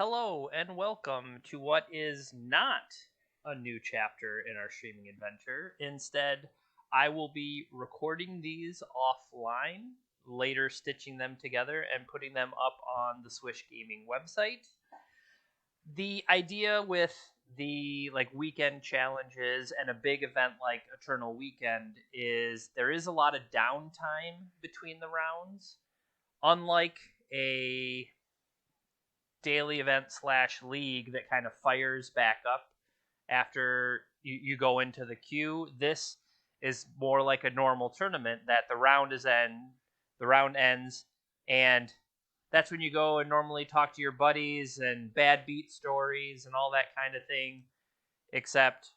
Hello and welcome to what is not a new chapter in our streaming adventure. Instead, I will be recording these offline, later stitching them together and putting them up on the Swish Gaming website. The idea with the weekend challenges and a big event like Eternal Weekend is there is a lot of downtime between the rounds. Unlike a daily event / league that kind of fires back up after you go into the queue. This is more like a normal tournament that the round ends, and that's when you go and normally talk to your buddies and bad beat stories and all that kind of thing. Except,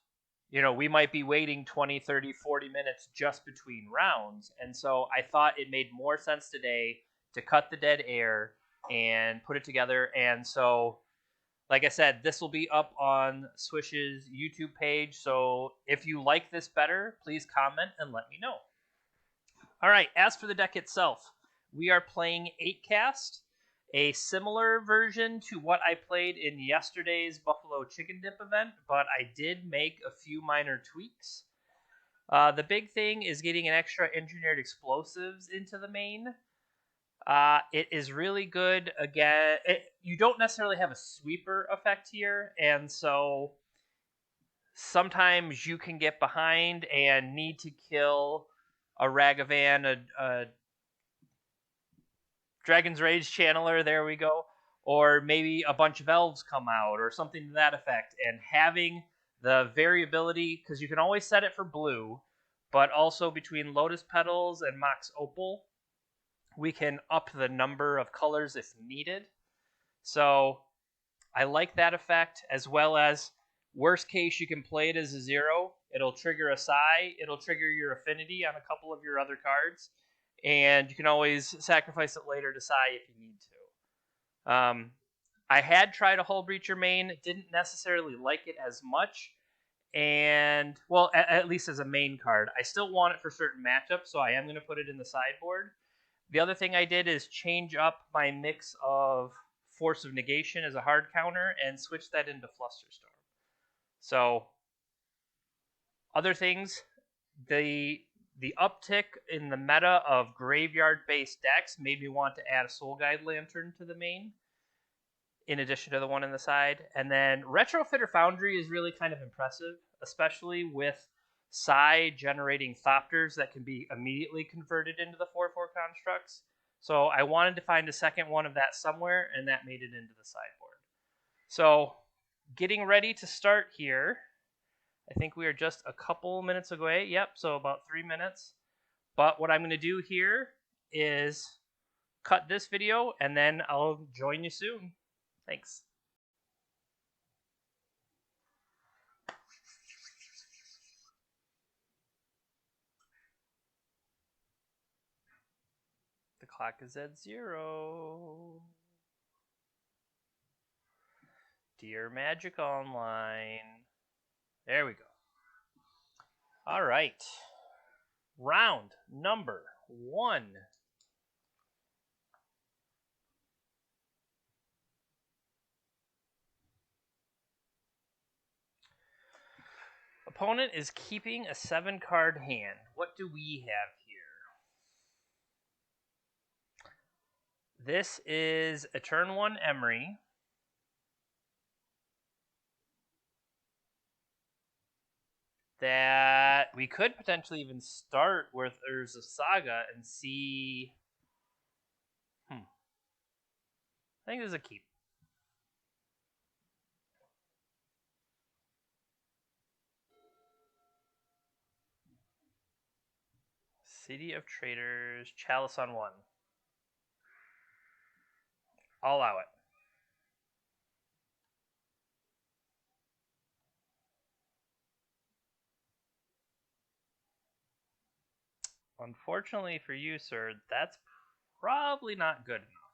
we might be waiting 20, 30, 40 minutes just between rounds. And so I thought it made more sense today to cut the dead air and put it together. And so, like I said, this will be up on Swish's YouTube page. So if you like this better, please comment and let me know. All right, as for the deck itself, we are playing 8-cast, a similar version to what I played in yesterday's Buffalo Chicken Dip event, but I did make a few minor tweaks. The big thing is getting an extra engineered explosives into the main. It is really good. Again, you don't necessarily have a sweeper effect here, and so sometimes you can get behind and need to kill a Ragavan, a Dragon's Rage Channeler, there we go, or maybe a bunch of elves come out, or something to that effect, and having the variability, because you can always set it for blue, but also between Lotus Petals and Mox Opal, we can up the number of colors if needed. So I like that effect, as well as worst case, you can play it as a 0. It'll trigger a Psi. It'll trigger your affinity on a couple of your other cards. And you can always sacrifice it later to Psi if you need to. I had tried a Hull Breacher main. Didn't necessarily like it as much. And, well, at least as a main card. I still want it for certain matchups, so I am going to put it in the sideboard. The other thing I did is change up my mix of Force of Negation as a hard counter and switch that into Flusterstorm. So, other things, the uptick in the meta of graveyard-based decks made me want to add a Soul Guide Lantern to the main, in addition to the one on the side. And then Retrofitter Foundry is really kind of impressive, especially with Psi generating Thopters that can be immediately converted into the 4/4 constructs. So I wanted to find a second one of that somewhere, and that made it into the sideboard. So getting ready to start here. I think we are just a couple minutes away. Yep, so about 3 minutes. But what I'm going to do here is cut this video, and then I'll join you soon. Thanks. The clock is at 0. Dear Magic Online. There we go. All right. Round number 1. Opponent is keeping a 7-card hand. What do we have here? This is a turn 1 Emery. That we could potentially even start with Urza Saga and see. I think there's a keep. City of Traders, Chalice on 1. I'll allow it. Unfortunately for you, sir, that's probably not good enough.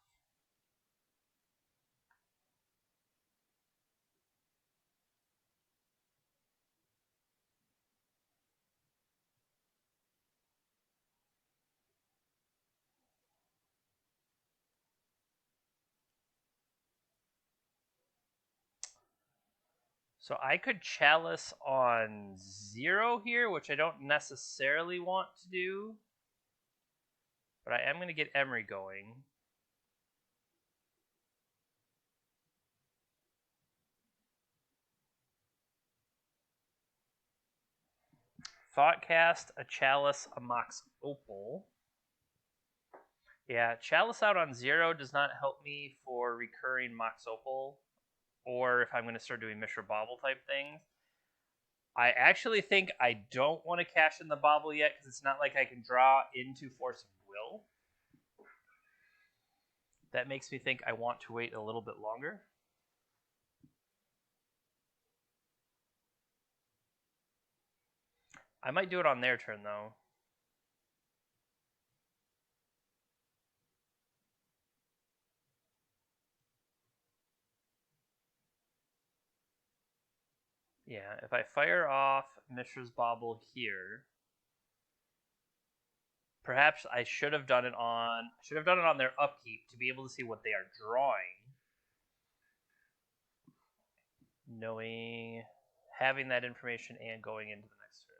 So I could Chalice on 0 here, which I don't necessarily want to do. But I am going to get Emery going. Thoughtcast, a Chalice, a Mox Opal. Yeah, Chalice out on 0 does not help me for recurring Mox Opal, or if I'm going to start doing Mishra Bauble type things. I actually think I don't want to cash in the Bauble yet, because it's not like I can draw into Force of Will. That makes me think I want to wait a little bit longer. I might do it on their turn, though. Yeah, if I fire off Mishra's Bauble here, perhaps I should have done it on their upkeep to be able to see what they are drawing. Having that information and going into the next turn.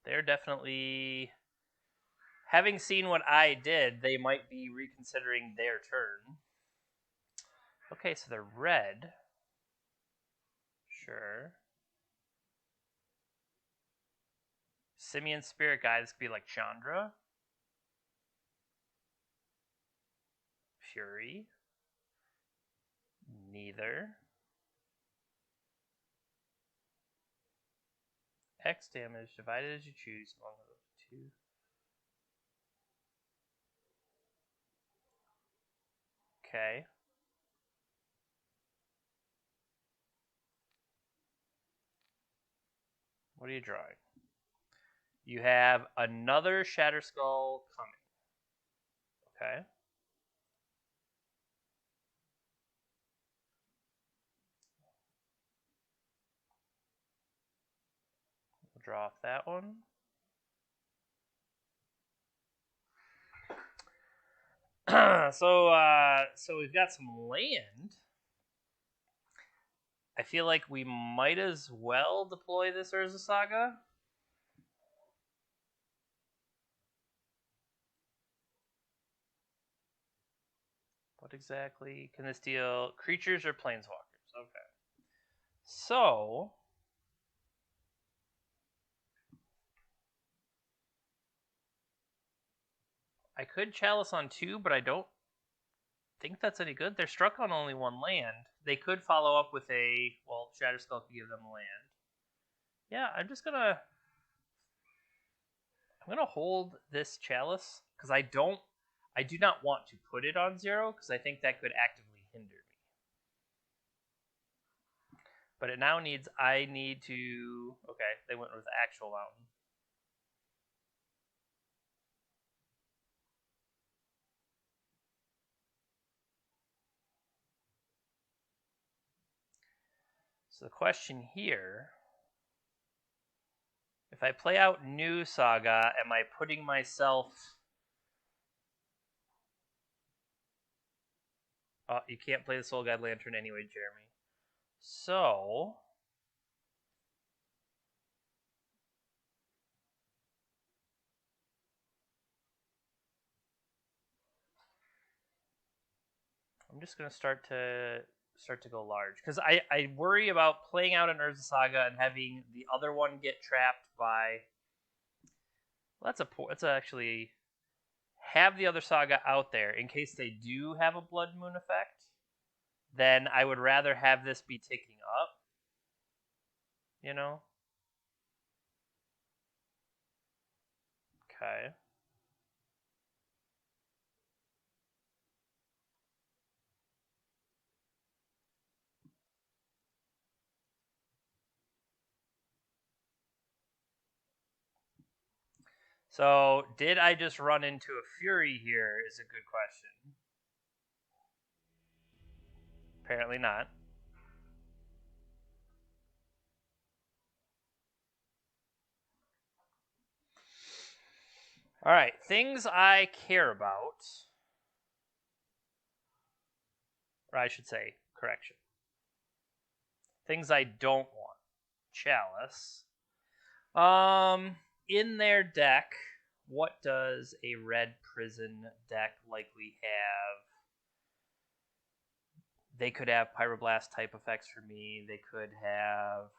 They're definitely, having seen what I did, they might be reconsidering their turn. Okay, so they're red. Sure. Simian Spirit Guide, this could be like Chandra. Fury. Neither. X damage divided as you choose among those two. Okay. What are you drawing? You have another Shatter Skull coming. Okay. We'll draw off that one. So we've got some land. I feel like we might as well deploy this Urza Saga. What exactly can this deal? Creatures or planeswalkers? Okay. So I could Chalice on 2, but I don't think that's any good. They're struck on only 1 land. They could follow up with Shatterskull could give them a land. Yeah, I'm gonna hold this Chalice because I do not want to put it on 0 because I think that could actively hinder me. But it now needs, I need to, okay, they went with actual mountain. So the question here, if I play out New Saga, am I putting myself... Oh, you can't play the Soul Guide Lantern anyway, Jeremy. So... I'm just going to start to go large. Because I worry about playing out an Urza Saga and having the other one get trapped by... Well, that's actually... Have the other Saga out there in case they do have a Blood Moon effect. Then I would rather have this be ticking up. You know? Okay. So, did I just run into a Fury here is a good question. Apparently not. Alright, things I care about. Or I should say, correction. Things I don't want. Chalice. In their deck, what does a red prison deck likely have? They could have Pyroblast type effects for me. They could have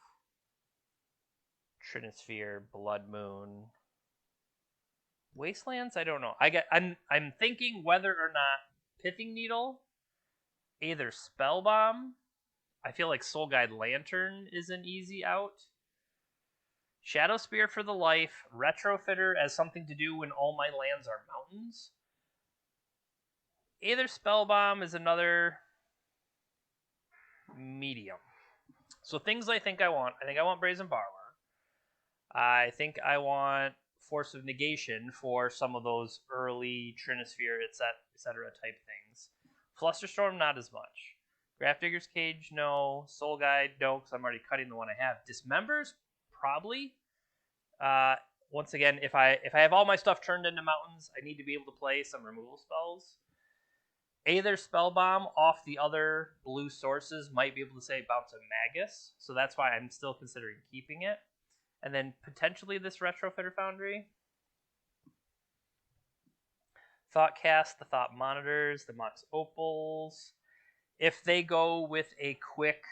Trinisphere, Blood Moon. Wastelands, I don't know. I'm thinking whether or not Pithing Needle, either Spellbomb. I feel like Soul Guide Lantern is an easy out. Shadow Spear for the life, Retrofitter as something to do when all my lands are mountains. Either Spellbomb is another medium. So things I think I want. I think I want Brazen Borrower. I think I want Force of Negation for some of those early Trinisphere, etc. type things. Flusterstorm, not as much. Grafdigger's Cage, no. Soul Guide, no, because I'm already cutting the one I have. Dismembers, probably. Once again, if I have all my stuff turned into mountains, I need to be able to play some removal spells. Either Spellbomb off the other blue sources might be able to say bounce a Magus, so that's why I'm still considering keeping it. And then potentially this Retrofitter Foundry. Thoughtcast, the Thought Monitors, the Mox Opals. If they go with a quick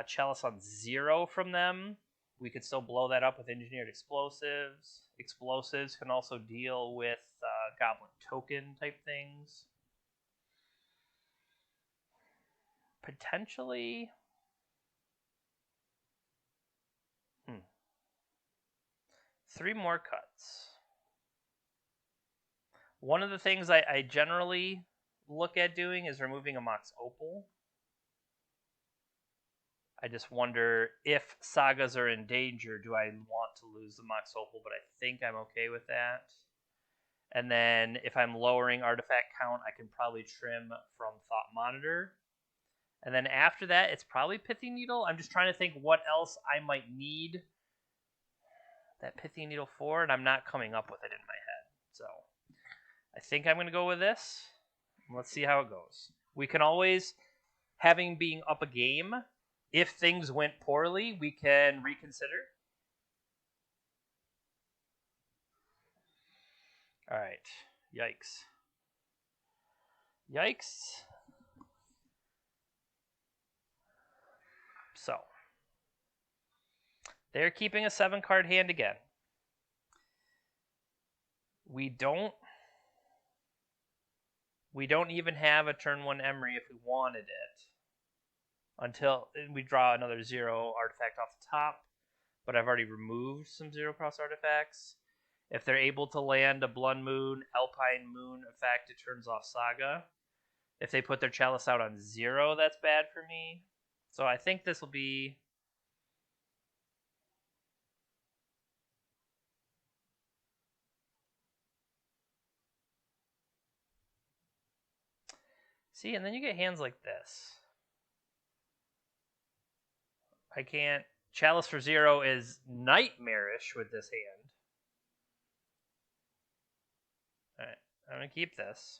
Chalice on 0 from them, we could still blow that up with Engineered Explosives. Explosives can also deal with Goblin Token type things. Potentially... 3 more cuts. One of the things I generally look at doing is removing a Mox Opal. I just wonder if sagas are in danger, do I want to lose the Mox Opal, but I think I'm okay with that. And then if I'm lowering artifact count, I can probably trim from Thought Monitor. And then after that, it's probably Pithing Needle. I'm just trying to think what else I might need that Pithing Needle for, and I'm not coming up with it in my head. So I think I'm going to go with this. Let's see how it goes. We can always, having being up a game, if things went poorly, we can reconsider. All right. Yikes. Yikes. So, they're keeping a 7-card hand again. We don't even have a turn 1 Emery if we wanted it. Until we draw another 0 artifact off the top. But I've already removed some 0-cost artifacts. If they're able to land a Blood Moon, Alpine Moon effect, it turns off Saga. If they put their Chalice out on 0, that's bad for me. So I think this will be... See, and then you get hands like this. I can't... Chalice for 0 is nightmarish with this hand. Alright, I'm going to keep this.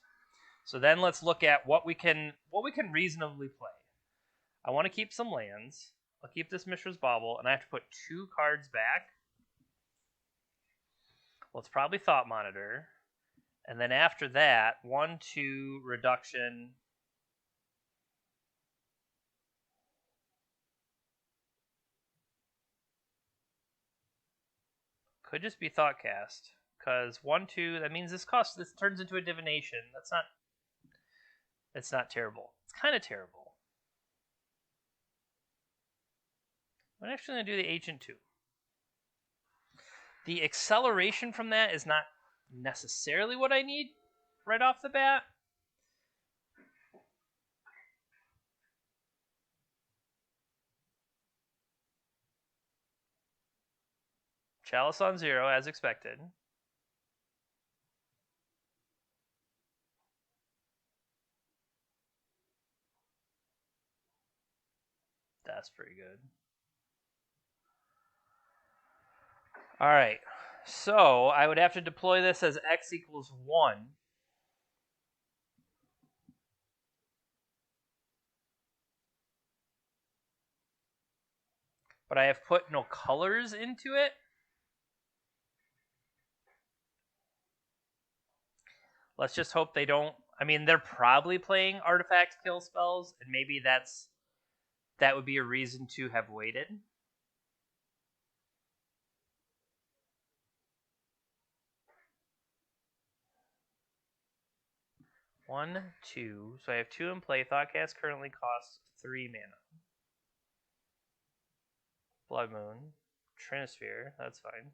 So then let's look at what we can reasonably play. I want to keep some lands. I'll keep this Mishra's Bauble, and I have to put 2 cards back. Well, it's probably Thought Monitor. And then after that, 1/2 reduction. Could just be Thoughtcast. Because 1/2, that means this turns into a divination. It's not terrible. It's kind of terrible. I'm actually going to do the Ancient 2. The acceleration from that is not necessarily what I need right off the bat. Chalice on 0, as expected. That's pretty good. All right. So I would have to deploy this as x equals 1. but I have put no colors into it. Let's just hope they don't. I mean, they're probably playing artifact kill spells, and maybe that would be a reason to have waited. One, two. So I have 2 in play. Thoughtcast currently costs 3 mana. Blood Moon. Trinisphere. That's fine.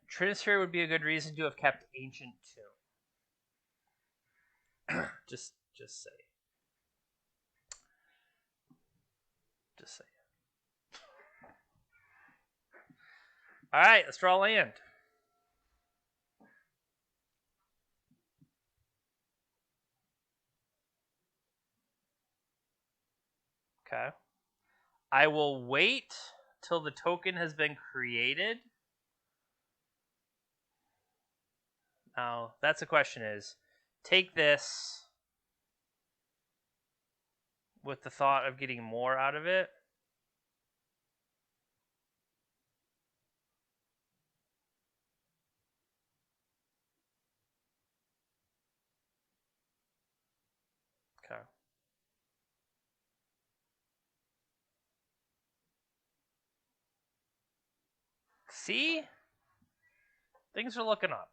Trinisphere would be a good reason to have kept Ancient Tomb. just say. Just say. Alright, let's draw land. Okay. I will wait till the token has been created. Now, that's the question is, take this with the thought of getting more out of it. Okay. See? Things are looking up.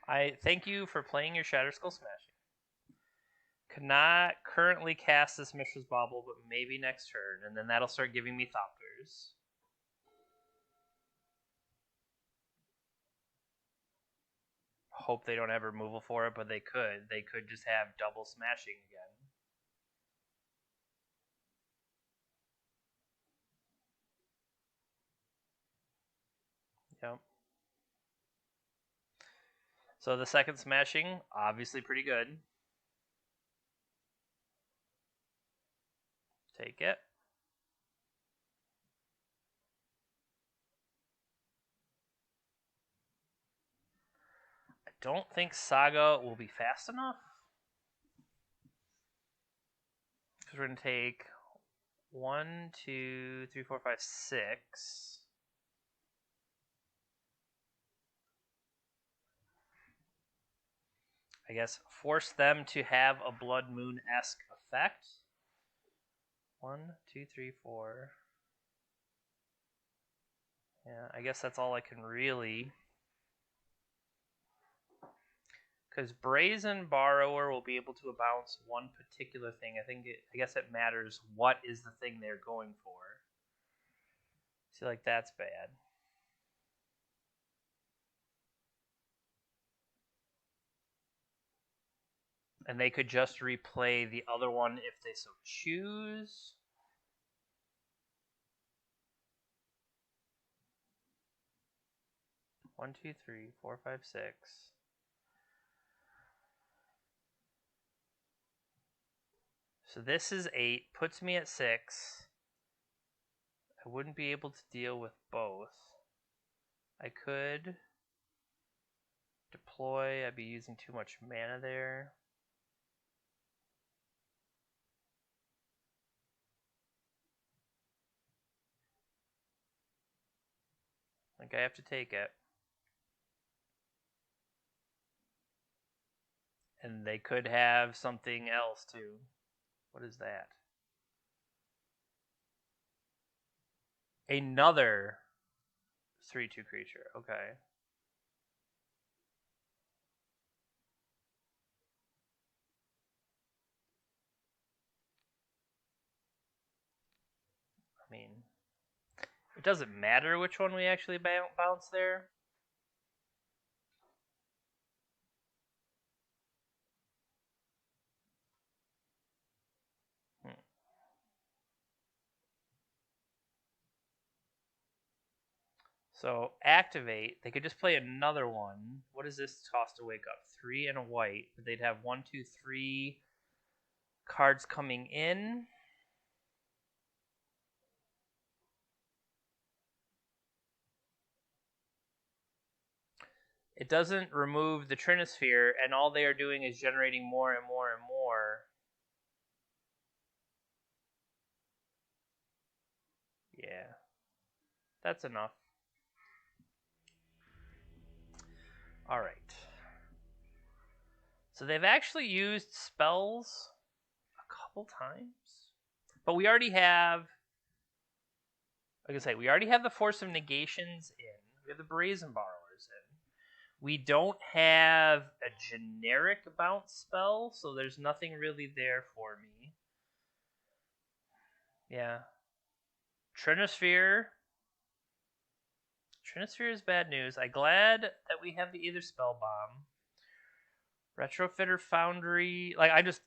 I thank you for playing your Shatterskull Smashing. Cannot currently cast this Mishra's Bauble, but maybe next turn, and then that'll start giving me Thopters. Hope they don't have removal for it, but they could. They could just have double smashing again. Yep. So the second smashing, obviously pretty good. Take it. I don't think Saga will be fast enough. Because we're going to take 1, 2, 3, 4, 5, 6. I guess force them to have a Blood Moon-esque effect. 1, 2, 3, 4. Yeah, I guess that's all I can really. Because Brazen Borrower will be able to bounce one particular thing. I guess it matters what is the thing they're going for. See, like that's bad. And they could just replay the other one if they so choose. One, two, three, 4, 5, 6. So this is 8, puts me at 6. I wouldn't be able to deal with both. I could deploy. I'd be using too much mana there. I think I have to take it. And they could have something else too. What is that? Another 3/2 creature. Okay. I mean, it doesn't matter which one we actually bounce there. So activate. They could just play another one. What does this cost to wake up? 3 and a white. But they'd have 1, 2, 3 cards coming in. It doesn't remove the Trinisphere, and all they are doing is generating more and more and more. Yeah. That's enough. Alright. So they've actually used spells a couple times. But we already have... Like I say, we already have the Force of Negations in. We have the Brazen Borrowers in. We don't have a generic bounce spell, so there's nothing really there for me. Yeah. Trinisphere. Trinisphere is bad news. I'm glad that we have the Either Spell Bomb. Retrofitter Foundry.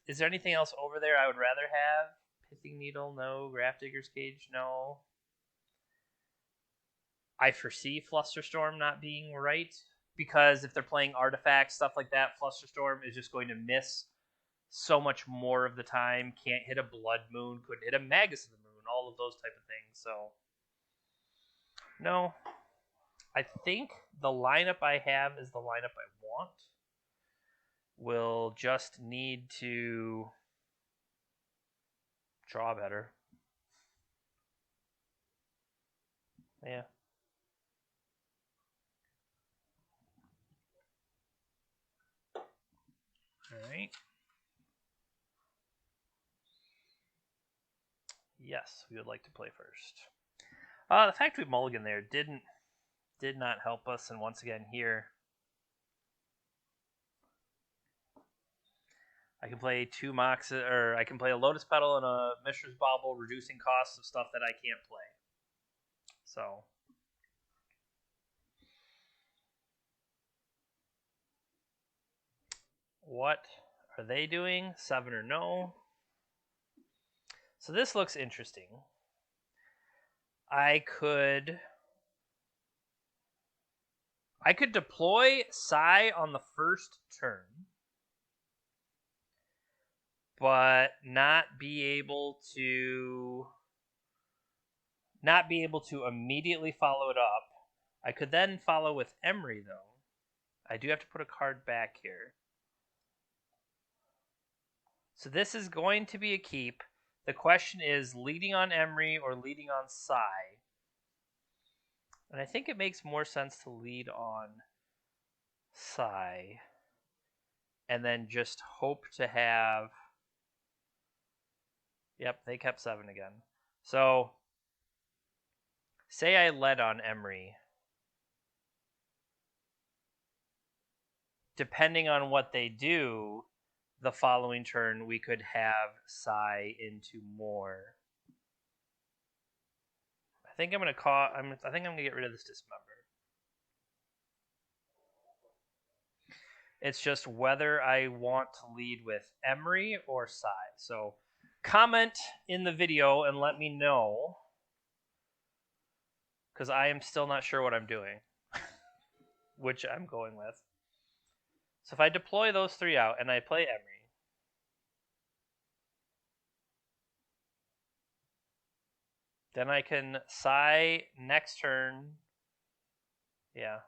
Is there anything else over there I would rather have? Pithing Needle, no. Grafdigger's Cage, no. I foresee Flusterstorm not being right, because if they're playing artifacts, stuff like that, Flusterstorm is just going to miss so much more of the time. Can't hit a Blood Moon, couldn't hit a Magus of the Moon, all of those type of things. So, no. I think the lineup I have is the lineup I want. We'll just need to draw better. Yeah. Alright. Yes, we would like to play first. The fact we mulligan there did not help us, and once again here, I can play two Mox, or I can play a Lotus Petal and a Mishra's Bauble, reducing costs of stuff that I can't play. So, what are they doing? 7 or no? So this looks interesting. I could deploy Sai on the first turn, but not be able to immediately follow it up. I could then follow with Emery, though. I do have to put a card back here. So this is going to be a keep. The question is leading on Emery or leading on Sai. And I think it makes more sense to lead on Sai. And then just hope to have... Yep, they kept 7 again. So, say I led on Emery. Depending on what they do, the following turn we could have Sai into more. I think I'm gonna get rid of this Dismember. It's just whether I want to lead with Emery or Sai. So comment in the video and let me know, because I am still not sure what I'm doing, which I'm going with. So if I deploy those 3 out and I play Emery, then I can Sai next turn. Yeah.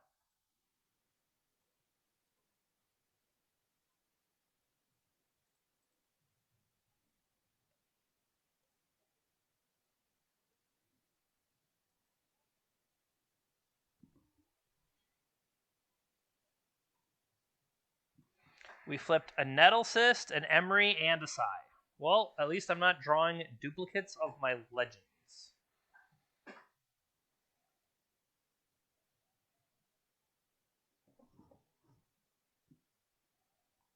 We flipped a Nettle Cyst, an Emery, and a Sai. Well, at least I'm not drawing duplicates of my legends.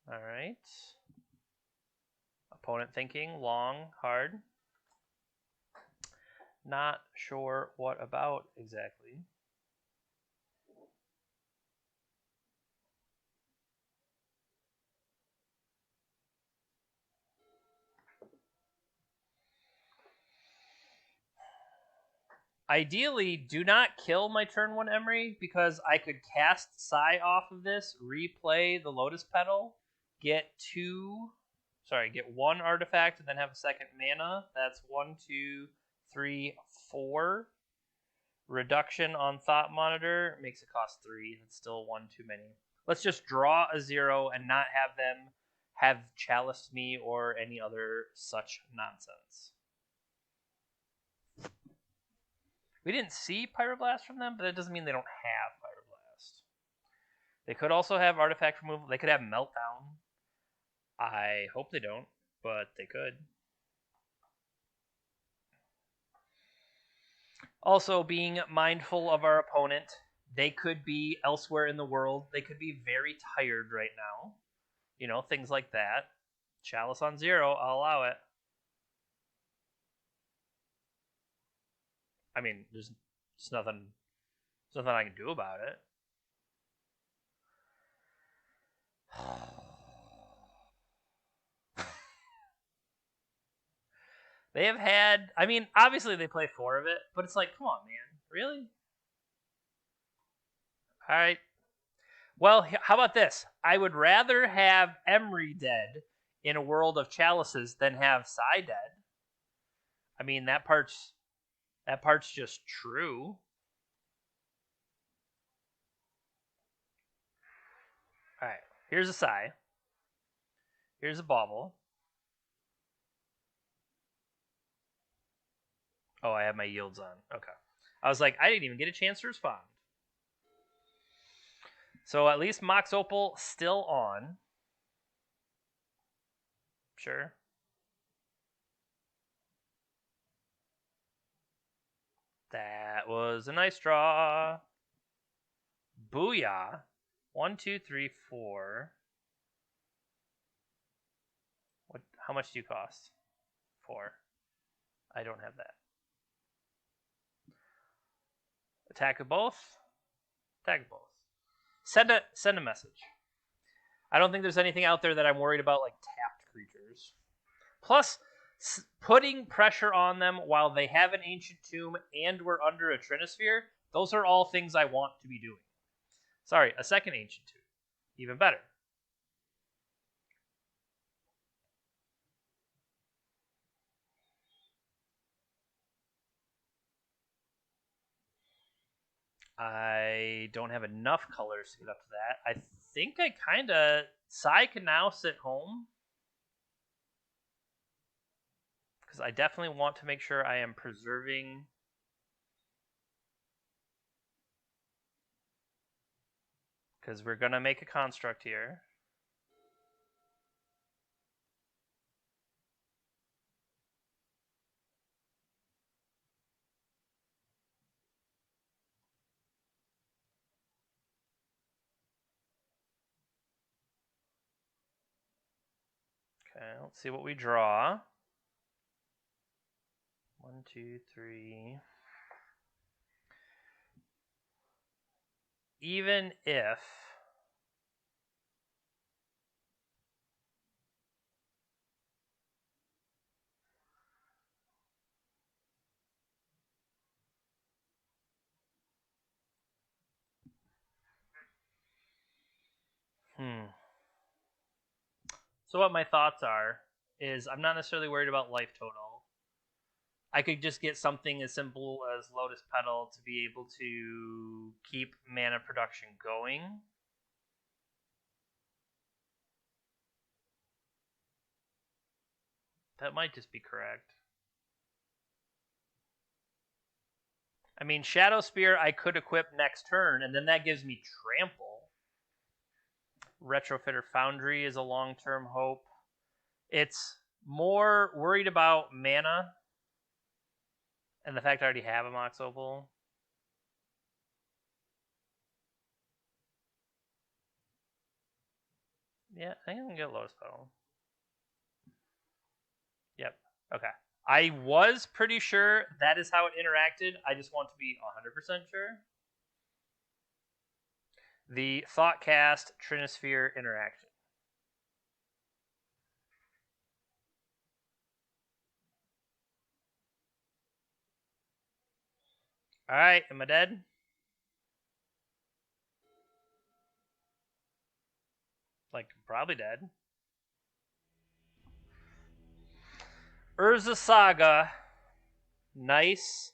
Alright. Opponent thinking, long, hard. Not sure what about exactly. Ideally, do not kill my turn 1 Emery, because I could cast Sai off of this, replay the Lotus Petal, get 1 artifact, and then have a second mana. That's 1, 2, 3, 4. Reduction on Thought Monitor makes it cost 3. That's still one too many. Let's just draw a 0 and not have them have Chalice me or any other such nonsense. We didn't see Pyroblast from them, but that doesn't mean they don't have Pyroblast. They could also have Artifact Removal. They could have Meltdown. I hope they don't, but they could. Also, being mindful of our opponent, they could be elsewhere in the world. They could be very tired right now. You know, things like that. Chalice on 0, I'll allow it. I mean, there's nothing I can do about it. They have had, I mean, obviously they play 4 of it, but it's like, come on, man. Really? All right. Well, how about this? I would rather have Emery dead in a world of chalices than have Sai dead. I mean, that part's just true. All right. Here's a Sai. Here's a Bauble. Oh, I have my yields on. Okay. I was like, I didn't even get a chance to respond. So at least Mox Opal still on. Sure. That was a nice draw. Booyah. 1, 2, 3, 4. What? How much do you cost? 4. I don't have that. Attack of both. Attack of both. Send a message. I don't think there's anything out there that I'm worried about, like tapped creatures. Plus, putting pressure on them while they have an Ancient Tomb and we're under a Trinisphere, those are all things I want to be doing. Sorry, a second Ancient Tomb. Even better. I don't have enough colors to get up to that. I think I kind of... Sai can now sit home. Because I definitely want to make sure I am preserving... Because we're going to make a construct here. Okay, let's see what we draw. 1, 2, 3. Even if... So what my thoughts are is I'm not necessarily worried about life total. I could just get something as simple as Lotus Petal to be able to keep mana production going. That might just be correct. I mean, Shadow Spear I could equip next turn, and then that gives me Trample. Retrofitter Foundry is a long-term hope. It's more worried about mana and the fact I already have a Mox Opal. Yeah, I think I can get Lotus Petal. Yep. Okay. I was pretty sure that is how it interacted. I just want to be 100% sure. The Thoughtcast Trinisphere interaction. Alright, am I dead? Like, probably dead. Urza Saga. Nice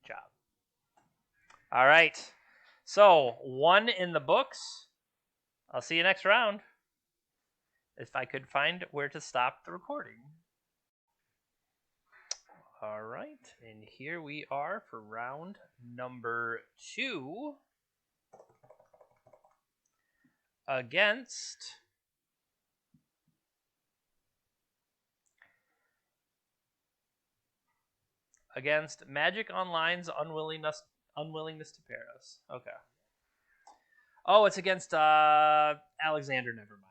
job. All right. So 1 in the books. I'll see you next round. If I could find where to stop the recording. All right, and here we are for round number 2 against Magic Online's unwillingness to pair us. Okay. Oh, it's against Alexander. Never mind.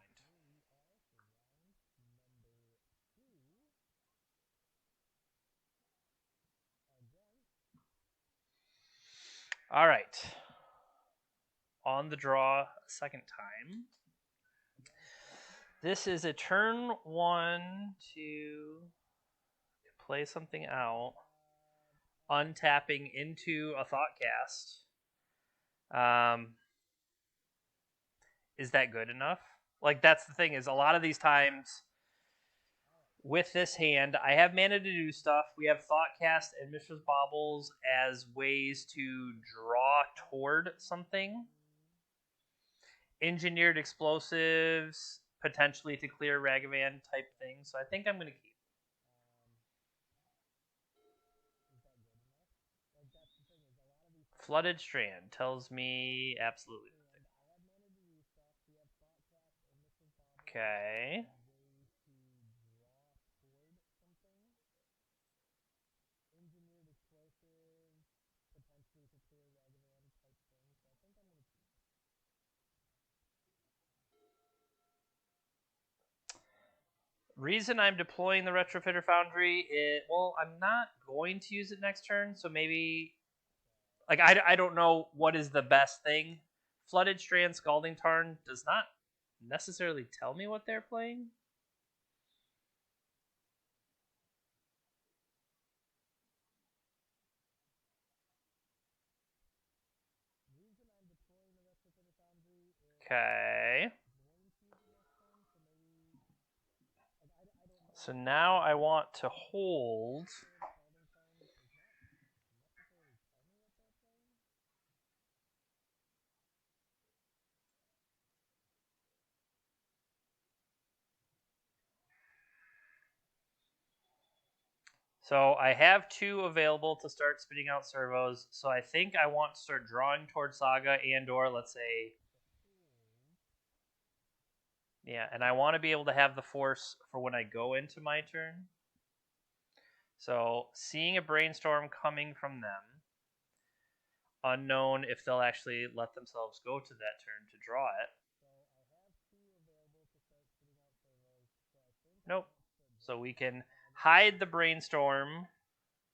All right. On the draw a second time. This is a turn 1 to play something out, untapping into a thought cast. Is that good enough? Like, that's the thing, is a lot of these times with this hand, I have mana to do stuff. We have Thoughtcast and Mishra's Baubles as ways to draw toward something. Engineered Explosives, potentially to clear Ragavan type thing. So I think I'm going to keep. Flooded Strand tells me absolutely nothing. Okay. Reason I'm deploying the Retrofitter Foundry is, well, I'm not going to use it next turn, so maybe, like, I don't know what is the best thing. Flooded Strand, Scalding Tarn does not necessarily tell me what they're playing. Okay. So now I want to hold. So I have 2 available to start spitting out servos. So I think I want to start drawing towards Saga and or, let's say, yeah, and I want to be able to have the force for when I go into my turn. So seeing a Brainstorm coming from them. Unknown if they'll actually let themselves go to that turn to draw it. Nope. So we can hide the Brainstorm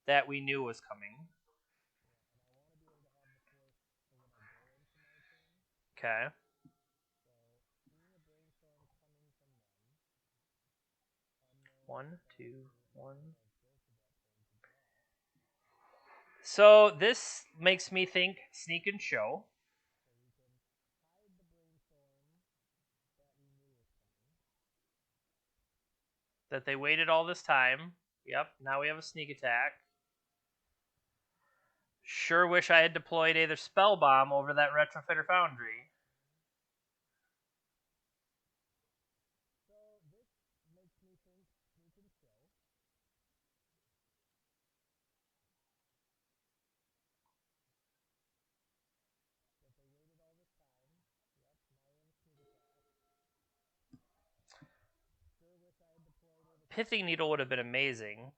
that we knew was coming. Okay. One, two, one. So this makes me think Sneak and Show. That they waited all this time. Yep, now we have a sneak attack. Sure wish I had deployed either Spell Bomb over that Retrofitter Foundry. Pithing Needle would have been amazing.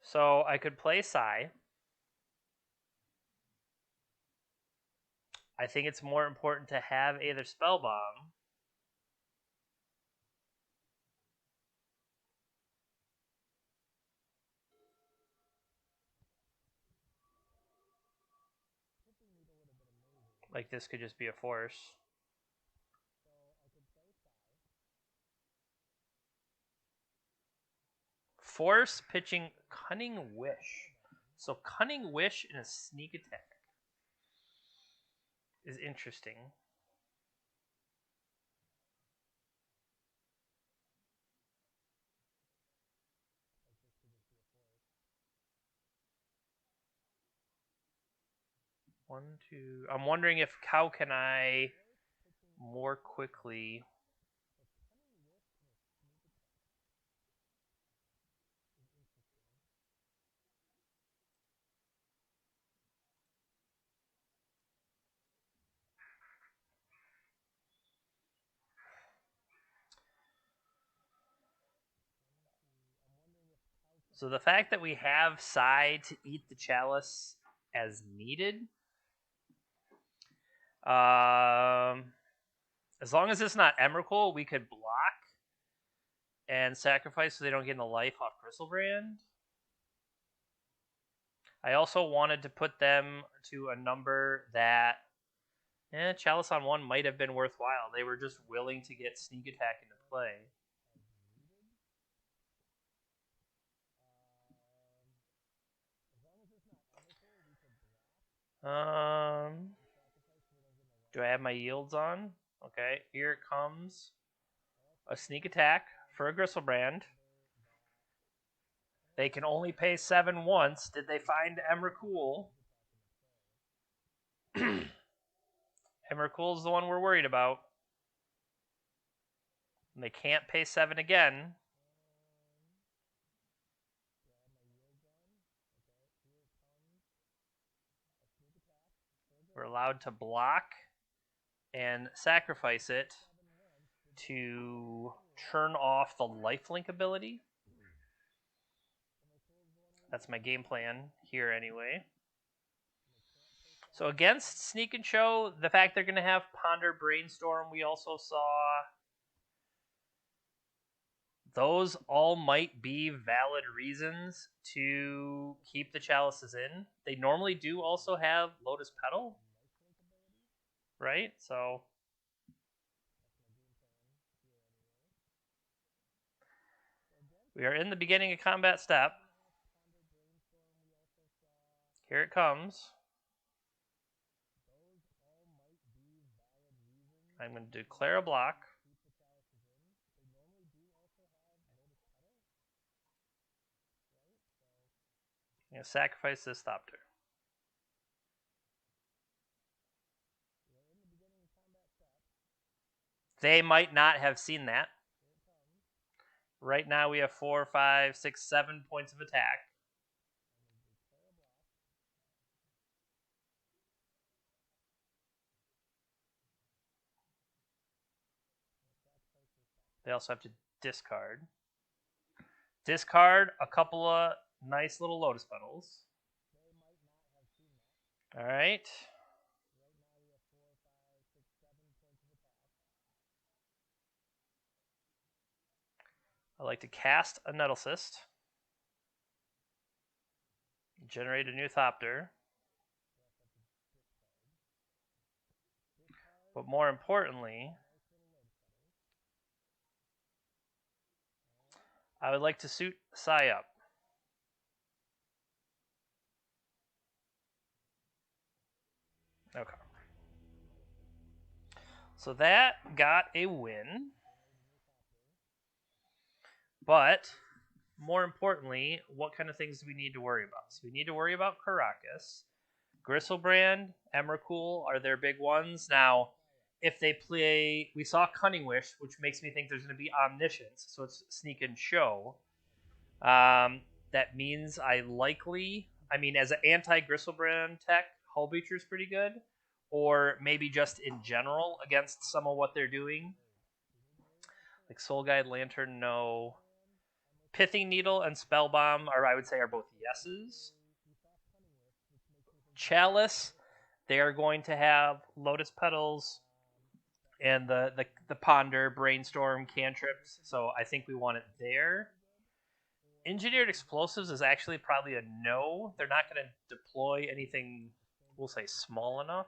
So I could play Psy. I think it's more important to have either Spell Bomb. Like, this could just be a force. Force pitching Cunning Wish. So Cunning Wish in a sneak attack is interesting. 1, 2. I'm wondering if how can I more quickly. So the fact that we have Sai to eat the chalice as needed, as long as it's not Emrakul, we could block and sacrifice so they don't get the life off Gristlebrand. I also wanted to put them to a number that Chalice on 1 might have been worthwhile. They were just willing to get sneak attack into play. Do I have my yields on? Okay, here it comes. A sneak attack for a Gristlebrand. They can only pay 7 once. Did they find Emrakul? Emrakul's the one we're worried about. And they can't pay 7 again. We're allowed to block and sacrifice it to turn off the lifelink ability. That's my game plan here anyway. So against Sneak and Show, the fact they're going to have Ponder Brainstorm, we also saw. Those all might be valid reasons to keep the chalices in. They normally do also have Lotus Petal, right? So we are in the beginning of combat step. Here it comes. I'm going to declare a block. I'm going to sacrifice this Thopter. They might not have seen that. Right now we have 4, 5, 6, 7 points of attack. They also have to discard. Discard a couple of nice little Lotus Petals. All right. I like to cast a Nettle Cyst. Generate a new Thopter. But more importantly, I would like to suit Sai up. Okay. So that got a win. But more importantly, what kind of things do we need to worry about? So we need to worry about Caracas. Gristlebrand, Emrakul are their big ones. Now, if they play, we saw Cunning Wish, which makes me think there's going to be Omniscience, so it's Sneak and Show. That means as an anti-Gristlebrand tech, Hull Breacher is pretty good, or maybe just in general against some of what they're doing. Like Soul Guide, Lantern, no. Pithing Needle and Spellbomb are both yeses. Chalice, they are going to have Lotus Petals and the Ponder, Brainstorm, cantrips, so I think we want it there. Engineered Explosives is actually probably a no. They're not going to deploy anything, we'll say, small enough.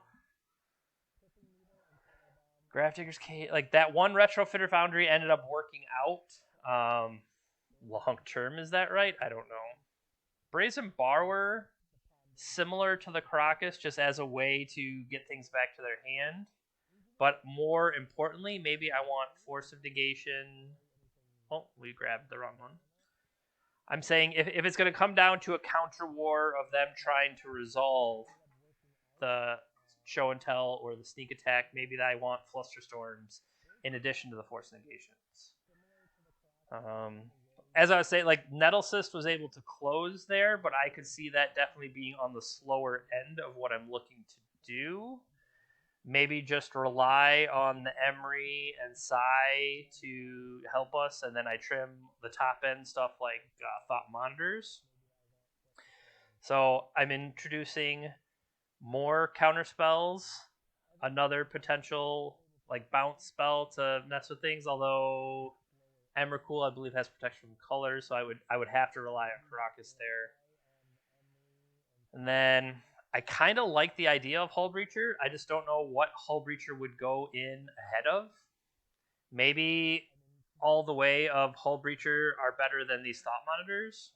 Grafdigger's Cage, like that one Retrofitter Foundry ended up working out. Long term, is that right? I don't know. Brazen Borrower, similar to the Caracas, just as a way to get things back to their hand. But more importantly, maybe I want Force of Negation. Oh, we grabbed the wrong one. I'm saying if it's going to come down to a counter war of them trying to resolve the show and tell or the sneak attack. Maybe I want Flusterstorms in addition to the force negations. As I was saying, like Nettle Cyst was able to close there, but I could see that definitely being on the slower end of what I'm looking to do. Maybe just rely on the Emery and Psy to help us, and then I trim the top end stuff like Thought Monitors. So I'm introducing more counter spells, another potential like bounce spell to mess with things, although Emrakul, I believe, has protection from colors, so I would have to rely on Karakas there. And then I kind of like the idea of Hull Breacher. I just don't know what Hull Breacher would go in ahead of. Maybe all the way of Hull Breacher are better than these Thought Monitors.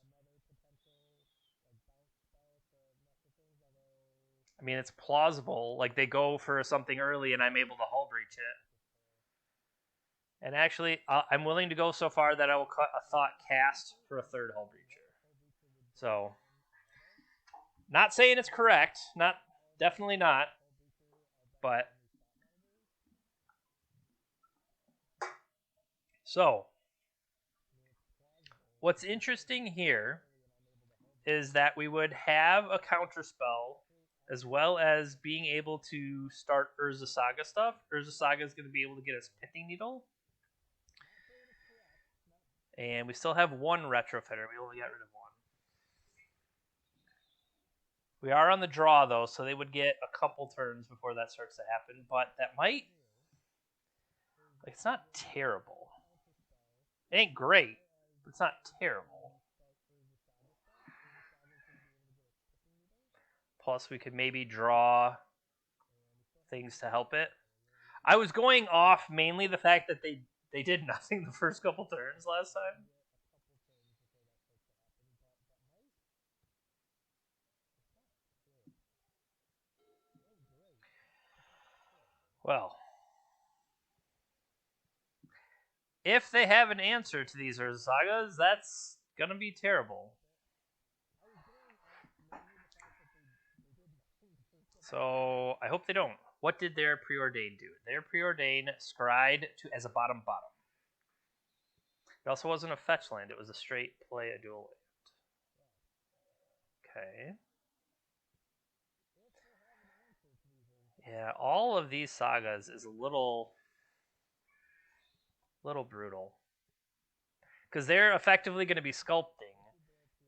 I mean, it's plausible. Like, they go for something early and I'm able to Hull Breach it. And actually, I'm willing to go so far that I will cut a Thought Cast for a third Hull Breacher. So, not saying it's correct. Definitely not. But, so, what's interesting here is that we would have a counterspell as well as being able to start Urza Saga stuff. Urza Saga is going to be able to get us Pithing Needle. And we still have one Retrofitter. We only got rid of one. We are on the draw, though, so they would get a couple turns before that starts to happen. But that might... like, it's not terrible. It ain't great, but it's not terrible. Plus, we could maybe draw things to help it. I was going off mainly the fact that they did nothing the first couple turns last time. Well, if they have an answer to these Urza Sagas, that's gonna be terrible. So, I hope they don't. What did their Preordain do? Their Preordain scryed as a bottom. It also wasn't a fetch land, it was a straight play a dual land. Okay. Yeah, all of these sagas is a little brutal. Because they're effectively going to be sculpting,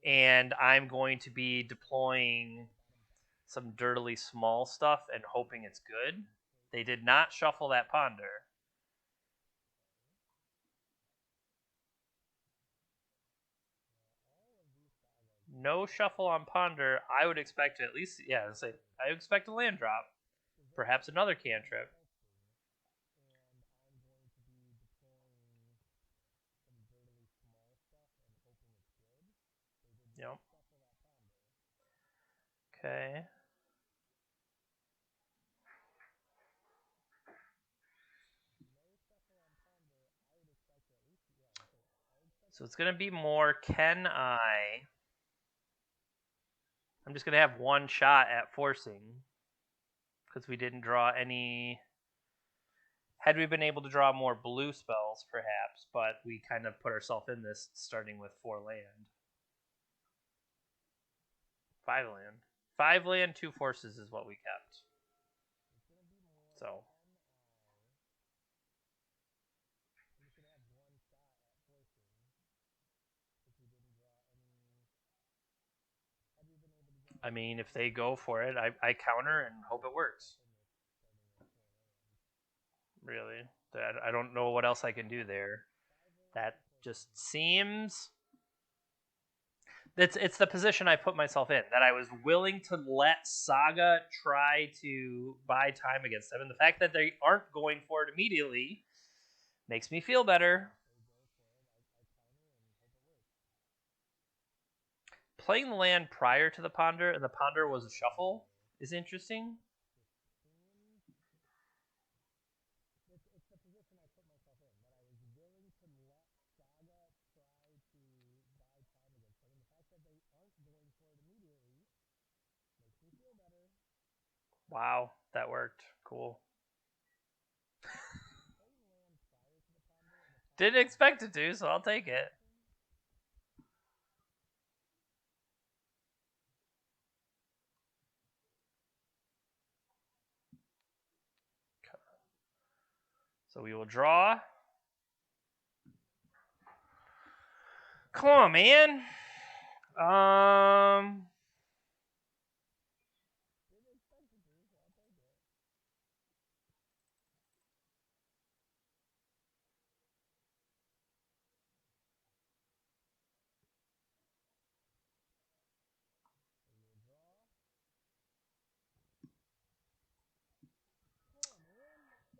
and I'm going to be deploying some dirtily small stuff and hoping it's good. They did not shuffle that Ponder. No shuffle on Ponder. I would expect at least, I expect a land drop. Perhaps another cantrip. Yep. Okay. So it's going to be more, can I... I'm just going to have one shot at forcing. Because we didn't draw any... Had we been able to draw more blue spells, perhaps, but we kind of put ourselves in this starting with 4 land. 5 land. 5 land, 2 forces is what we kept. So... I mean, if they go for it, I counter and hope it works. Really. I don't know what else I can do there. That just seems... It's the position I put myself in, that I was willing to let Saga try to buy time against them. And the fact that they aren't going for it immediately makes me feel better. Playing the land prior to the Ponder, and the Ponder was a shuffle, is interesting. Wow, that worked. Cool. Didn't expect it to, so I'll take it. So we will draw. Come on, man.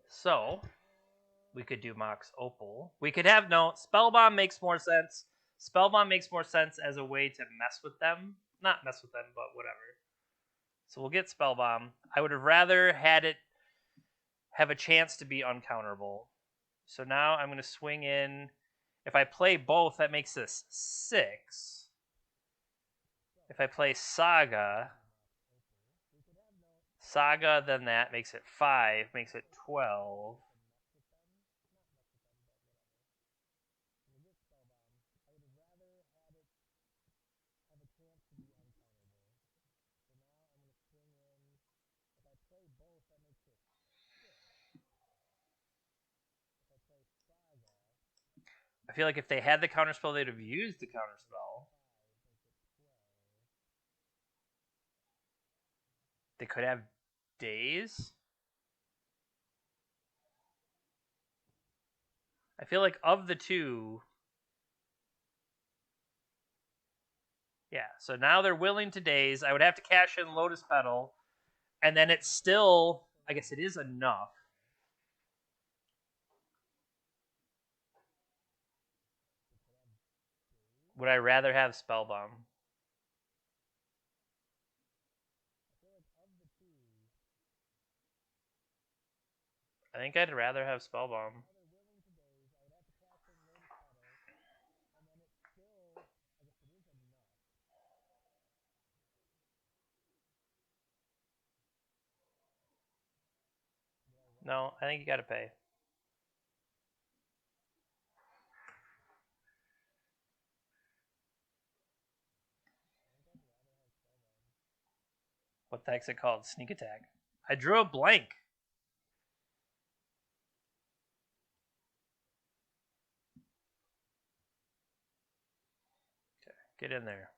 So we could do Mox Opal. We could have no Spellbomb makes more sense. Spellbomb makes more sense as a way to mess with them. Not mess with them, but whatever. So we'll get Spellbomb. I would have rather had it have a chance to be uncounterable. So now I'm going to swing in. If I play both, that makes this 6. If I play Saga, then that makes it 5, makes it 12. I feel like if they had the counterspell, they'd have used the counterspell. They could have Daze. I feel like of the two, yeah. So now they're willing to Daze. I would have to cash in Lotus Petal, and then it's still, I guess it is enough. Would I rather have Spellbomb? I think I'd rather have Spellbomb. No, I think you gotta pay. What the heck's it called? Sneak attack. I drew a blank. Okay, get in there.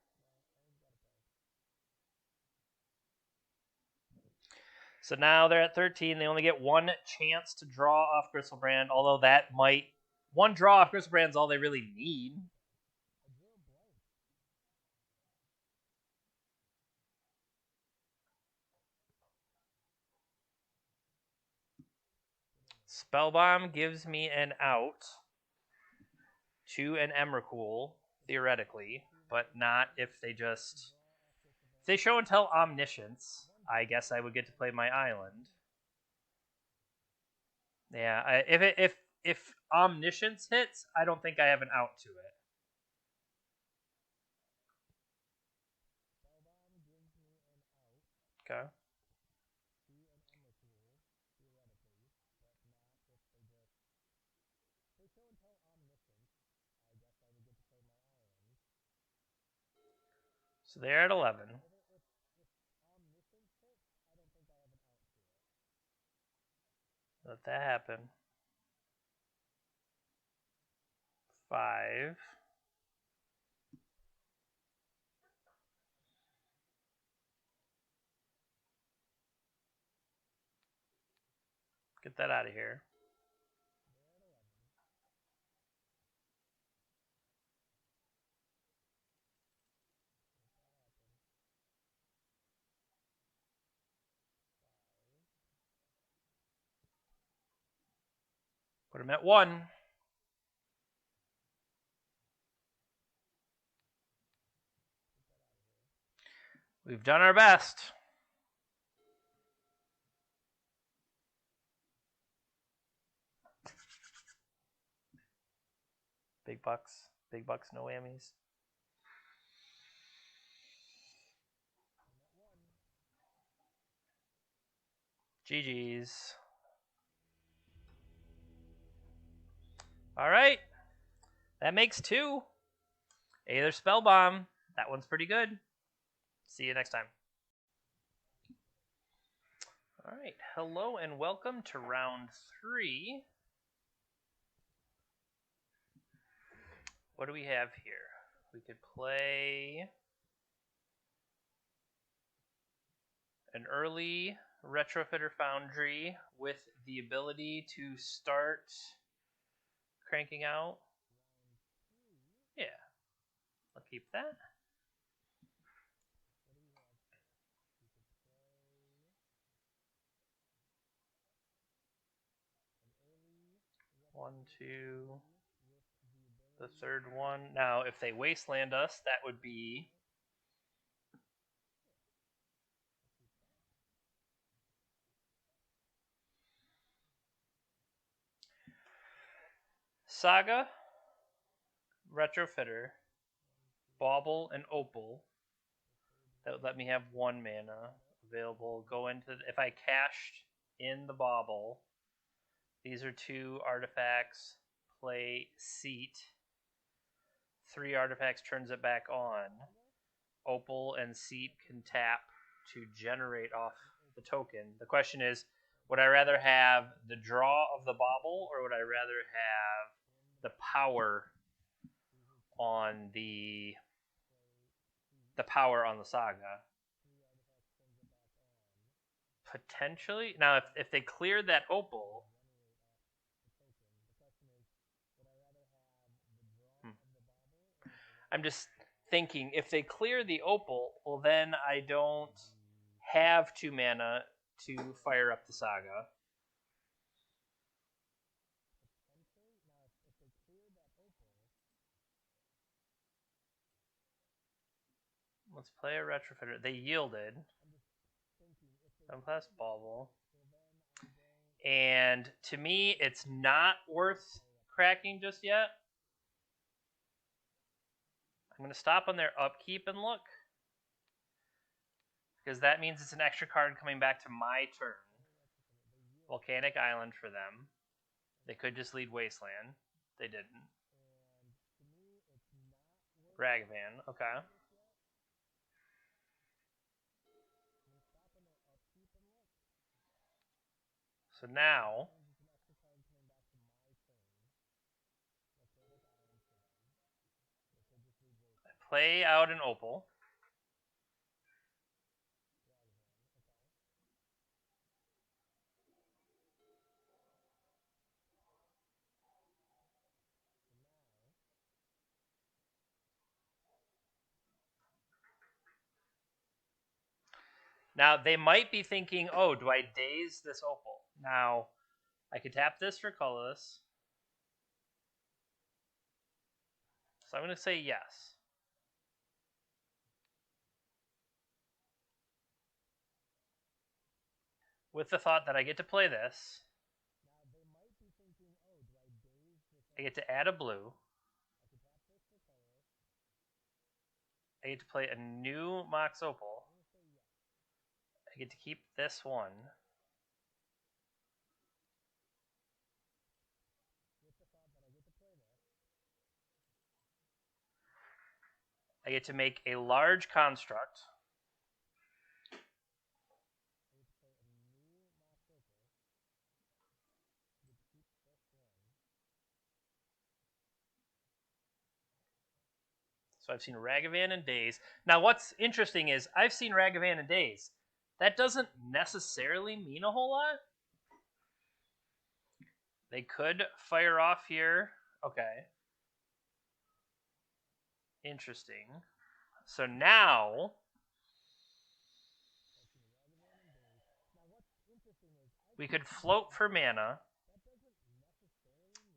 So now they're at 13. They only get one chance to draw off Gristlebrand, although that might. One draw off Gristlebrand is all they really need. Spellbomb gives me an out to an Emrakul, theoretically, but not if they just. If they show and tell Omniscience, I guess I would get to play my island. Yeah, if Omniscience hits, I don't think I have an out to it. Okay. So they're at 11. Let that happen. 5. Get that out of here. Put him at 1. We've done our best. Big bucks. Big bucks, no whammies. GG's. All right. That makes 2. Aether Spellbomb. That one's pretty good. See you next time. All right. Hello and welcome to round 3. What do we have here? We could play an early Retrofitter Foundry with the ability to start cranking out. Yeah, I'll keep that. One, two. The third one. Now, if they wasteland us, that would be Saga, Retrofitter, Bauble, and Opal. That would let me have 1 mana available. Go into if I cashed in the Bauble. These are 2 artifacts. Play Seat. 3 artifacts turns it back on. Opal and Seat can tap to generate off the token. The question is, would I rather have the draw of the Bauble, or would I rather have the power on the Saga? Potentially. Now, if they cleared that Opal, I'm just thinking, if they clear the Opal, well, then I don't have 2 mana to fire up the Saga. Let's play a Retrofitter. They yielded. 7 plus Bauble. And to me, it's not worth cracking just yet. I'm going to stop on their upkeep and look, because that means it's an extra card coming back to my turn. Volcanic Island for them. They could just lead Wasteland. They didn't. Ragavan, okay. So now, I play out an Opal. Now, they might be thinking, oh, do I daze this Opal? Now, I could tap this for colorless. So I'm going to say yes. With the thought that I get to play this. I get to add a blue. I get to play a new Mox Opal. I get to keep this one. I get to make a large construct. So I've seen Ragavan and Daze. Now what's interesting is I've seen Ragavan and Daze. That doesn't necessarily mean a whole lot. They could fire off here. Okay. Interesting. So now we could float for mana.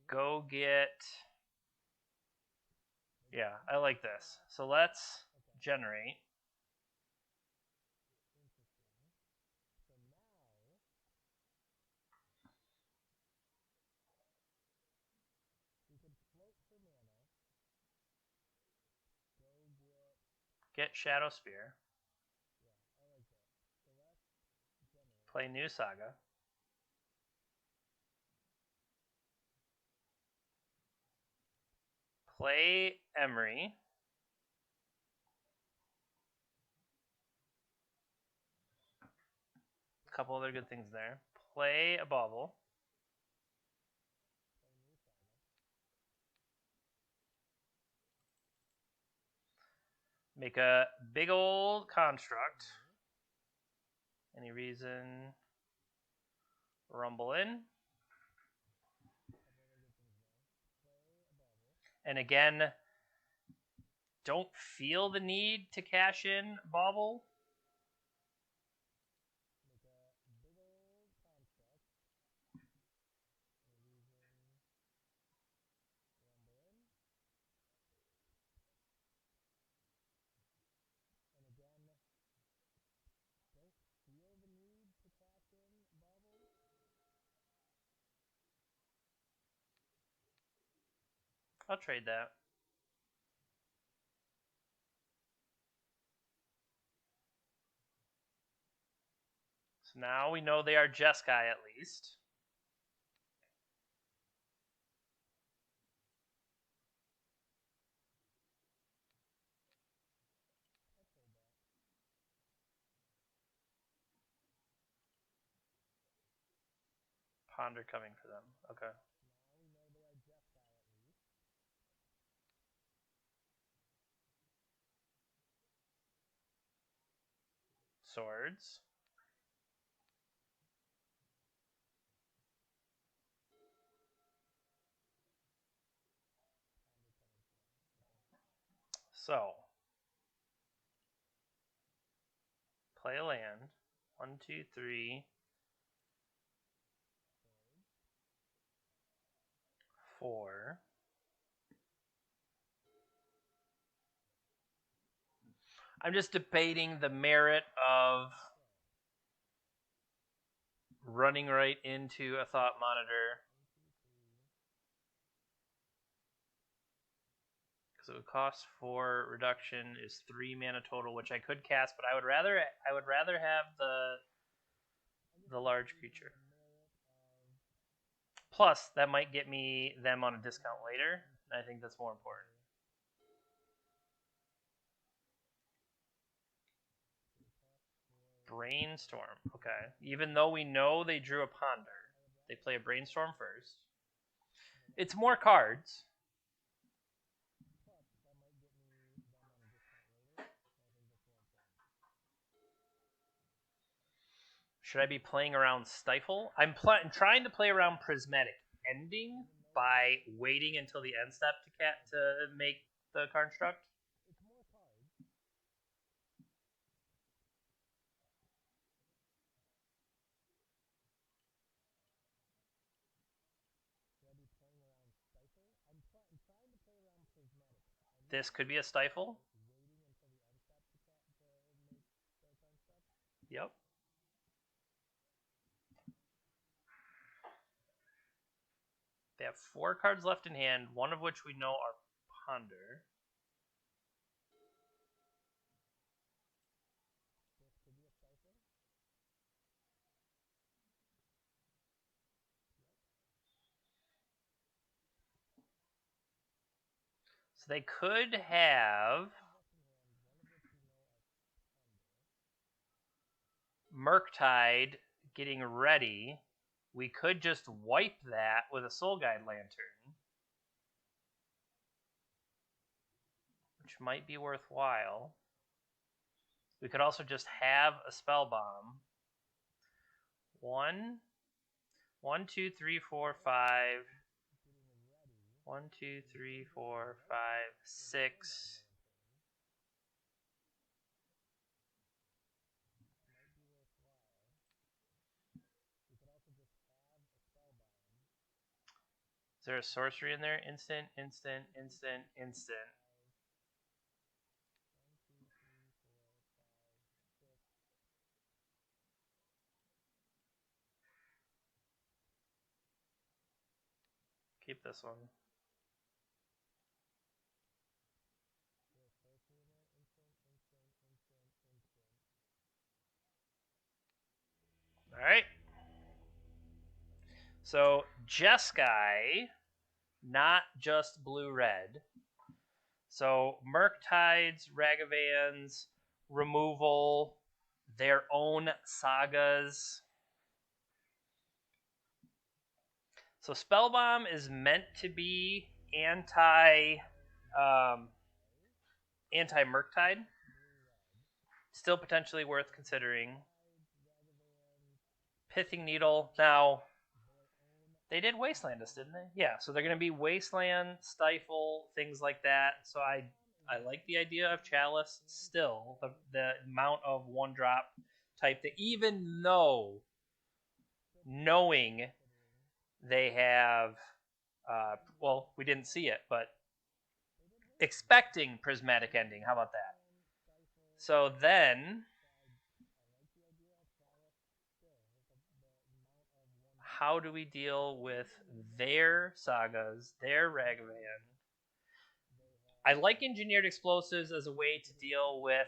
Go get... Yeah, I like this. So let's generate. Get Shadow Spear. Play new saga. Play Emery. A couple other good things there. Play a bauble. Make a big old construct. Any reason? Rumble in. And again, don't feel the need to cash in bauble. I'll trade that. So now we know they are Jeskai at least. Ponder coming for them. Okay. Swords. So, play a land. 1, 2, 3, 4. I'm just debating the merit of running right into a Thought Monitor. Because it would cost 4, reduction is 3 mana total, which I could cast, but I would rather have the large creature. Plus, that might get me them on a discount later, and I think that's more important. Brainstorm. Okay. Even though we know they drew a Ponder, they play a Brainstorm first. It's more cards. Should I be playing around Stifle? I'm trying to play around Prismatic Ending by waiting until the end step to make the construct. This could be a Stifle. Yep. They have 4 cards left in hand, one of which we know are Ponder. So they could have Murktide getting ready. We could just wipe that with a Soul Guide Lantern, which might be worthwhile. We could also just have a Spell Bomb. 1, 2, 3, 4, 5. 1, 2, 3, 4, 5, 6. Is there a sorcery in there? Instant, instant, instant, instant. Keep this one. Alright. So, Jeskai, not just blue-red. So, Murktides, Ragavans, removal, their own sagas. So, Spellbomb is meant to be anti-Murktide. Still potentially worth considering. Pithing Needle. Now, they did Wasteland us, didn't they? Yeah, so they're going to be Wasteland, Stifle, things like that. So I like the idea of Chalice still. The amount of one-drop type that even though knowing they have, well, we didn't see it, but expecting Prismatic Ending. How about that? So then, how do we deal with their sagas, their Ragavan? I like Engineered Explosives as a way to deal with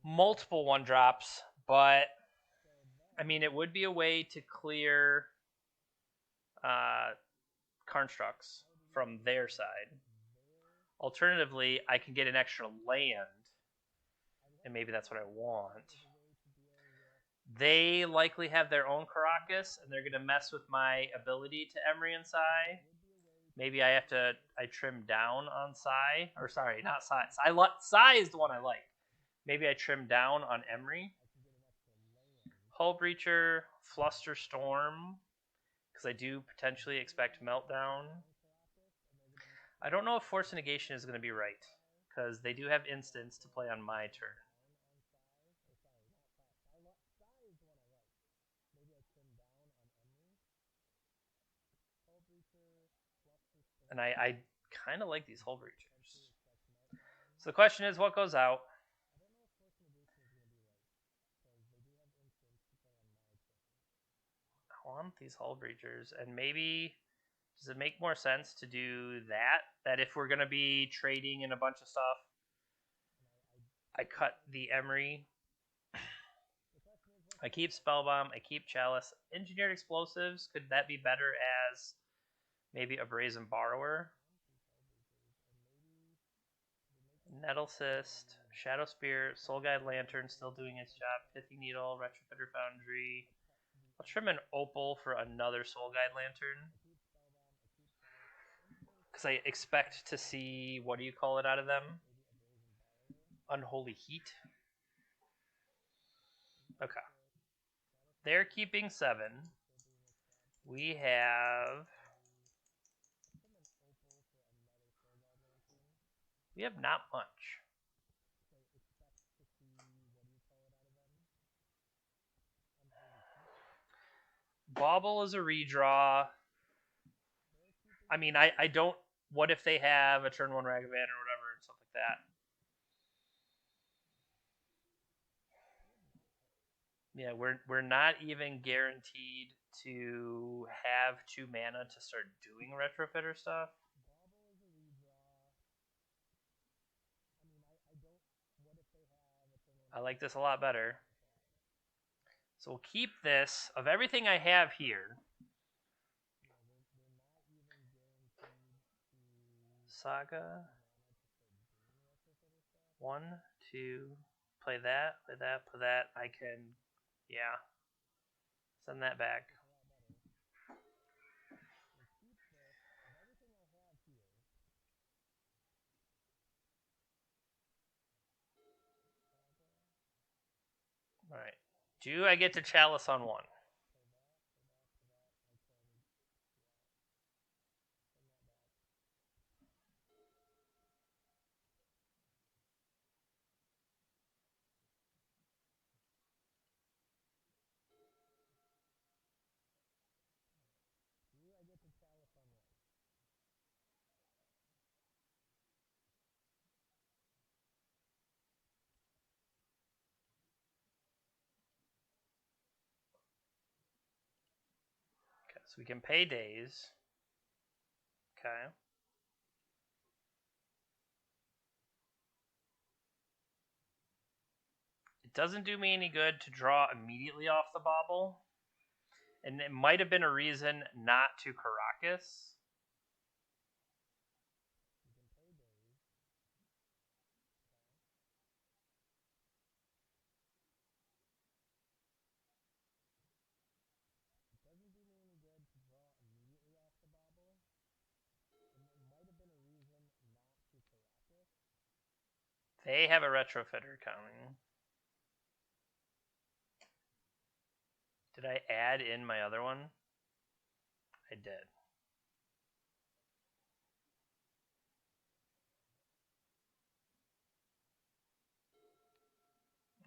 multiple one-drops, but I mean, it would be a way to clear Karnstrucks from their side. Alternatively, I can get an extra land, and maybe that's what I want. They likely have their own Caracas, and they're going to mess with my ability to Emery and Sai. Maybe I trim down on Sai. Or sorry, not Sai. Sai is the one I like. Maybe I trim down on Emery. Hull Breacher, Fluster Storm, because I do potentially expect Meltdown. I don't know if Force Negation is going to be right, because they do have instants to play on my turn. And I kind of like these Hull Breachers. So the question is, what goes out? I want these Hull Breachers, and maybe does it make more sense to do that? That if we're going to be trading in a bunch of stuff, I cut the Emery. I keep Spellbomb. I keep Chalice. Engineered Explosives, could that be better as maybe a Brazen Borrower? Nettle Cyst, Shadow Spear, Soul Guide Lantern still doing its job. Pithy Needle, Retrofitter Foundry. I'll trim an Opal for another Soul Guide Lantern. Because I expect to see, what do you call it out of them? Unholy Heat. Okay. They're keeping 7. We have not much. Bauble is a redraw. I mean, I don't... What if they have a turn 1 Ragavan or whatever and stuff like that? Yeah, we're not even guaranteed to have 2 mana to start doing Retrofitter stuff. I like this a lot better. So we'll keep this. Of everything I have here, Saga. 1, 2, play that, play that, play that. I can, yeah, send that back. Alright. Do I get to Chalice on 1? Okay, so we can pay days. Okay. It doesn't do me any good to draw immediately off the bauble. And it might have been a reason not to Caracas. They have a retrofitter coming. Did I add in my other one? I did.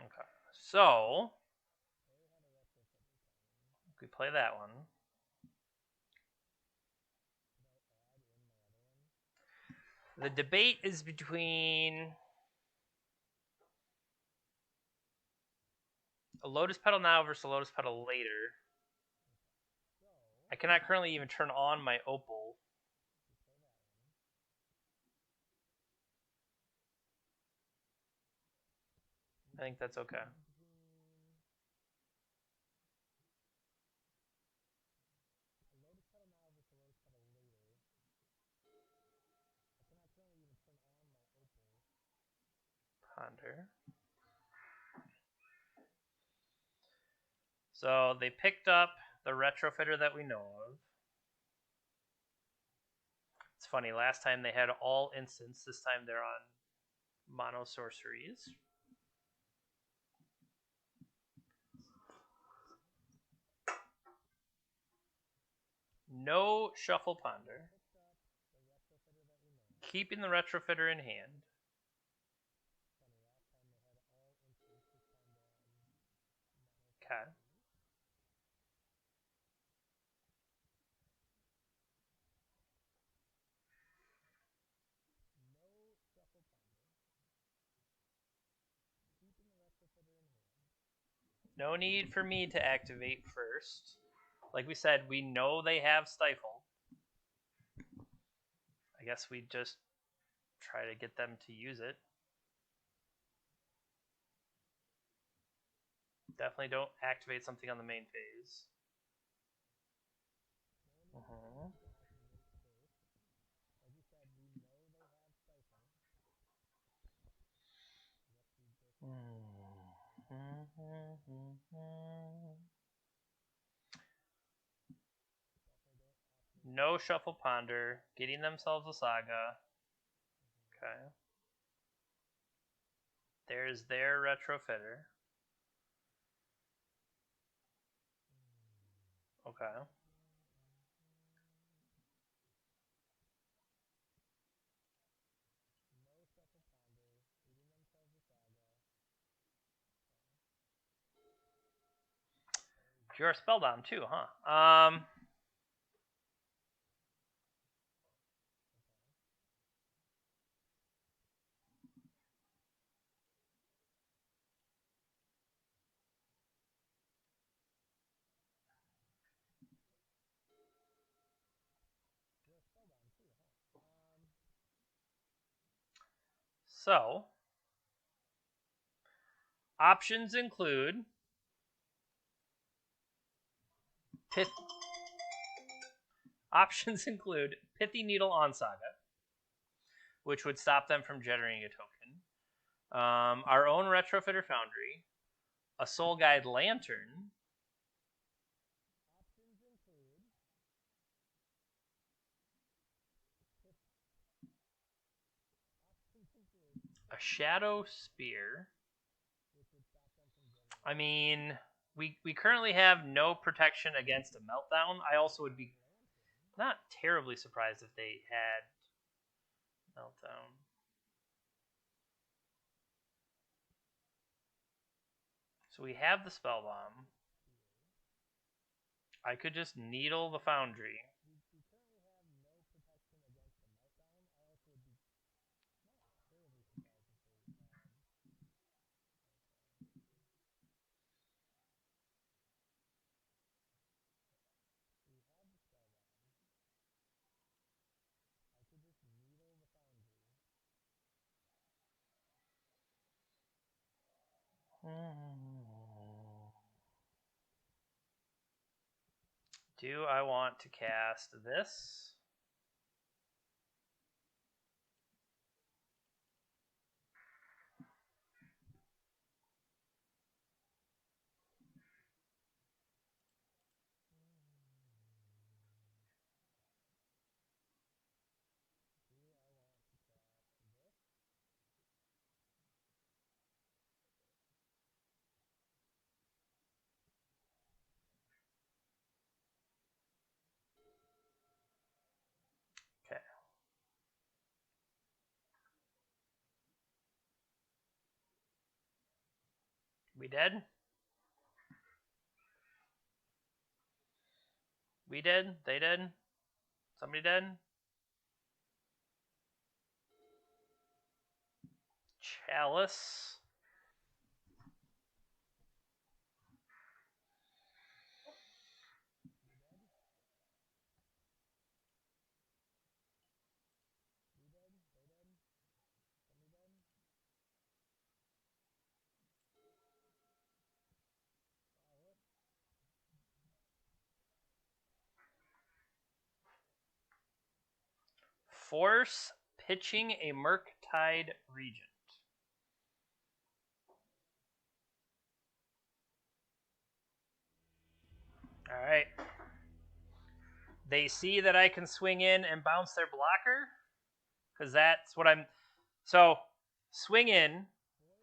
Okay. So, we play that one. The debate is between a Lotus Petal now versus a Lotus Petal later. I cannot currently even turn on my Opal. I think that's okay. Ponder. So they picked up the retrofitter that we know of. It's funny, last time they had all instants, this time they're on mono sorceries. No shuffle ponder. Keeping the retrofitter in hand. Okay. No need for me to activate first. Like we said, we know they have Stifle. I guess we just try to get them to use it. Definitely don't activate something on the main phase. Uh-huh. No shuffle ponder. Getting themselves a saga. Okay. There's their retrofitter. Okay. You're spellbound too, huh? So options include Pithy Needle on Saga, which would stop them from generating a token. Our own Retrofitter Foundry, a Soul Guide Lantern, a Shadow Spear. I mean, we currently have no protection against a Meltdown. I also would be not terribly surprised if they had Meltdown. So we have the Spell Bomb. I could just Needle the Foundry. Do I want to cast this? Okay. We dead? We dead? They dead? Somebody dead? Chalice. Force pitching a Murktide Regent. Alright. They see that I can swing in and bounce their blocker. Because that's what I'm... So, swing in.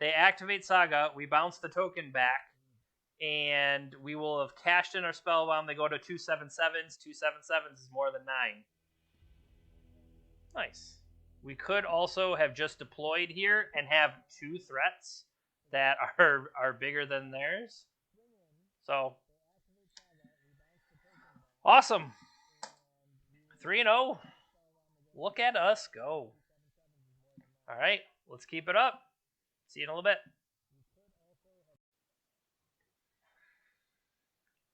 They activate Saga. We bounce the token back. And we will have cashed in our Spellbound. They go to 2/7/7s. 2/7/7s is more than 9. Nice. We could also have just deployed here and have 2 threats that are bigger than theirs. So, awesome. 3-0. Look at us go. All right, let's keep it up. See you in a little bit.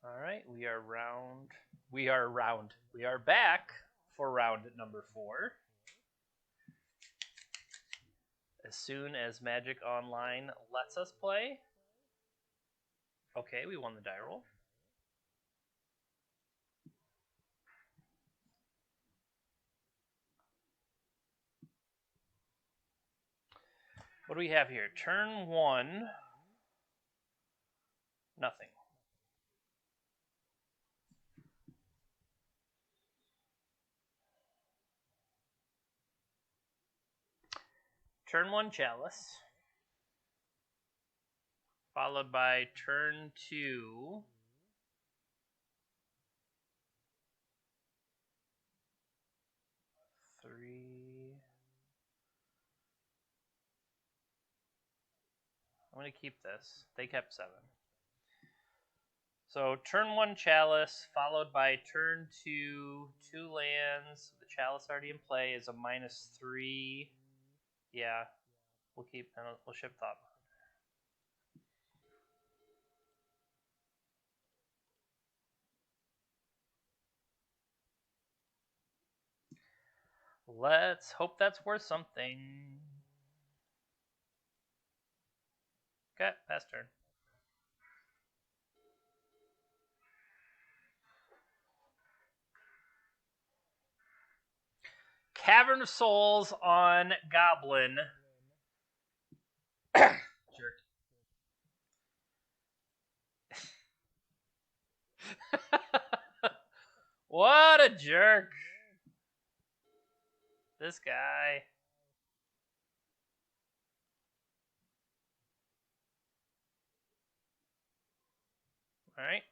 All right, we are back for round number 4. As soon as Magic Online lets us play. Okay, we won the die roll. What do we have here? Turn 1. Nothing. Turn 1 Chalice. Followed by turn 2. I'm going to keep this. They kept 7. So turn 1 Chalice, followed by turn 2, 2 lands. The Chalice already in play is a -3. Yeah, we'll ship Thought. Let's hope that's worth something. Okay, pass turn. Cavern of Souls on Goblin. Jerk. What a jerk. This guy. Alright.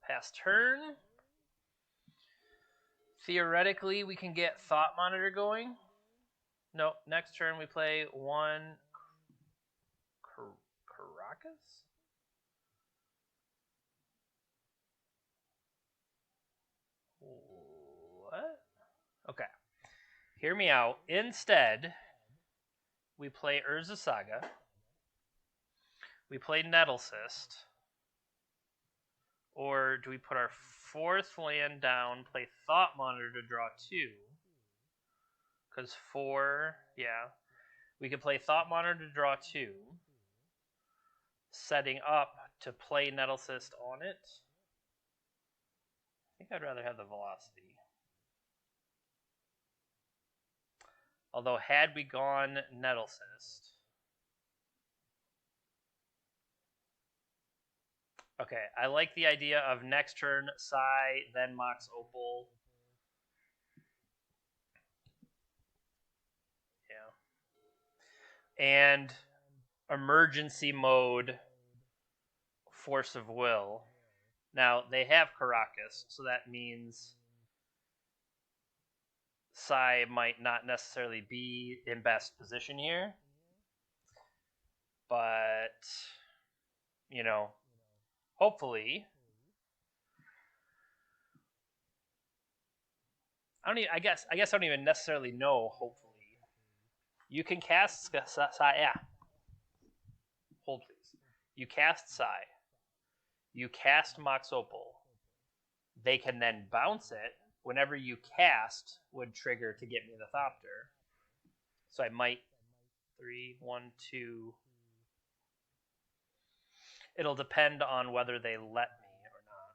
Pass turn. Theoretically, we can get Thought Monitor going. No, next turn we play 1 Caracas? What? Okay. Hear me out. Instead, we play Urza Saga. We play Nettlecyst. Or do we put our 4th land down, play Thought Monitor to draw 2? Because 4, yeah. We could play Thought Monitor to draw 2. setting up to play Nettlecyst on it. I think I'd rather have the velocity. Although, had we gone Nettlecyst... Okay, I like the idea of next turn, Psy, then Mox Opal. Yeah. And emergency mode, Force of Will. Now, they have Caracas, so that means Psy might not necessarily be in best position here. But, you know, hopefully. I guess I don't even necessarily know, hopefully. You can cast Psy. Yeah. Hold, please. You cast Psy. You cast Mox Opal. They can then bounce it. Whenever you cast would trigger to get me the Thopter. So I might 3, 1, 2. It'll depend on whether they let me or not.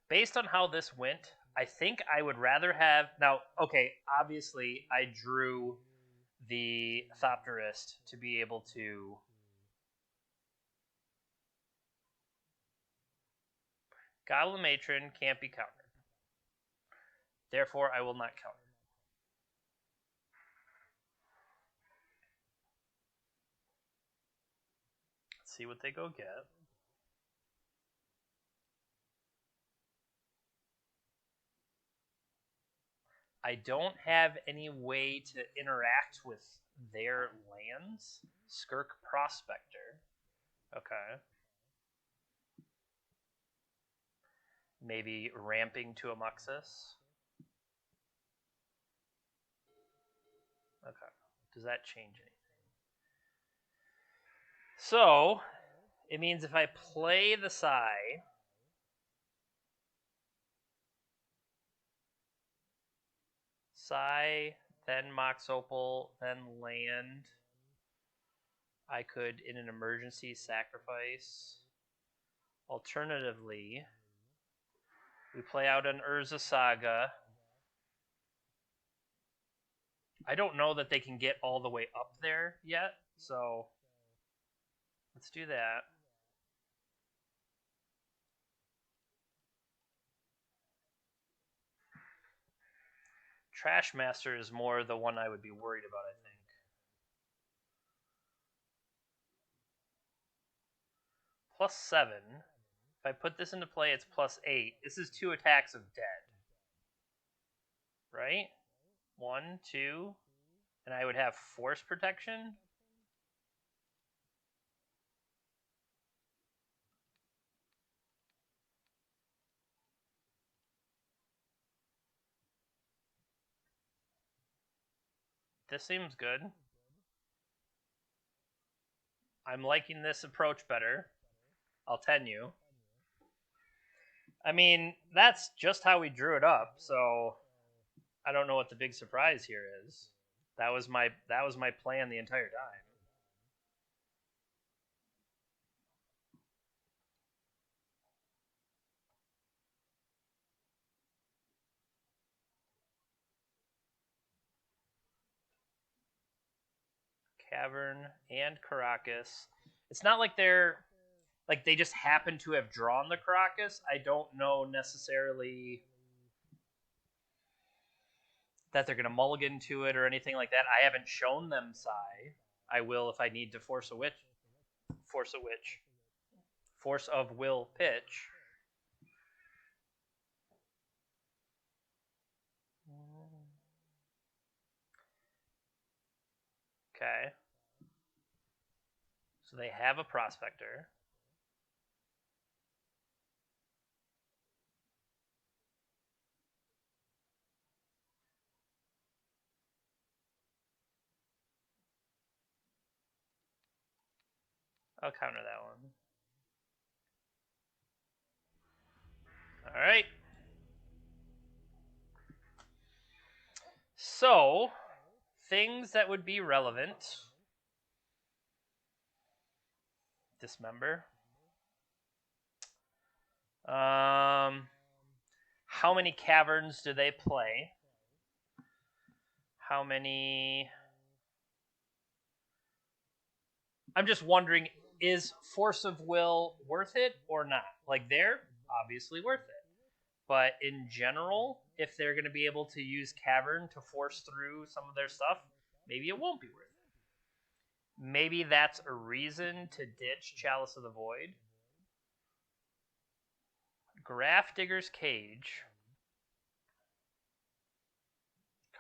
Based on how this went, I think I would rather have... Now, okay, obviously I drew the Thopterist to be able to... Goblin Matron can't be countered. Therefore, I will not counter. Let's see what they go get. I don't have any way to interact with their lands. Skirk Prospector. Okay. Maybe ramping to a Muxus. Okay. Does that change anything? So, it means if I play the Psy, then Mox Opal, then land, I could, in an emergency, sacrifice. Alternatively, we play out an Urza Saga. I don't know that they can get all the way up there yet, so let's do that. Trashmaster is more the one I would be worried about, I think. +7. If I put this into play, it's +8. This is 2 attacks of dead. Right? 1, 2, and I would have force protection. This seems good. I'm liking this approach better. I'll tell you. I mean, that's just how we drew it up, so I don't know what the big surprise here is. That was my plan the entire time. Cavern and Caracas. It's not like they just happen to have drawn the Caracas. I don't know necessarily that they're going to mulligan to it or anything like that. I haven't shown them Psy. I will if I need to force a witch. Force of Will pitch. Okay. So they have a Prospector. I'll counter that one. All right. So, things that would be relevant. Dismember. How many caverns do they play? How many... I'm just wondering, is Force of Will worth it or not? Like, they're obviously worth it. But in general, if they're going to be able to use Cavern to force through some of their stuff, maybe it won't be worth it. Maybe that's a reason to ditch Chalice of the Void. Grafdigger's Cage.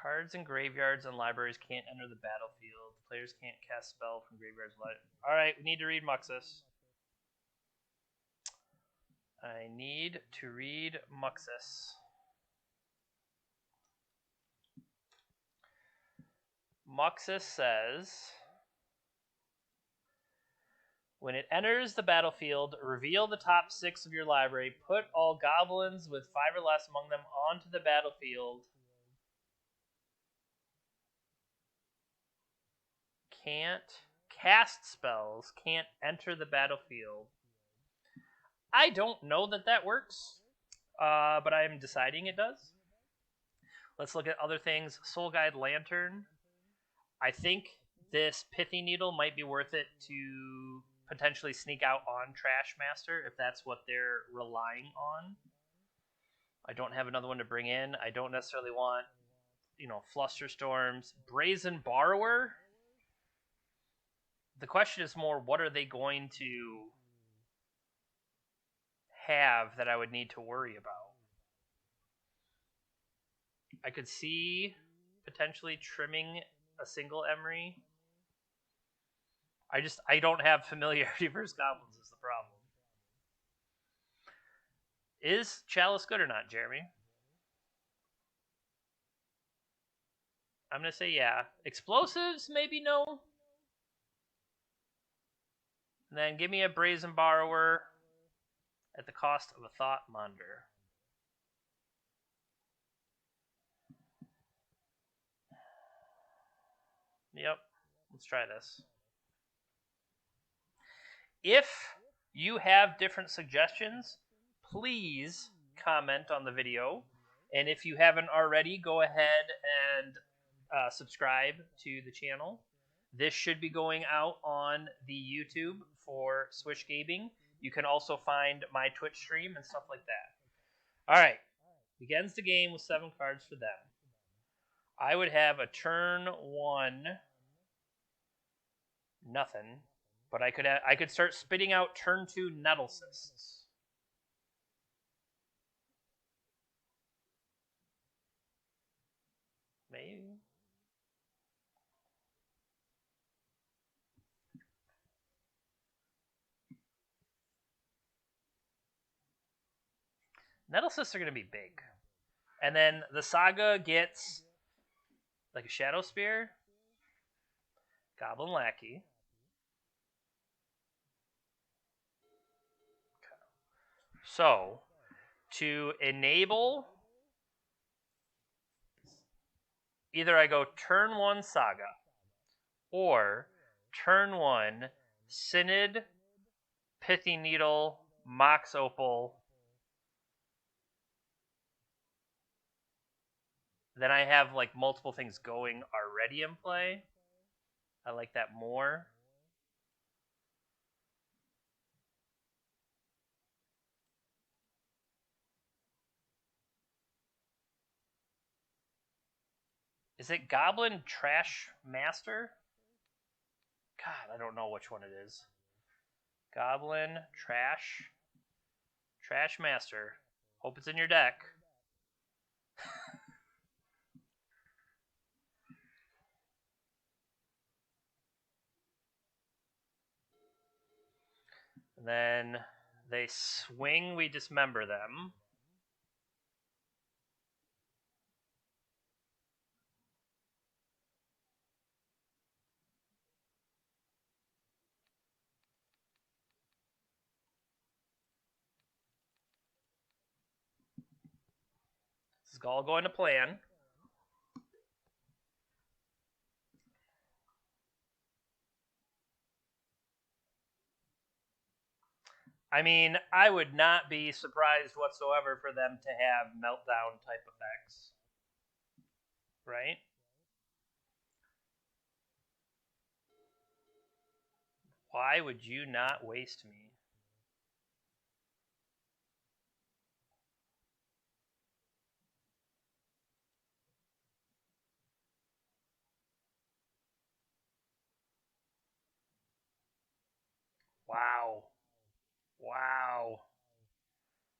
Cards in graveyards and libraries can't enter the battlefield. Players can't cast spell from graveyards. Alright, we need to read Muxus. I need to read Muxus. Muxus says, when it enters the battlefield, reveal the top 6 of your library, put all goblins with 5 or less among them onto the battlefield. Can't cast spells, can't enter the battlefield. I don't know that works, but I'm deciding it does. Let's look at other things. Soul Guide Lantern. I think this Pithy Needle might be worth it to potentially sneak out on Trash Master if that's what they're relying on. I don't have another one to bring in. I don't necessarily want, Flusterstorms. Brazen Borrower. The question is more, what are they going to have that I would need to worry about? I could see potentially trimming a single Emery. I don't have familiarity versus goblins is the problem. Is Chalice good or not, Jeremy? I'm going to say yeah. Explosives, maybe no. And then give me a Brazen Borrower at the cost of a Thought Monder. Yep, let's try this. If you have different suggestions, please comment on the video. And if you haven't already, go ahead and subscribe to the channel. This should be going out on the YouTube for Swish Gaming. You can also find my Twitch stream and stuff like that. All right. Begins the game with 7 cards for them. I would have a turn 1 nothing, but I could start spitting out turn 2 Nettle Cysts. Maybe. Nettle Cysts are going to be big. And then the Saga gets like a Shadow Spear, Goblin Lackey. Okay. So, to enable, either I go turn 1 Saga, or turn 1 Synod, Pithy Needle, Mox Opal. Then I have like multiple things going already in play. I like that more. Is it Goblin Trash Master? God, I don't know which one it is. Goblin Trash Master. Hope it's in your deck. And then they swing, we dismember them. This is all going to plan. I mean, I would not be surprised whatsoever for them to have meltdown type effects. Right? Why would you not waste me? Wow. Wow.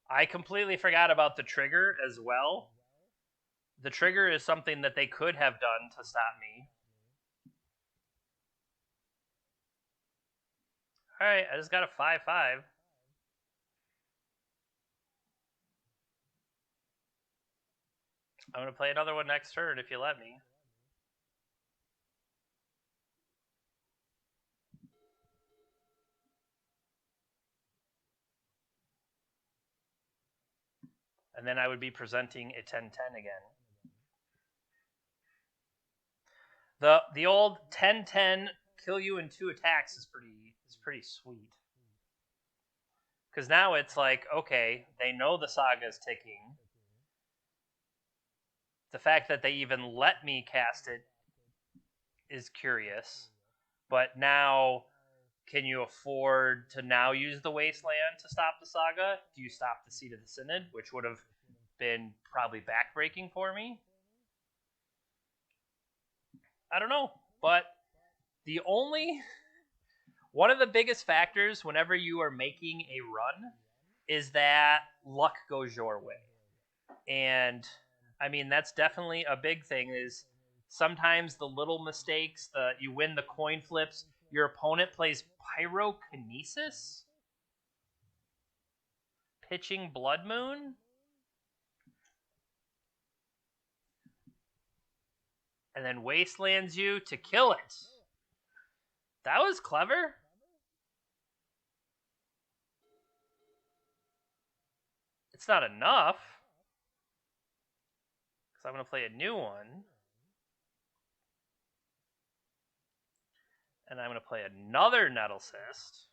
I completely forgot about the trigger as well. The trigger is something that they could have done to stop me. Alright, I just got a 5/5. I'm going to play another one next turn if you let me. And then I would be presenting a 10/10 again. The old 10/10 kill you in 2 attacks is pretty sweet. Because now it's like, okay, they know the saga's ticking. The fact that they even let me cast it is curious. But now, can you afford to now use the Wasteland to stop the saga? Do you stop the Seat of the Synod, which would have been probably backbreaking for me? I don't know. But one of the biggest factors whenever you are making a run is that luck goes your way. And I mean, that's definitely a big thing is sometimes the little mistakes, you win the coin flips, your opponent plays Pyrokinesis, pitching Blood Moon, and then Wastelands you to kill it. That was clever. It's not enough, because I'm going to play a new one. And I'm going to play another Nettle Cyst.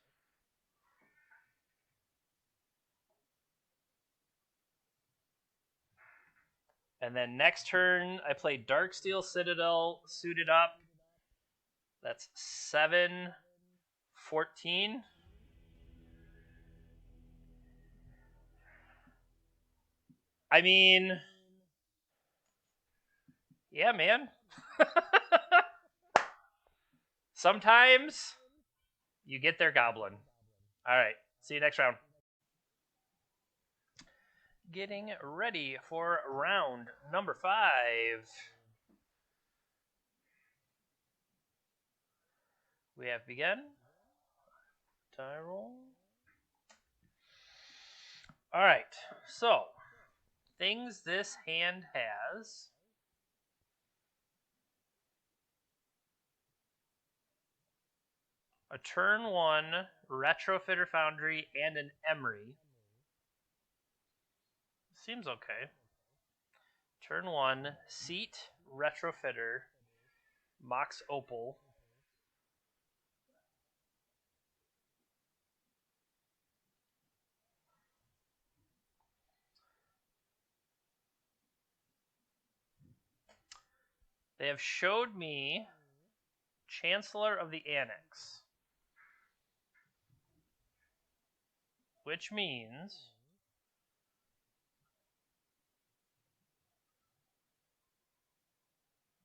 And then next turn, I play Darksteel Citadel suited up. That's 7, 14. I mean, yeah, man. Sometimes you get their goblin. All right. See you next round. Getting ready for round number 5. We have begun. Die roll. All right. So, things this hand has. A turn 1 Retrofitter Foundry and an Emery. Seems okay. Turn 1 Seat Retrofitter Mox Opal. They have showed me Chancellor of the Annex, which means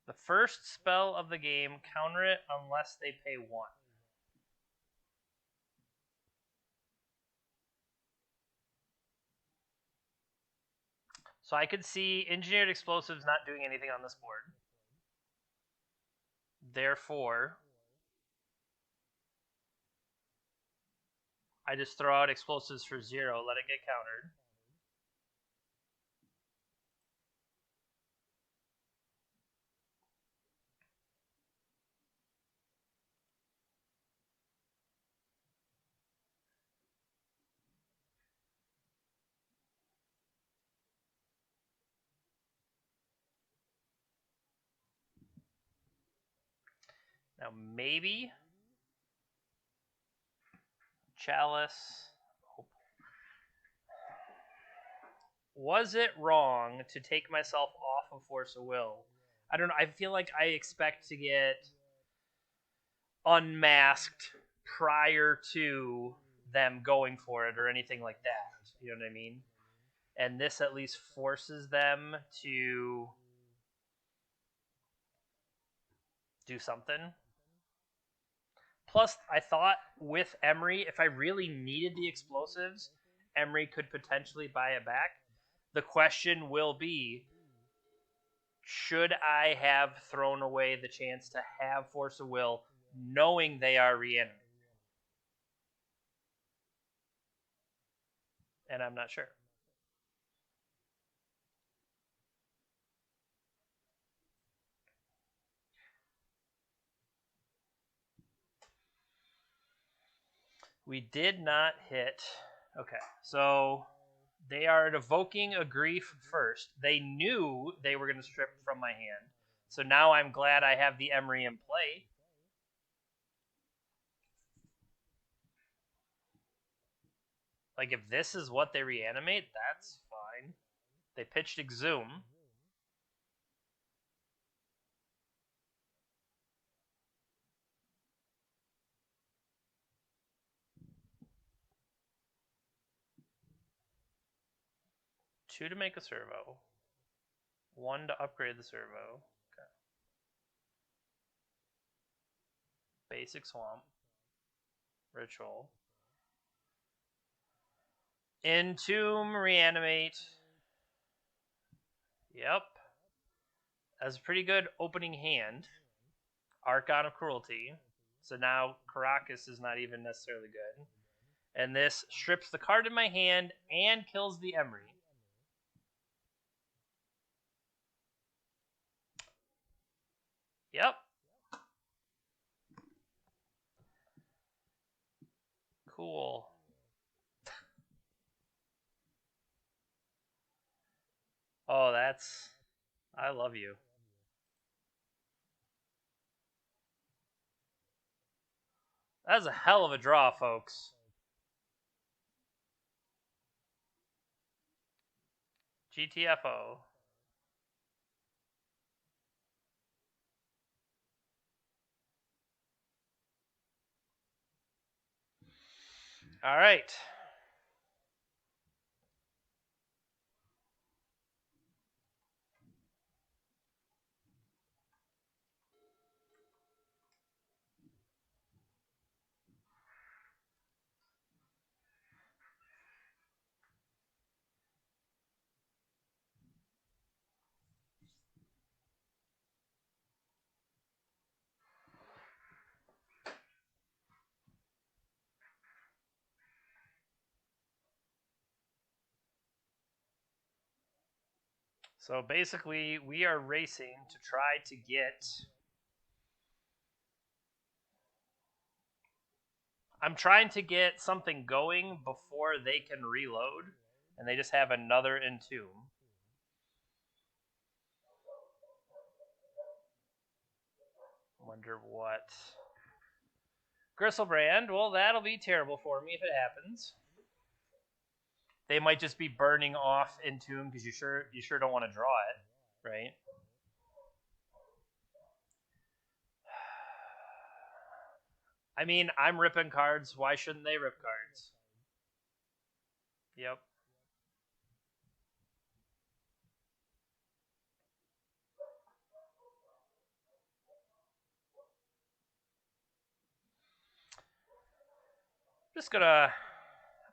the first spell of the game, counter it unless they pay 1. So I could see Engineered Explosives not doing anything on this board. Therefore, I just throw out Explosives for 0, let it get countered. Now maybe Chalice Was it wrong to take myself off of Force of Will? I don't know. I feel like I expect to get unmasked prior to them going for it or anything like that. You know what I mean? And this at least forces them to do something. Plus, I thought with Emery, if I really needed the explosives, Emery could potentially buy it back. The question will be, should I have thrown away the chance to have Force of Will knowing they are reanimated? And I'm not sure. We did not hit. Okay, so they are evoking a grief first. They knew they were going to strip from my hand. So now I'm glad I have the Emery in play. Like, if this is what they reanimate, that's fine. They pitched Exhume. Two to make a servo. One to upgrade the servo. Okay. Basic Swamp. Ritual. Entomb, Reanimate. Yep. That's a pretty good opening hand. Archon of Cruelty. So now Caracas is not even necessarily good. And this strips the card in my hand and kills the Emery. Yep. Cool. Oh, that's... I love you. That's a hell of a draw, folks. GTFO. All right. So basically, we are racing to try to get... I'm trying to get something going before they can reload, and they just have another Entomb. Wonder what... Gristlebrand, well, that'll be terrible for me if it happens. They might just be burning off Entomb because you sure don't want to draw it, right? I mean, I'm ripping cards. Why shouldn't they rip cards? Yep. Just gonna...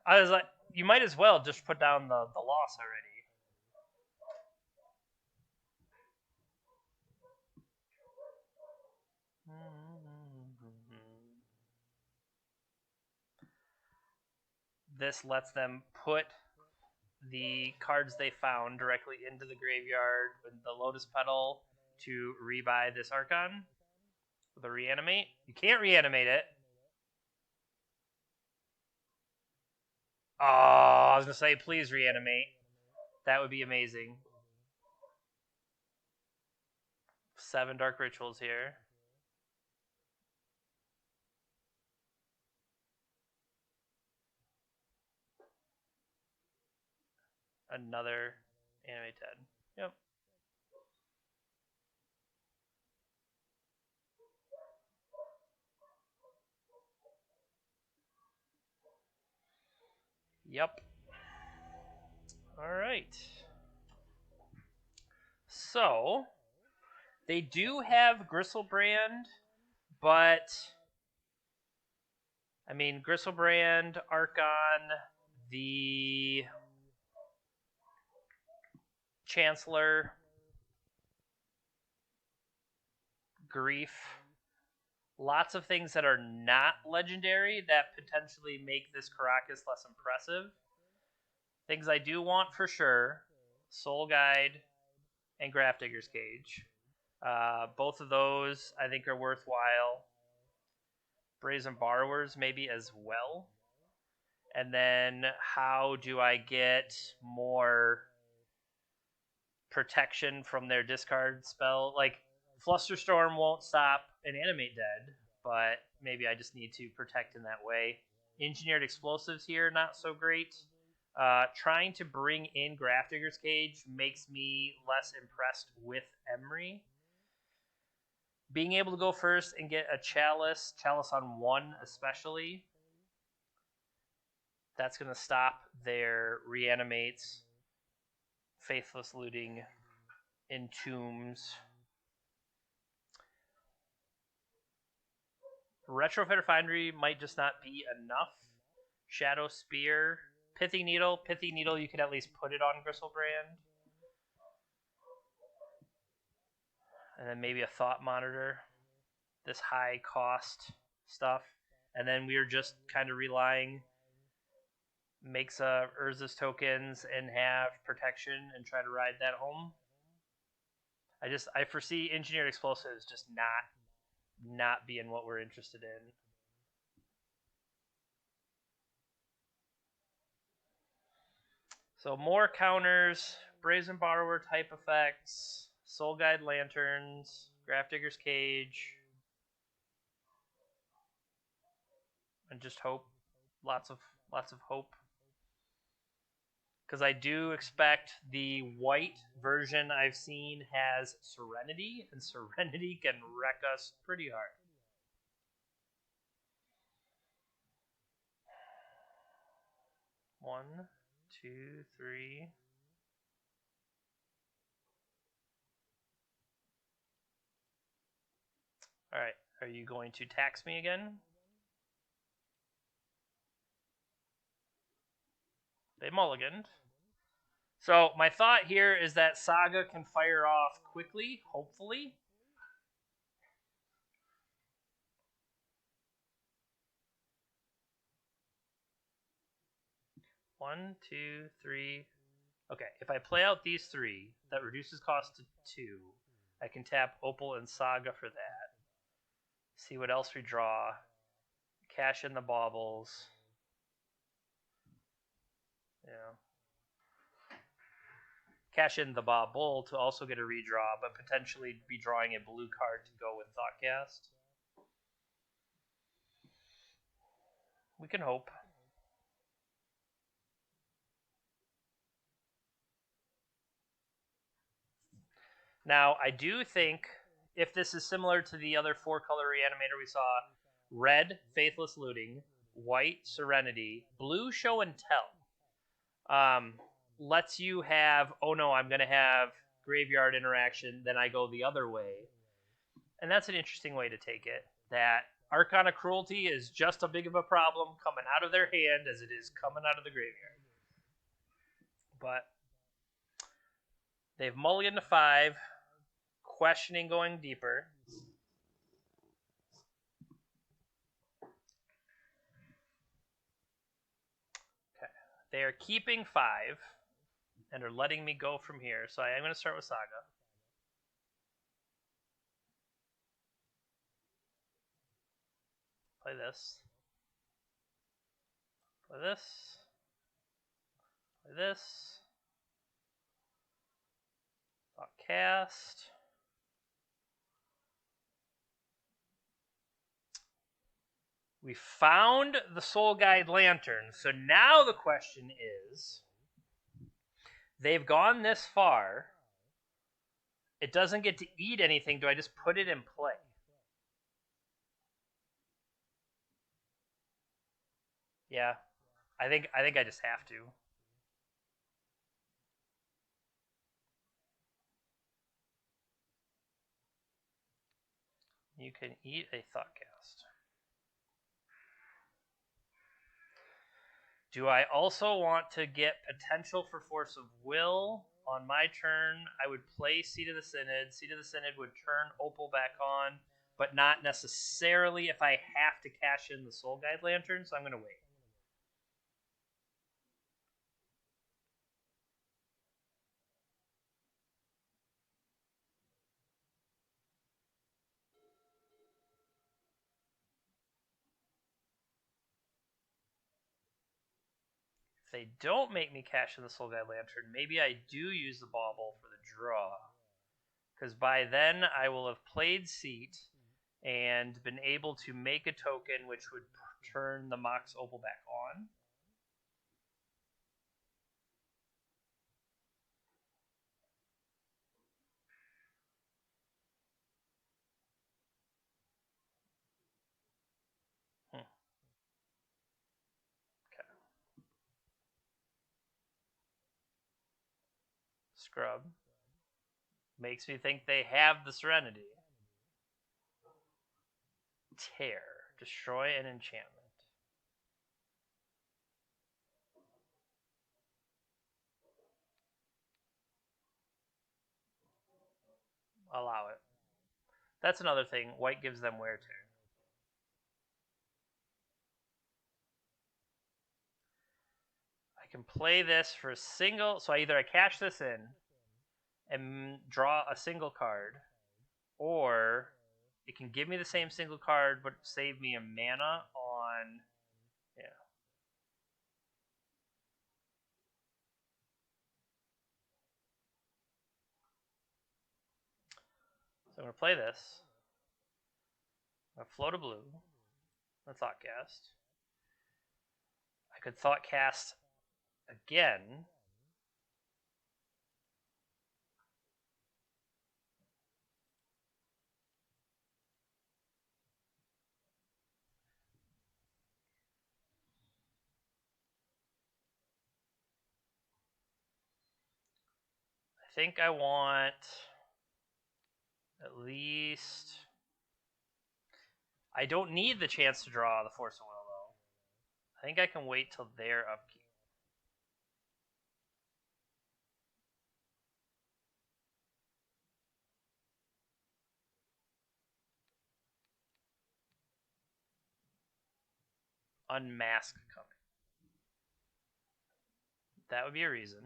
I was like, you might as well just put down the loss already. This lets them put the cards they found directly into the graveyard with the Lotus Petal to rebuy this Archon with a Reanimate. You can't reanimate it. Oh, I was going to say, please reanimate. That would be amazing. 7 Dark Rituals here. another Animate 10. Yep. Yep. All right. So, they do have Gristlebrand, but I mean, Gristlebrand, Archon, the Chancellor, Grief, lots of things that are not legendary that potentially make this Caracas less impressive. Things I do want for sure: Soul Guide and Grafdigger's Cage. Both of those I think are worthwhile. Brazen Borrowers maybe as well. And then how do I get more protection from their discard spell? Like, Flusterstorm won't stop an Animate Dead, but maybe I just need to protect in that way. Engineered Explosives here, not so great. Trying to bring in Grafdigger's Cage makes me less impressed with Emery. Being able to go first and get a Chalice on 1 especially, that's going to stop their Reanimates, Faithless Looting, Entombs. Retrofitter Foundry might just not be enough. Shadow Spear, Pithy Needle you could at least put it on Gristlebrand. And then maybe a Thought Monitor, this high cost stuff. And then we're just kind of relying, makes Urza's tokens and have protection and try to ride that home. I foresee Engineered Explosives just not being what we're interested in. So more counters, Brazen Borrower type effects, Soul Guide Lanterns, Grafdigger's Cage, and just hope. Lots of hope. Because I do expect the white version I've seen has Serenity, and Serenity can wreck us pretty hard. One, two, three. All right, are you going to tax me again? They mulliganed. So my thought here is that Saga can fire off quickly, hopefully. One, two, three. Okay, if I play out these 3, that reduces cost to 2. I can tap Opal and Saga for that. See what else we draw. Cash in the baubles. Yeah. Cash in the bauble to also get a redraw, but potentially be drawing a blue card to go with Thoughtcast. We can hope. Now, I do think, if this is similar to the other 4-color Reanimator we saw, red, Faithless Looting, white, Serenity, blue, Show and Tell, lets you have, oh no, I'm going to have graveyard interaction, then I go the other way. And that's an interesting way to take it, that Arcana Cruelty is just as big of a problem coming out of their hand as it is coming out of the graveyard. But they've mulliganed to 5, questioning going deeper. Okay. They are keeping 5 and are letting me go from here. So I am going to start with Saga. Play this. Play this. Play this. Cast. We found the Soul Guide Lantern. So now the question is, They've gone this far. It doesn't get to eat anything. Do I just put it in play? Yeah, I think I just have to. You can eat a Thoughtcast. Do I also want to get potential for Force of Will? On my turn, I would play Seat of the Synod. Seat of the Synod would turn Opal back on, but not necessarily if I have to cash in the Soul Guide Lantern, so I'm going to wait. If they don't make me cash in the Soul Guide Lantern, maybe I do use the Bauble for the draw. Because by then I will have played Seat and been able to make a token which would turn the Mox Opal back on. Okay. Scrub. Makes me think they have the Serenity. Tear. Destroy an enchantment. Allow it. That's another thing. White gives them wear tear. I can play this for a single. So either I cash this in and draw a single card, or it can give me the same single card but save me a mana on. Yeah. So I'm going to play this. I'm going to float a blue. A Thoughtcast. I could Thoughtcast again. I think I want at least. I don't need the chance to draw the Force of Will, though. I think I can wait till their upkeep. Unmask coming. That would be a reason.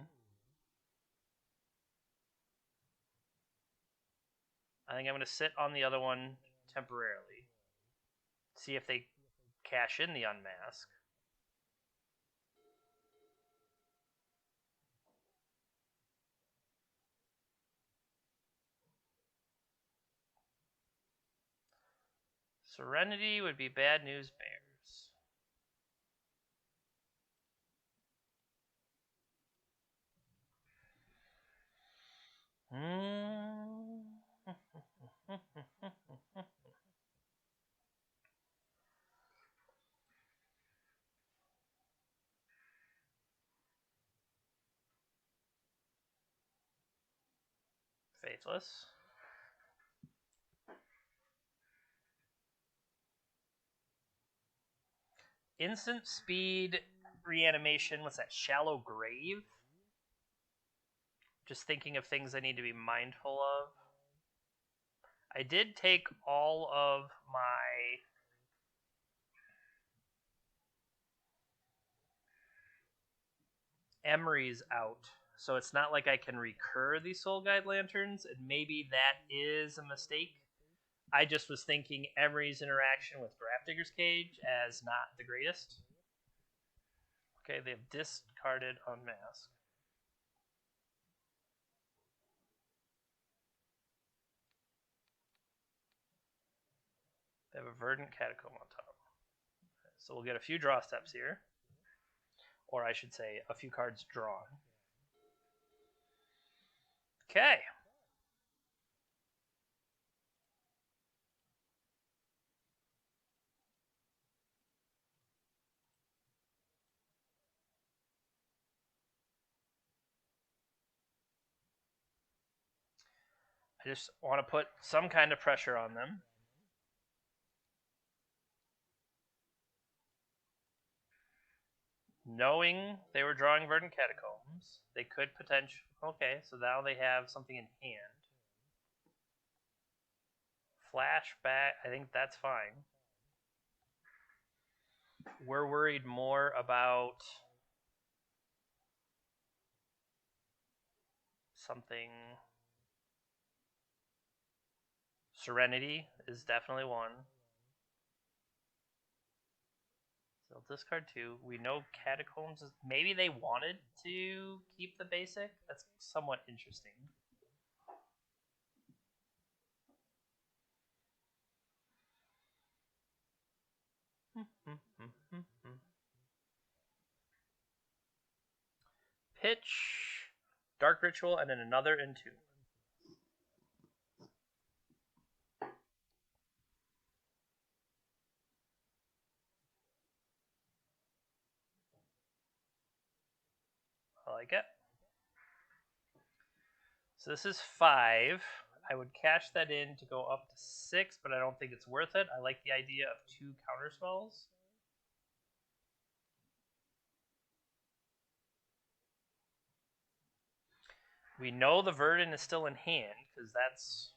I think I'm going to sit on the other one temporarily. See if they cash in the unmask. Serenity would be bad news bears. Faithless. Instant speed reanimation. What's that? Shallow grave? Just thinking of things I need to be mindful of. I did take all of my Emery's out, so it's not like I can recur these Soul Guide Lanterns, and maybe that is a mistake. I just was thinking Emery's interaction with Grafdigger's Cage as not the greatest. Okay, they've discarded Unmask. They have a Verdant Catacomb on top. So we'll get a few draw steps here. Or I should say, a few cards drawn. Okay. I just want to put some kind of pressure on them. Knowing they were drawing Verdant Catacombs, they could potentially... Okay, so now they have something in hand. Flashback, I think that's fine. We're worried more about something... Serenity is definitely one. So discard 2. We know Catacombs is... Maybe they wanted to keep the basic? That's somewhat interesting. Pitch, Dark Ritual, and then another Entomb. I like it. So this is 5. I would cash that in to go up to 6, but I don't think it's worth it. I like the idea of 2 counterspells. We know the Verdant is still in hand, because that's...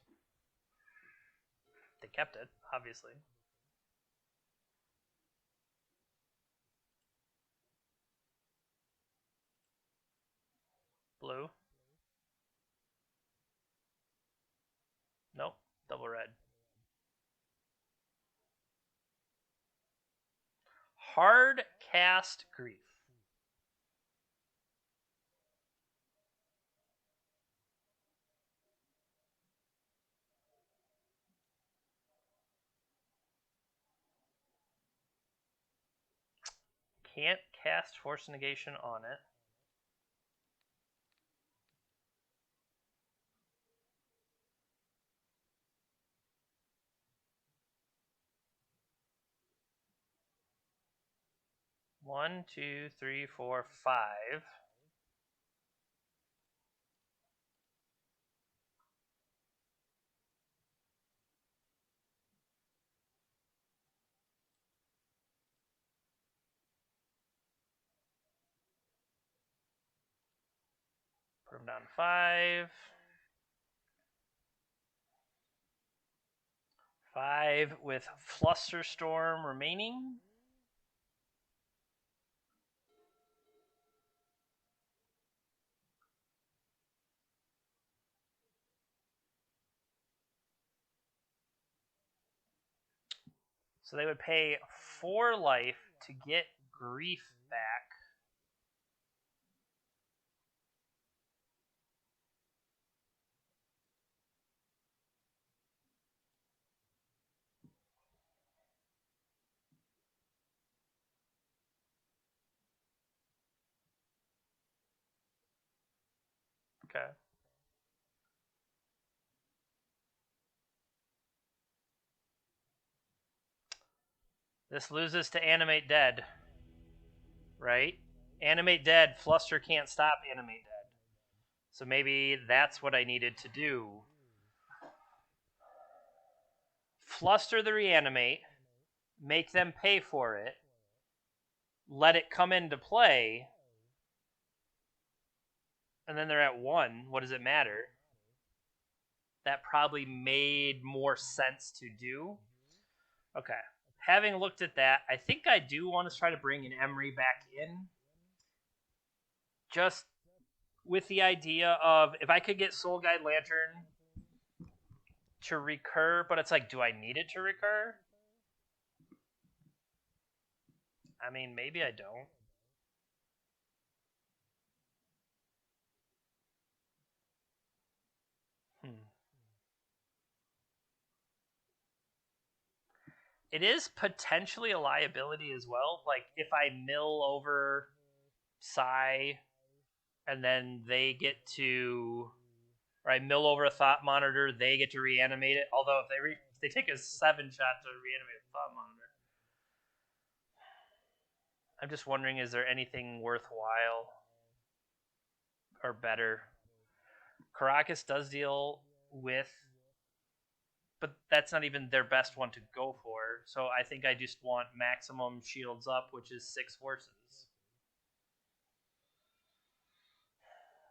They kept it, obviously. Blue. Nope, double red. Hard cast Grief. Can't cast Force Negation on it. One, two, three, four, 5. Put them down to 5. 5 with Flusterstorm remaining. So they would pay 4 life to get Grief back. Okay. This loses to Animate Dead. Right? Animate Dead, Fluster can't stop Animate Dead. So maybe that's what I needed to do. Fluster the Reanimate, make them pay for it, let it come into play, and then they're at 1. What does it matter? That probably made more sense to do. Okay. Having looked at that, I think I do want to try to bring an Emery back in. Just with the idea of if I could get Soul Guide Lantern to recur, but it's like, do I need it to recur? I mean, maybe I don't. It is potentially a liability as well. Like, if I mill over Psy, and then they get to Right, mill over a thought monitor, they get to reanimate it. Although if they take a 7 shot to reanimate a thought monitor, I'm just wondering, is there anything worthwhile or better? Caracas does deal with, but that's not even their best one to go for. So I think I just want maximum shields up, which is 6 forces.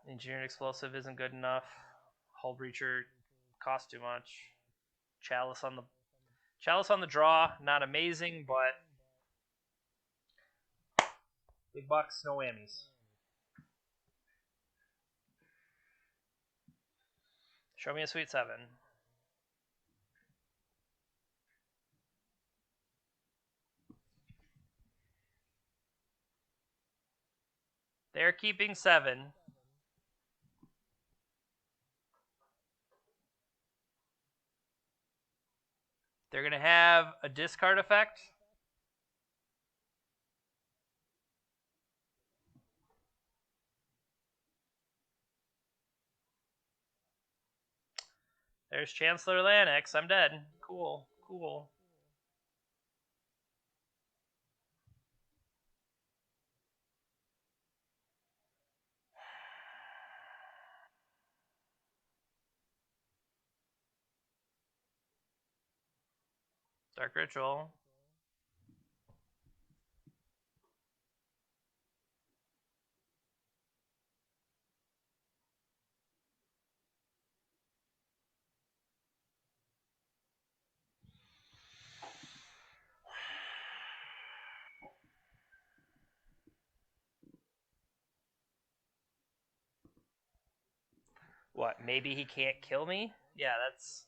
Engineered explosive isn't good enough. Hull breacher costs too much. Chalice on the draw, not amazing, but big bucks, no whammies. Show me a sweet 7. They're keeping 7. They're going to have a discard effect. There's Chancellor Lanix. I'm dead. Cool. Dark Ritual. What? Maybe he can't kill me? Yeah, that's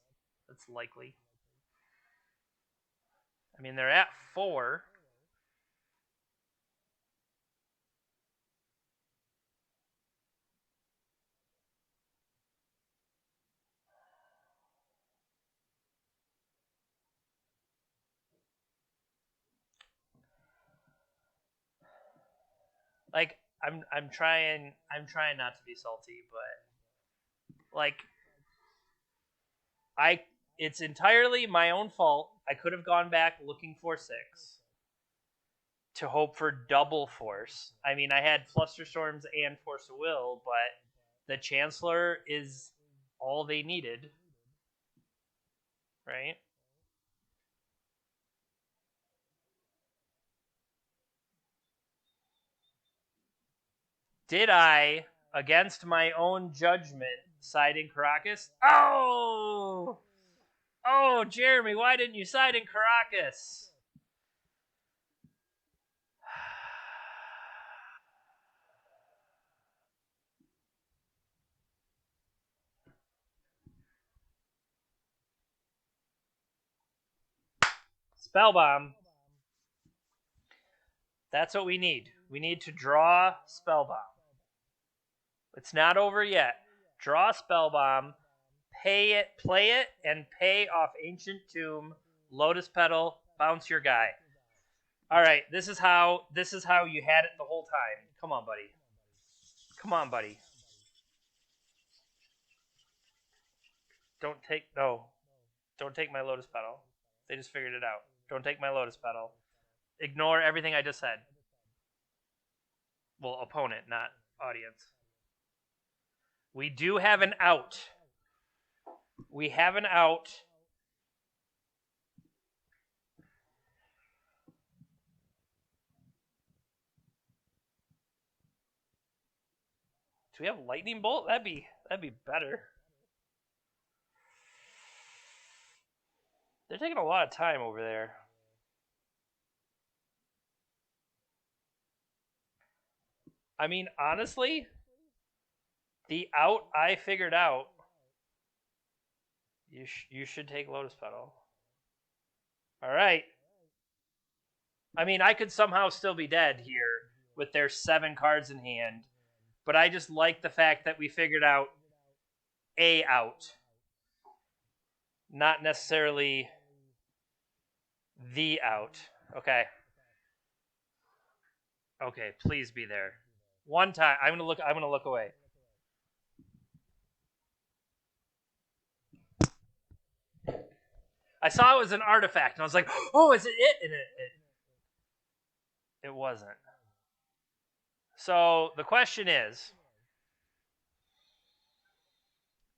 likely. I mean, they're at 4. Like, I'm trying not to be salty, but like, it's entirely my own fault. I could have gone back looking for 6 to hope for double force. I mean, I had Flusterstorms and Force of Will, but the Chancellor is all they needed, right? Did I, against my own judgment, side in Caracas? Oh, Jeremy, why didn't you side in Caracas? Spellbomb. That's what we need. We need to draw Spellbomb. It's not over yet. Draw Spellbomb, play it, and pay off Ancient Tomb, Lotus Petal, bounce your guy. All right, this is how you had it the whole time. Come on, buddy. Don't take my Lotus Petal. They just figured it out. Don't take my Lotus Petal. Ignore everything I just said. Well, opponent, not audience. We do have an out. We have an out. Do we have Lightning Bolt? That'd be better. They're taking a lot of time over there. I mean, honestly, the out I figured out. You should take Lotus Petal. All right. I mean, I could somehow still be dead here with their 7 cards in hand, but I just like the fact that we figured out a out, not necessarily the out. Okay. Okay, please be there. One time, I'm gonna look away. I saw it was an artifact, and I was like, "Oh, is it it?" And it wasn't. So the question is,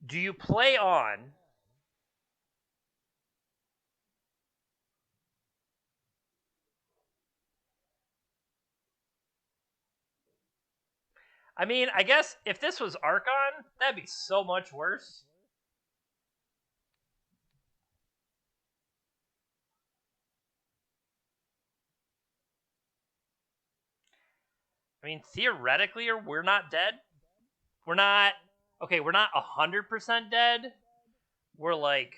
do you play on I mean, I guess if this was Archon, that'd be so much worse. I mean, theoretically, we're not dead. We're not. Okay, we're not 100% dead. We're like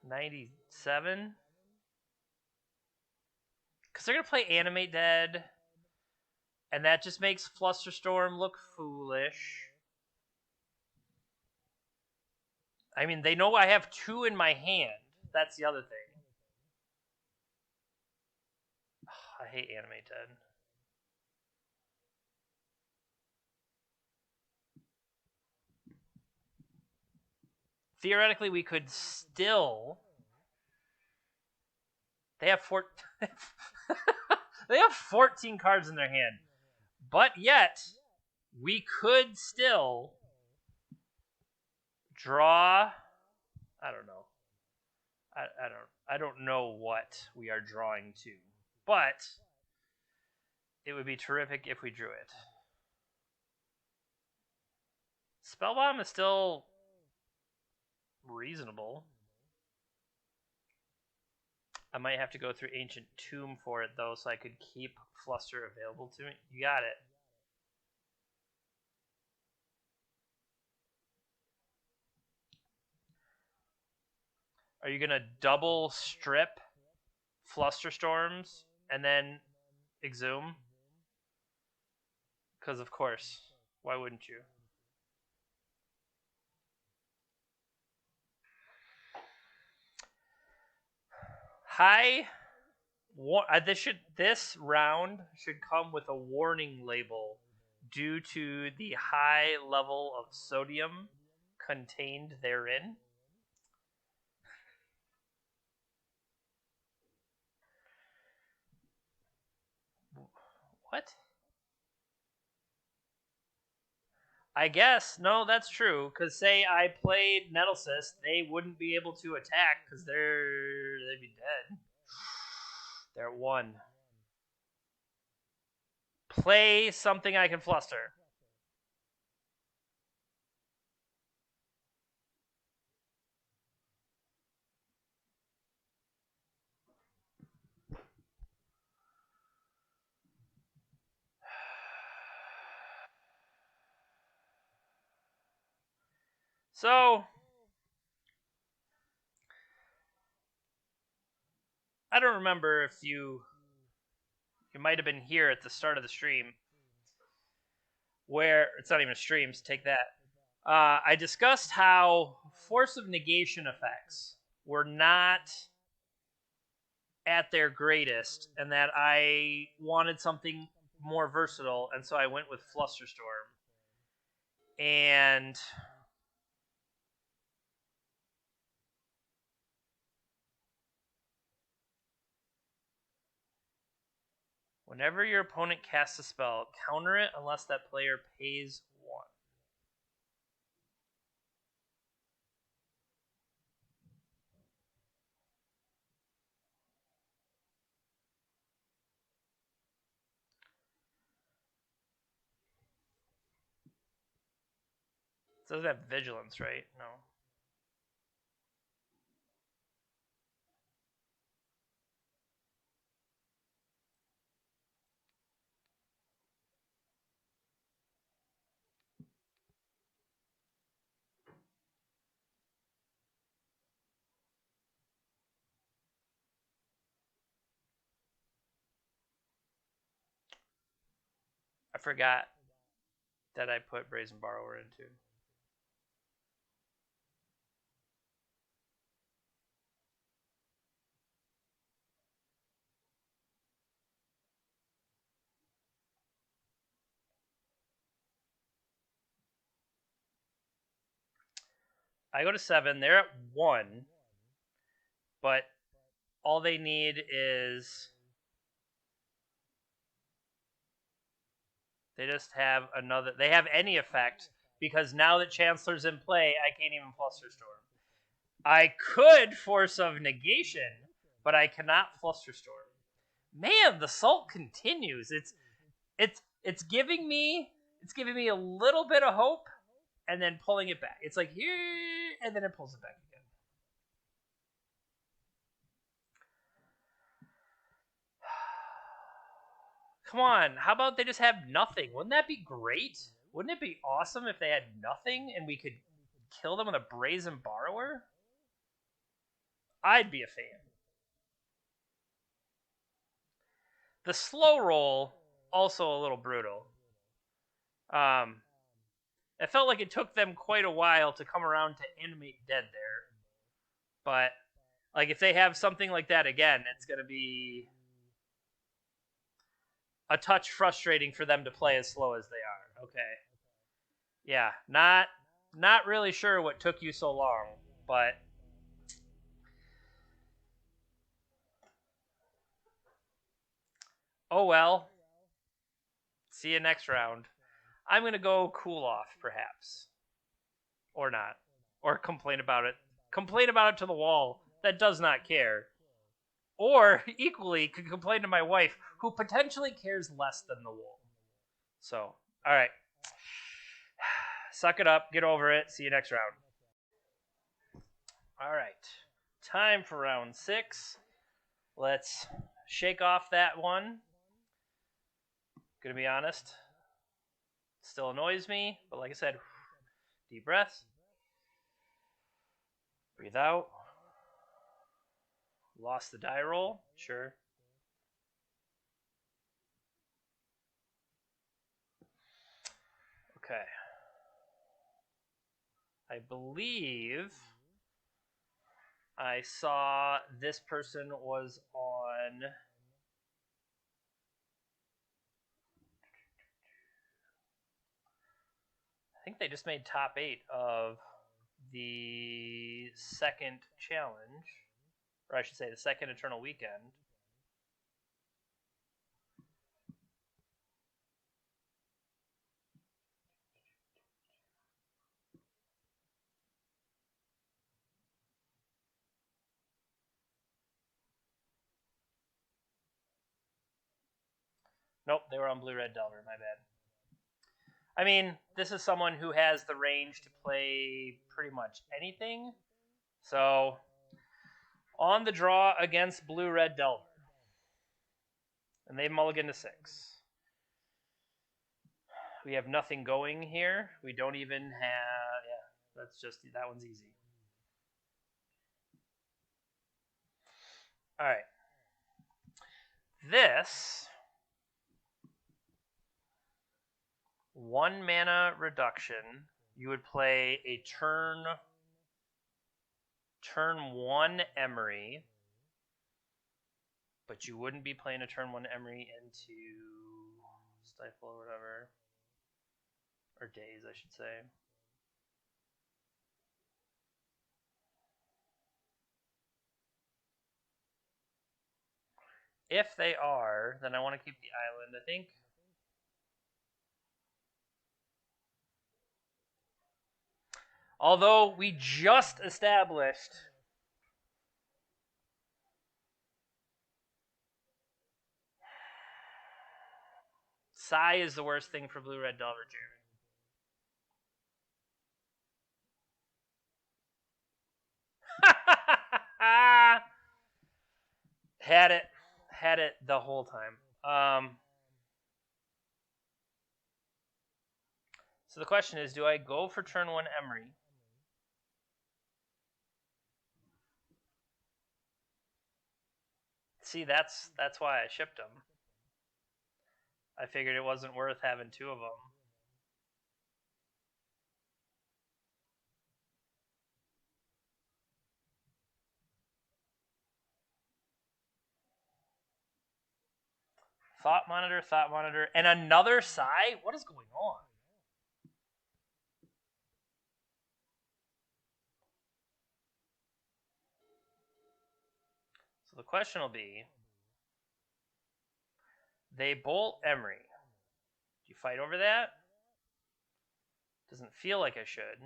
97. Because they're going to play Animate Dead, and that just makes Flusterstorm look foolish. I mean, they know I have 2 in my hand. That's the other thing. I hate Animate Dead. Theoretically, we could still. They have they have 14 cards in their hand, but yet we could still draw. I don't know. I don't know what we are drawing to, but it would be terrific if we drew it. Spellbomb is still reasonable. I might have to go through Ancient Tomb for it, though, so I could keep Fluster available to me. You got it. Are you going to double strip Flusterstorms and then Exhume? Because, of course. Why wouldn't you? This round should come with a warning label due to the high level of sodium contained therein. What? I guess no, that's true. Because say I played Nettlecyst, they wouldn't be able to attack because they'd be dead. They're at 1. Play something I can fluster. So I don't remember if you might have been here at the start of the stream, where it's not even a stream, so take that. I discussed how Force of Negation effects were not at their greatest, and that I wanted something more versatile, and so I went with Flusterstorm. And whenever your opponent casts a spell, counter it unless that player pays 1. It doesn't have vigilance, right? No. I forgot that I put Brazen Borrower into. I go to 7. They're at 1. But all they need is... They just have another... They have any effect, because now that Chancellor's in play, I can't even Flusterstorm. I could Force of Negation, but I cannot Flusterstorm. Man, the Salt continues. It's giving me a little bit of hope, and then pulling it back. It's like here, and then it pulls it back again. Come on, how about they just have nothing? Wouldn't that be great? Wouldn't it be awesome if they had nothing and we could kill them with a Brazen Borrower? I'd be a fan. The slow roll, also a little brutal. It felt like it took them quite a while to come around to animate dead there. But, like, if they have something like that again, it's going to be a touch frustrating for them to play as slow as they are. Okay. Yeah, not really sure what took you so long, but... Oh well. See you next round. I'm going to go cool off, perhaps. Or not. Or complain about it. Complain about it to the wall that does not care. Or, equally, could complain to my wife, who potentially cares less than the wall. So, alright. Suck it up, get over it, see you next round. Alright. Time for round 6. Let's shake off that one. Gonna be honest. Still annoys me, but like I said, deep breaths. Breathe out. Lost the die roll? Sure. Okay. I believe I saw this person was on... I think they just made top 8 of the second challenge. Or I should say the second Eternal Weekend. Nope, they were on Blue Red Delver, my bad. I mean, this is someone who has the range to play pretty much anything. So, on the draw against Blue Red Delver. And they mulligan to 6. We have nothing going here. We don't even have... Yeah, that's just... That one's easy. Alright. This... 1 mana reduction. You would play a turn 1 Emery. But you wouldn't be playing a turn 1 Emery into Stifle or whatever. Or Daze, I should say. If they are, then I want to keep the island, I think. Although we just established Psy is the worst thing for Blue Red Delver, Jeremy. Had it the whole time. So the question is, do I go for turn 1 Emery? See, that's why I shipped them. I figured it wasn't worth having 2 of them. Thought Monitor, and another Psy? What is going on? the question will be, they bolt Emery. Do you fight over that? Doesn't feel like I should.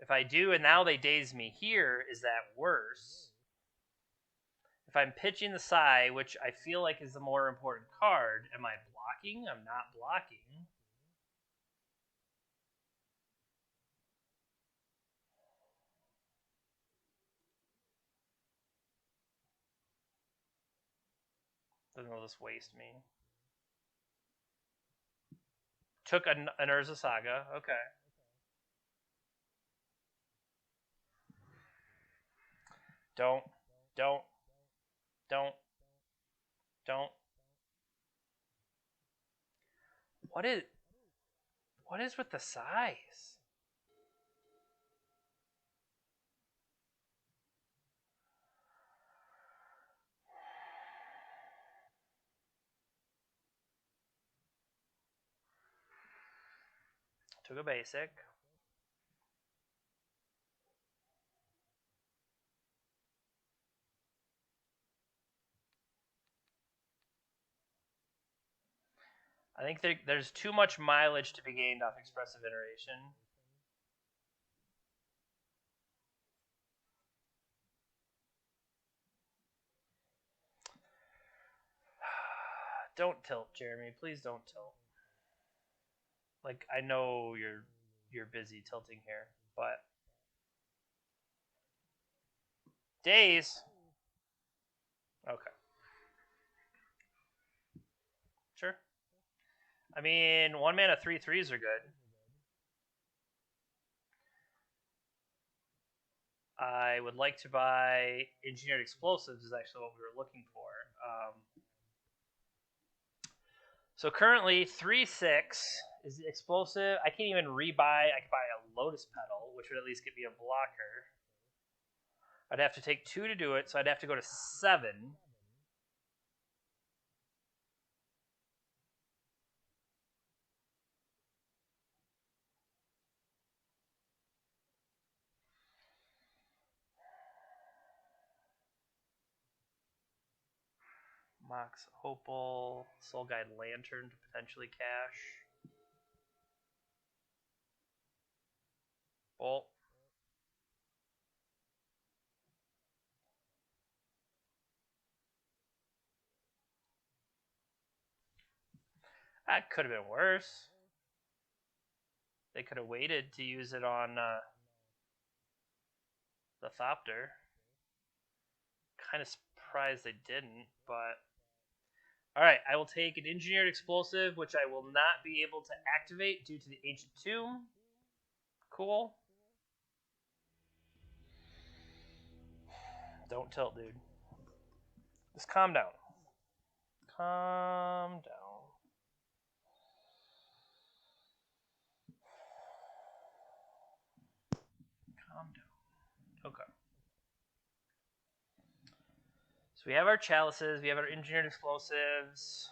If I do and now they daze me here, is that worse? If I'm pitching the Sai, which I feel like is the more important card, am I blocking? I'm not blocking. Doesn't will this waste me? Took an Urza Saga. Okay. Don't. What is with the size? Took a basic. I think there's too much mileage to be gained off expressive iteration. Don't tilt, Jeremy. Please don't tilt. Like, I know you're busy tilting here, but days. Okay. Sure. I mean, 1 mana 3/3s are good. I would like to buy Engineered Explosives is actually what we were looking for. So currently 3/6 is the explosive. I can't even rebuy. I could buy a Lotus Petal, which would at least give me a blocker. I'd have to take 2 to do it, so I'd have to go to 7. Mox Opal, Soul Guide Lantern to potentially cash. Bolt. That could have been worse. They could have waited to use it on the Thopter. Kind of surprised they didn't, but... Alright, I will take an Engineered Explosive, which I will not be able to activate due to the Ancient Tomb. Cool. Don't tilt, dude. Just calm down. Calm down. Calm down. Okay. So we have our Chalices, we have our Engineered Explosives,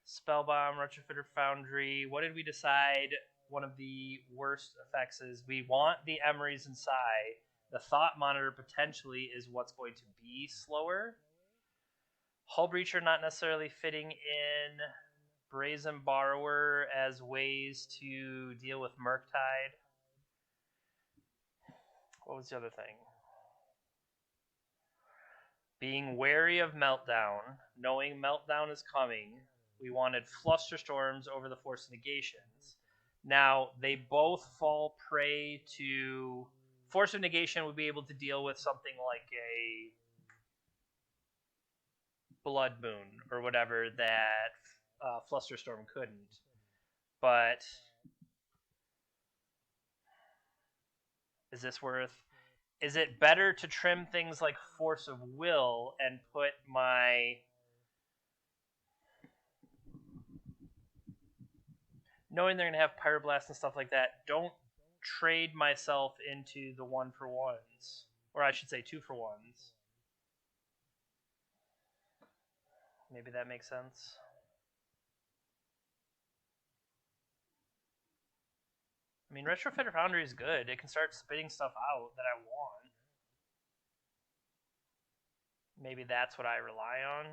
Spellbomb, Retrofitter Foundry. What did we decide one of the worst effects is? We want the Emeries and Sai. The Thought Monitor potentially is what's going to be slower. Hull Breacher not necessarily fitting in. Brazen Borrower as ways to deal with Murktide. What was the other thing? Being wary of Meltdown, knowing Meltdown is coming. We wanted Flusterstorms over the Force Negations. Now, they both fall prey to... Force of Negation would be able to deal with something like a Blood Moon or whatever that Flusterstorm couldn't. But is this worth... Is it better to trim things like Force of Will and put my... Knowing they're going to have Pyroblast and stuff like that, don't trade myself into the 1-for-1s. Or I should say 2-for-1s. Maybe that makes sense. I mean, Retrofitter Foundry is good. It can start spitting stuff out that I want. Maybe that's what I rely on.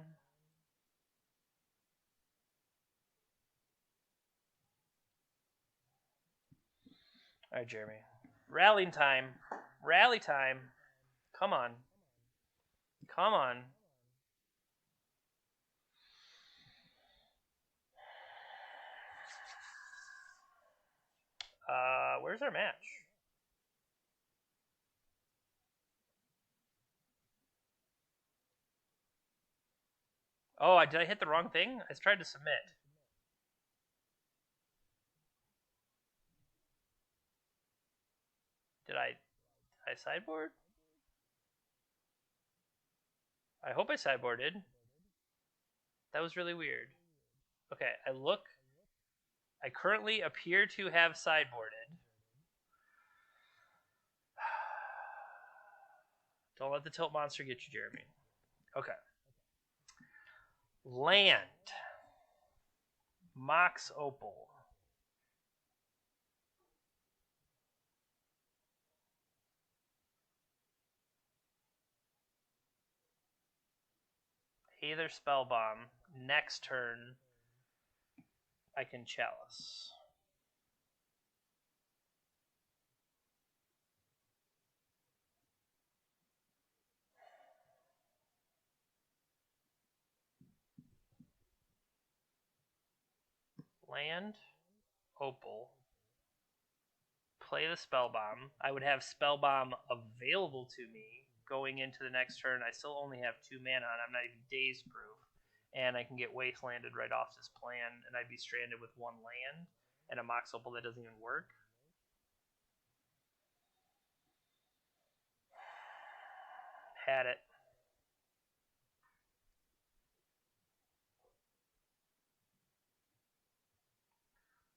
All right, Jeremy. Rallying time. Rally time. Come on. Come on. Where's our match? Oh, did I hit the wrong thing? I tried to submit. Did I sideboard? I hope I sideboarded. That was really weird. Okay, I currently appear to have sideboarded. Don't let the tilt monster get you, Jeremy. Okay. Land. Mox Opal. Either Spellbomb. Next turn, I can Chalice. Land, Opal, play the Spellbomb. I would have Spellbomb available to me going into the next turn. I still only have 2 mana, and I'm not even Daze proof. And I can get Wastelanded right off this plan, and I'd be stranded with 1 land and a Mox Opal that doesn't even work. Had it.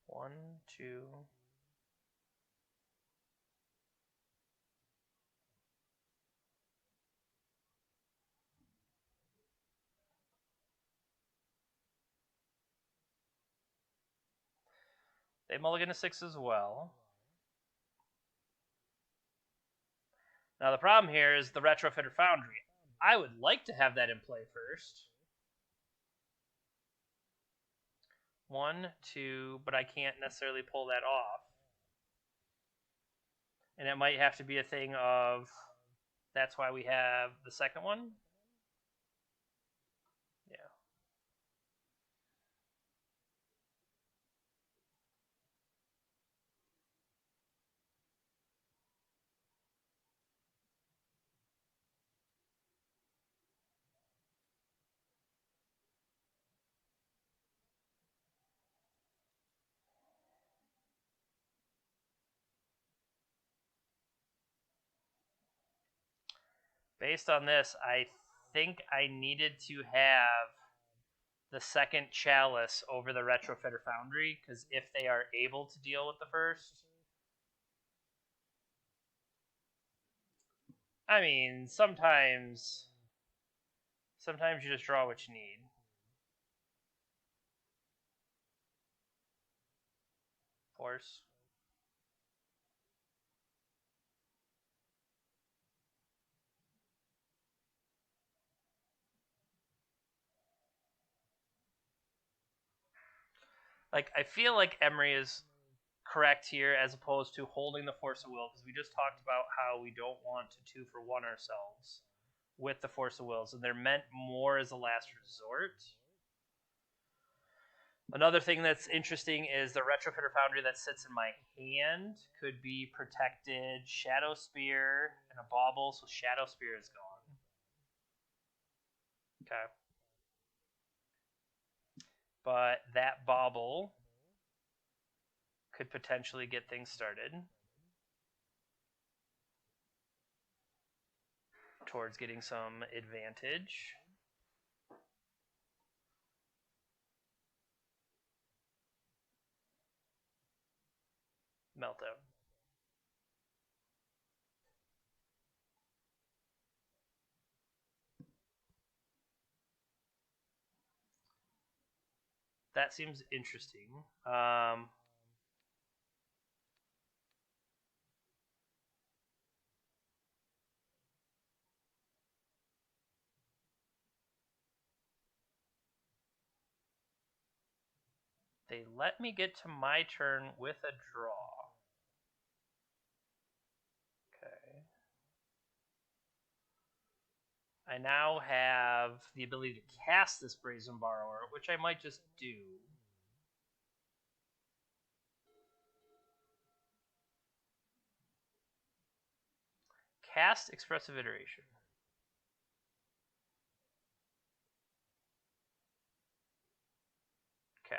One, two. They mulligan a 6 as well. Now the problem here is the Retrofitter Foundry. I would like to have that in play first. 1, 2, but I can't necessarily pull that off. And it might have to be a thing of, that's why we have the second one. Yeah. Based on this, I think I needed to have the second Chalice over the Retrofitter Foundry, because if they are able to deal with the first, I mean, sometimes you just draw what you need. Force. Like, I feel like Emery is correct here as opposed to holding the Force of Will, because we just talked about how we don't want to 2-for-1 ourselves with the Force of Wills, and they're meant more as a last resort. Another thing that's interesting is the Retrofitter Foundry that sits in my hand could be protected. Shadow Spear and a Bauble, so Shadow Spear is gone. Okay. But that Bauble could potentially get things started towards getting some advantage. Meltdown. That seems interesting. They let me get to my turn with a draw. Okay. I now have the ability to cast this Brazen Borrower, which I might just do. Cast Expressive Iteration. Okay.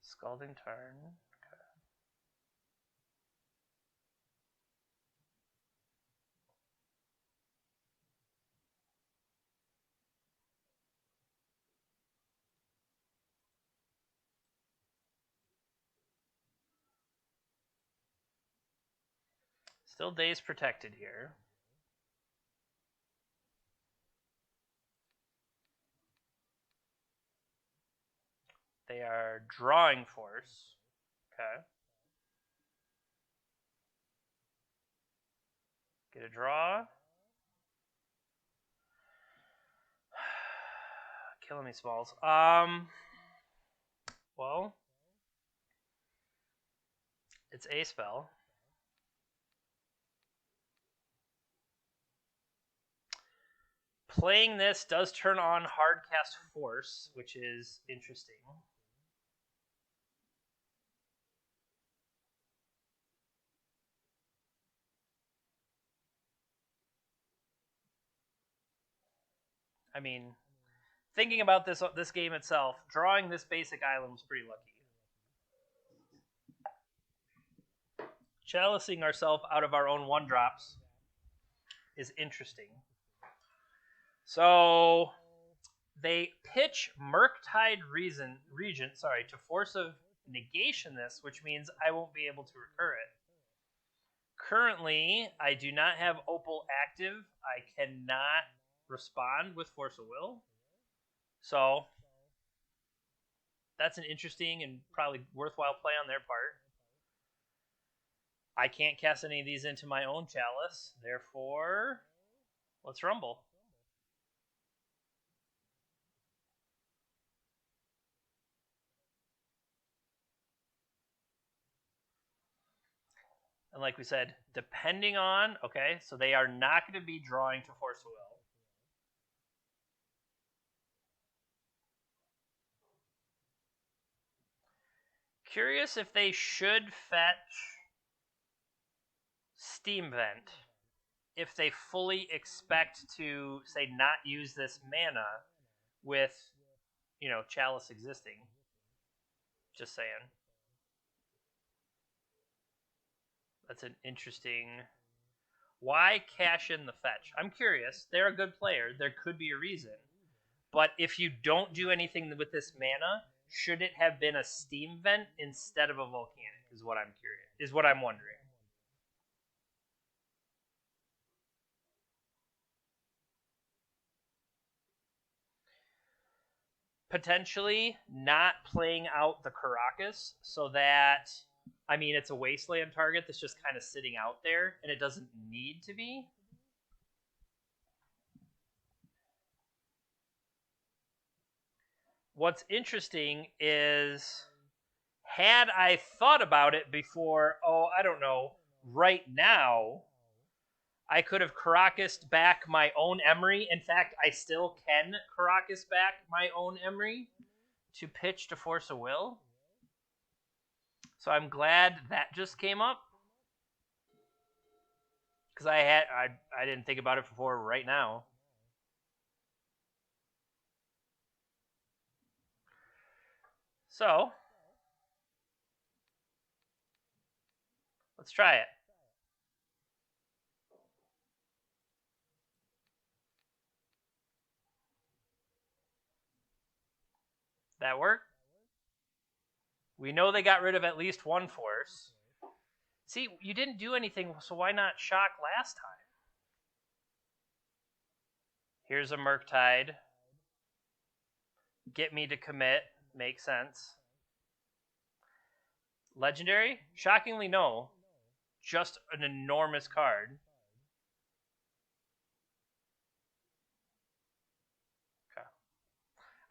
Scalding Tarn. Okay. Still Daze protected here. They are Drawing Force. Okay. Get a draw. Killing me, Smalls. Well, it's a spell. Playing this does turn on Hardcast Force, which is interesting. I mean, thinking about this game itself, drawing this basic island was pretty lucky. Chalicing ourselves out of our own 1-drops is interesting. So they pitch Murktide Regent, to Force of Negation this, which means I won't be able to recur it. Currently, I do not have Opal active. I cannot respond with Force of Will. So that's an interesting and probably worthwhile play on their part. I can't cast any of these into my own Chalice. Therefore, let's rumble. And like we said, depending on... Okay, so they are not going to be drawing to Force of Will. Curious if they should fetch Steam Vent if they fully expect to, say, not use this mana with, Chalice existing. Just saying. That's an interesting... Why cash in the fetch? I'm curious. They're a good player. There could be a reason. But if you don't do anything with this mana, should it have been a Steam Vent instead of a Volcanic? Is what I'm curious. Is what I'm wondering. Potentially not playing out the Caracas so that... I mean, it's a wasteland target that's just kind of sitting out there, and it doesn't need to be. What's interesting is, had I thought about it before, I don't know, right now, I could have Caracased back my own Emery. In fact, I still can Caracas back my own Emery to pitch to Force of Will. So I'm glad that just came up. Because I didn't think about it before right now. So, let's try it. That work? We know they got rid of at least one force. See, you didn't do anything, so why not shock last time? Here's a Murktide. Get me to commit. Makes sense. Legendary? Shockingly, no. Just an enormous card.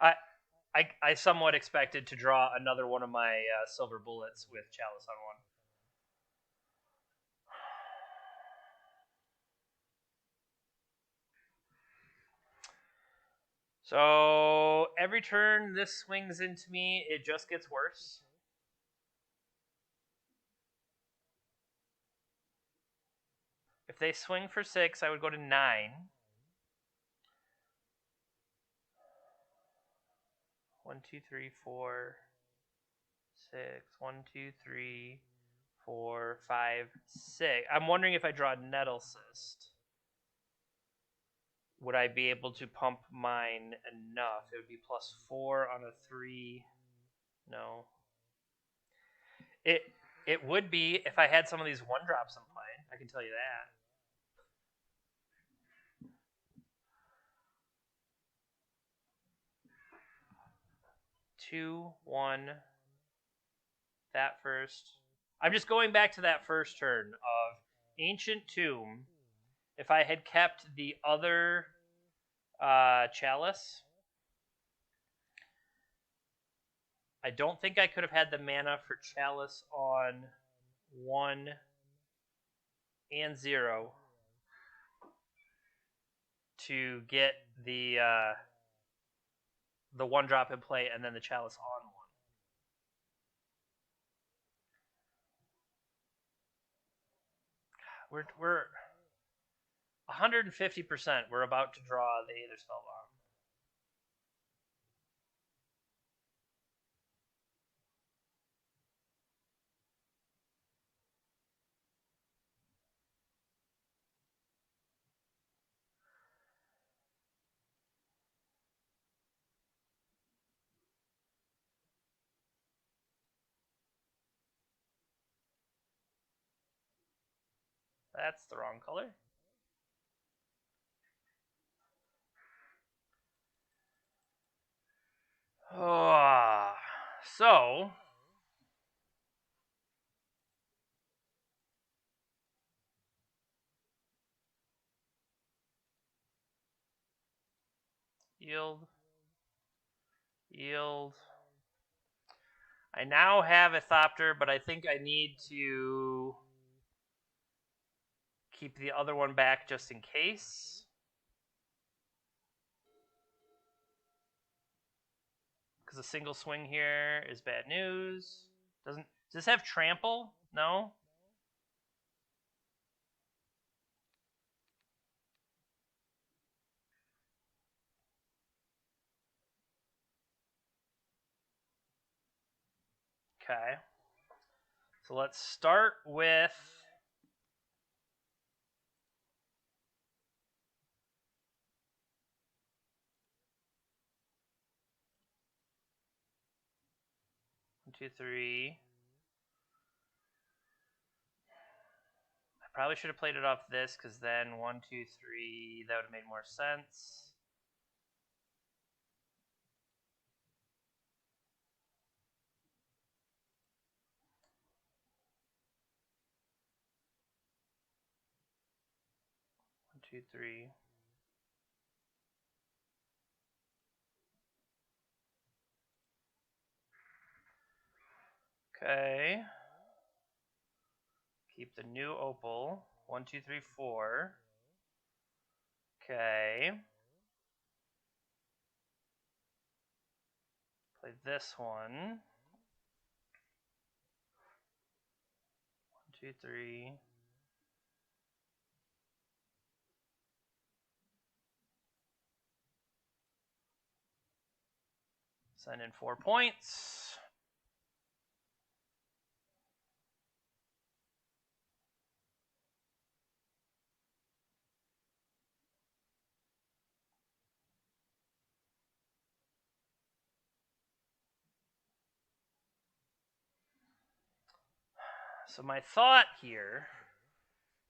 I somewhat expected to draw another one of my silver bullets with Chalice on one. So every turn this swings into me, it just gets worse. If they swing for 6, I would go to 9. 1, 2, 3, 4, 6. 1, 2, 3, 4, 5, 6. I'm wondering if I draw Nettle Cyst, would I be able to pump mine enough? It would be +4 on a 3. No. It would be if I had some of these 1-drops in play. I can tell you that. Two, one. That first. I'm just going back to that first turn of Ancient Tomb. If I had kept the other Chalice, I don't think I could have had the mana for Chalice on 1 and 0 to get the 1-drop in play and then the Chalice on 1. We're 150%. We're about to draw the Aether Spellbomb. That's the wrong color. Oh, so yield. I now have a Thopter, but I think I need to keep the other one back just in case. Because a single swing here is bad news. Does this have trample? No? Okay. So let's start with one, two, three. I probably should have played it off this because then 1, 2, 3, that would have made more sense. One, two, three. Okay. Keep the new opal. 1, 2, 3, 4. Okay. Play this one. 1, 2, 3. Send in 4 points. So my thought here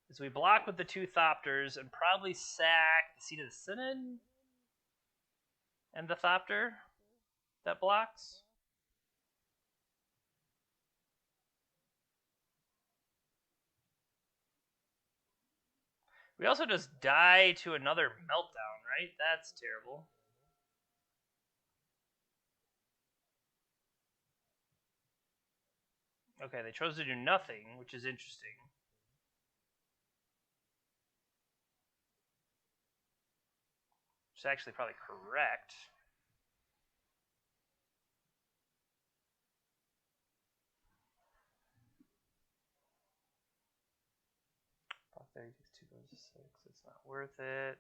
is we block with the 2 Thopters and probably sack the Seat of the Synod and the Thopter that blocks. We also just die to another Meltdown, right? That's terrible. Okay, they chose to do nothing, which is interesting. Which is actually probably correct. Block 30 takes 2 goes to 6. It's not worth it.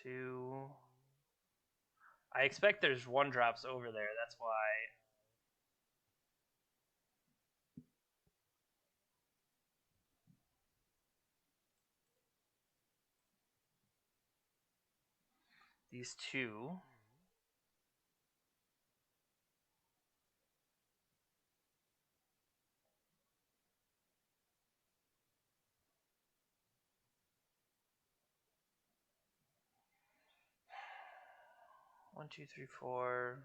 2. I expect there's 1-drops over there. That's why. These 2. One, two, three, 4.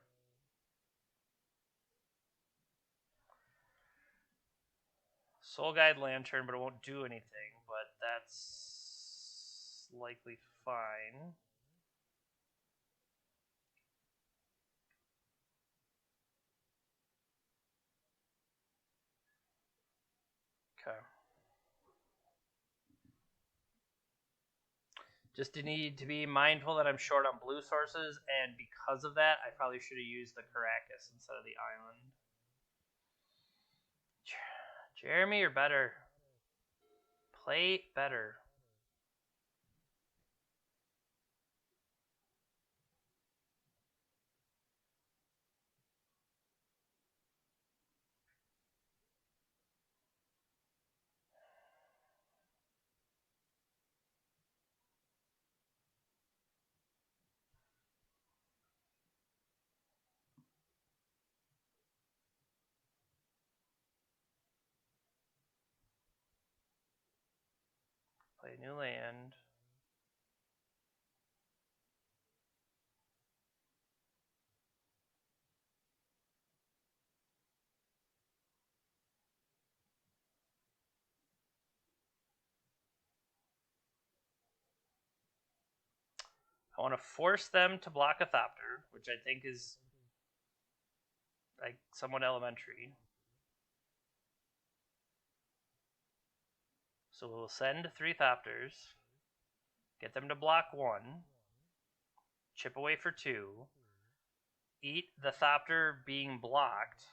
Soul Guide Lantern, but it won't do anything. But that's likely fine. Okay. Just need to be mindful that I'm short on blue sources, and because of that, I probably should have used the Caracas instead of the island. Jeremy, you're better. Play better. Play a new land. I want to force them to block a Thopter, which I think is like somewhat elementary. So we'll send 3 Thopters, get them to block 1, chip away for 2, eat the Thopter being blocked.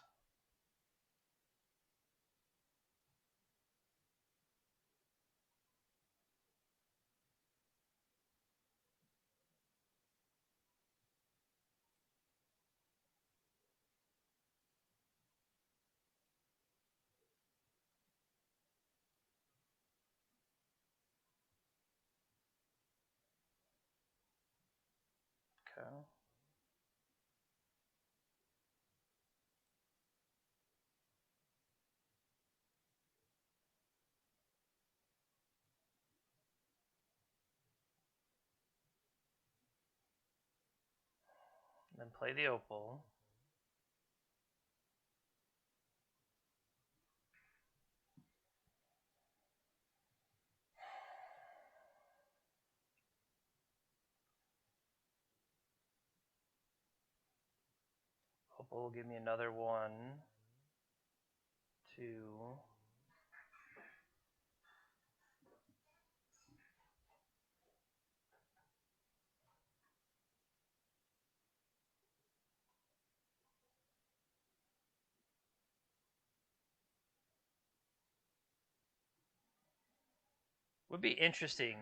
Okay. Then play the Opal. Opal will give me another 1, 2. Would be interesting.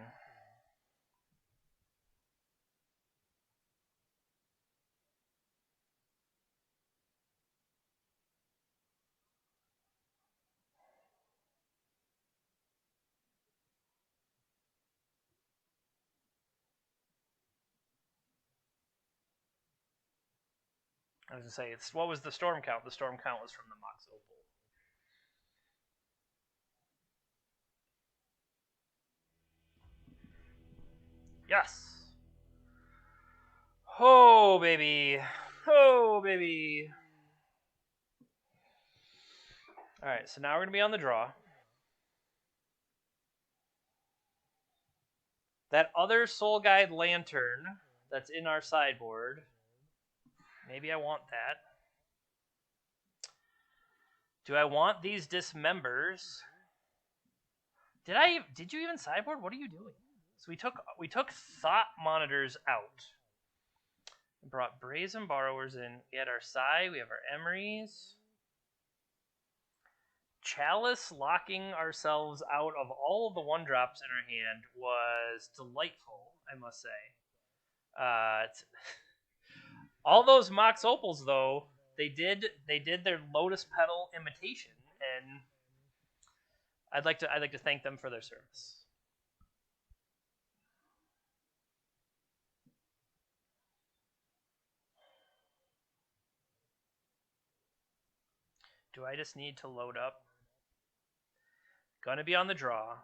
I was going to say, what was the storm count? The storm count was from the Mox Opal. Yes! Oh, baby! Oh, baby! Alright, so now we're going to be on the draw. That other Soul Guide Lantern that's in our sideboard, maybe I want that. Do I want these dismembers? Did you even sideboard? What are you doing? So we took thought monitors out. Brought brazen borrowers in. We had our Sai, we have our Emeries. Chalice locking ourselves out of all of the 1-drops in our hand was delightful, I must say. All those Mox Opals, though, they did their Lotus Petal imitation, and I'd like to thank them for their service. Do I just need to load up? Gonna be on the draw.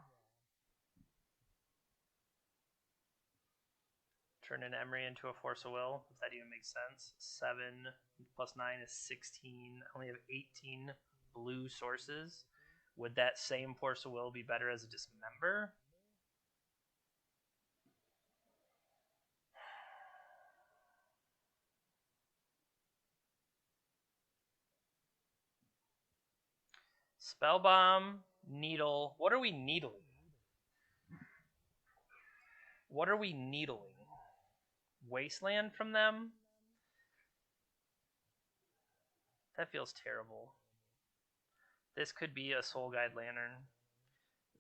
Turn an Emery into a Force of Will, if that even makes sense. 7 plus 9 is 16. I only have 18 blue sources. Would that same Force of Will be better as a Dismember? Spellbomb, Needle. What are we needling? What are we needling? Wasteland from them? That feels terrible. This could be a Soul Guide Lantern.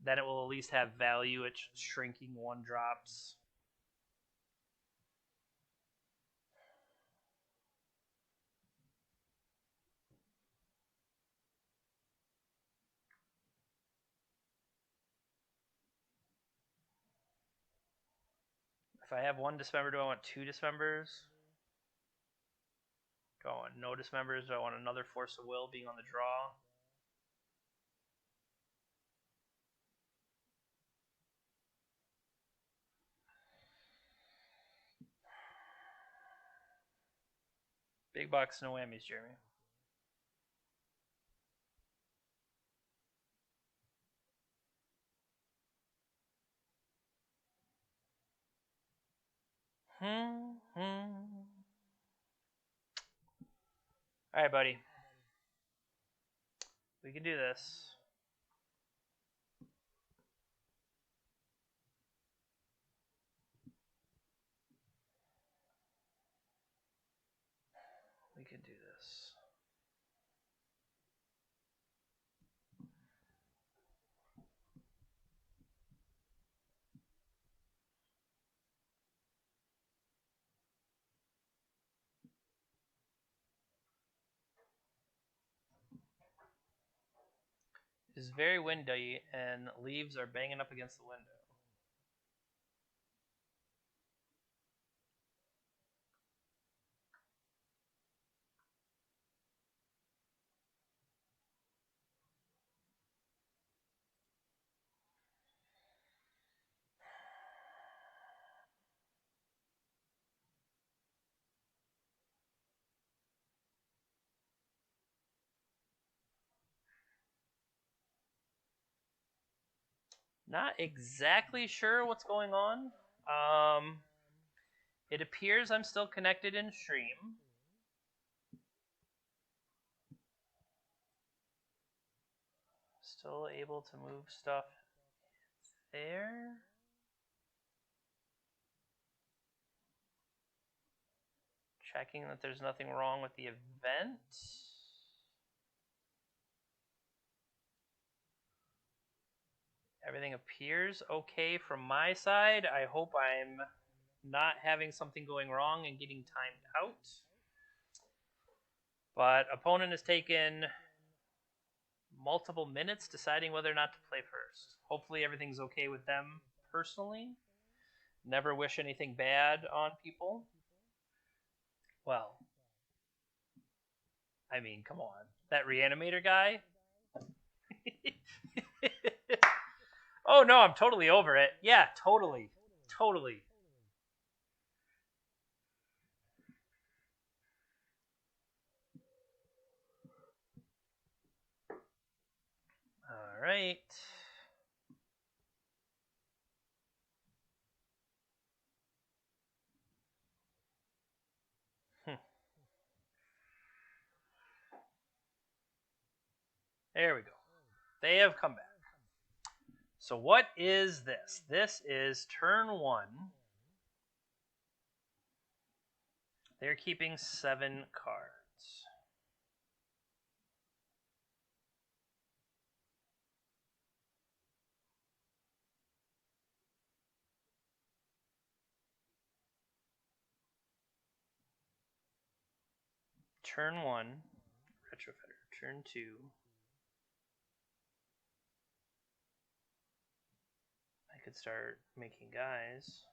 Then it will at least have value at shrinking 1-drops. If I have 1 Dismember, do I want 2 Dismembers? Do I want no Dismembers? Do I want another Force of Will being on the draw? Big bucks, no whammies, Jeremy. Alright, buddy. We can do this. We can do this. It is very windy, and leaves are banging up against the window. Not exactly sure what's going on. It appears I'm still connected in stream. Still able to move stuff there. Checking that there's nothing wrong with the event. Everything appears okay from my side. I hope I'm not having something going wrong and getting timed out. But opponent has taken multiple minutes deciding whether or not to play first. Hopefully everything's okay with them personally. Never wish anything bad on people. Well, I mean, come on. That Reanimator guy? Oh, no, I'm totally over it. Yeah, totally. Totally. All right. There we go. They have come back. So what is this? This is turn 1. They're keeping 7 cards. Turn 1, Retrofitter. Turn 2, I could start making guys.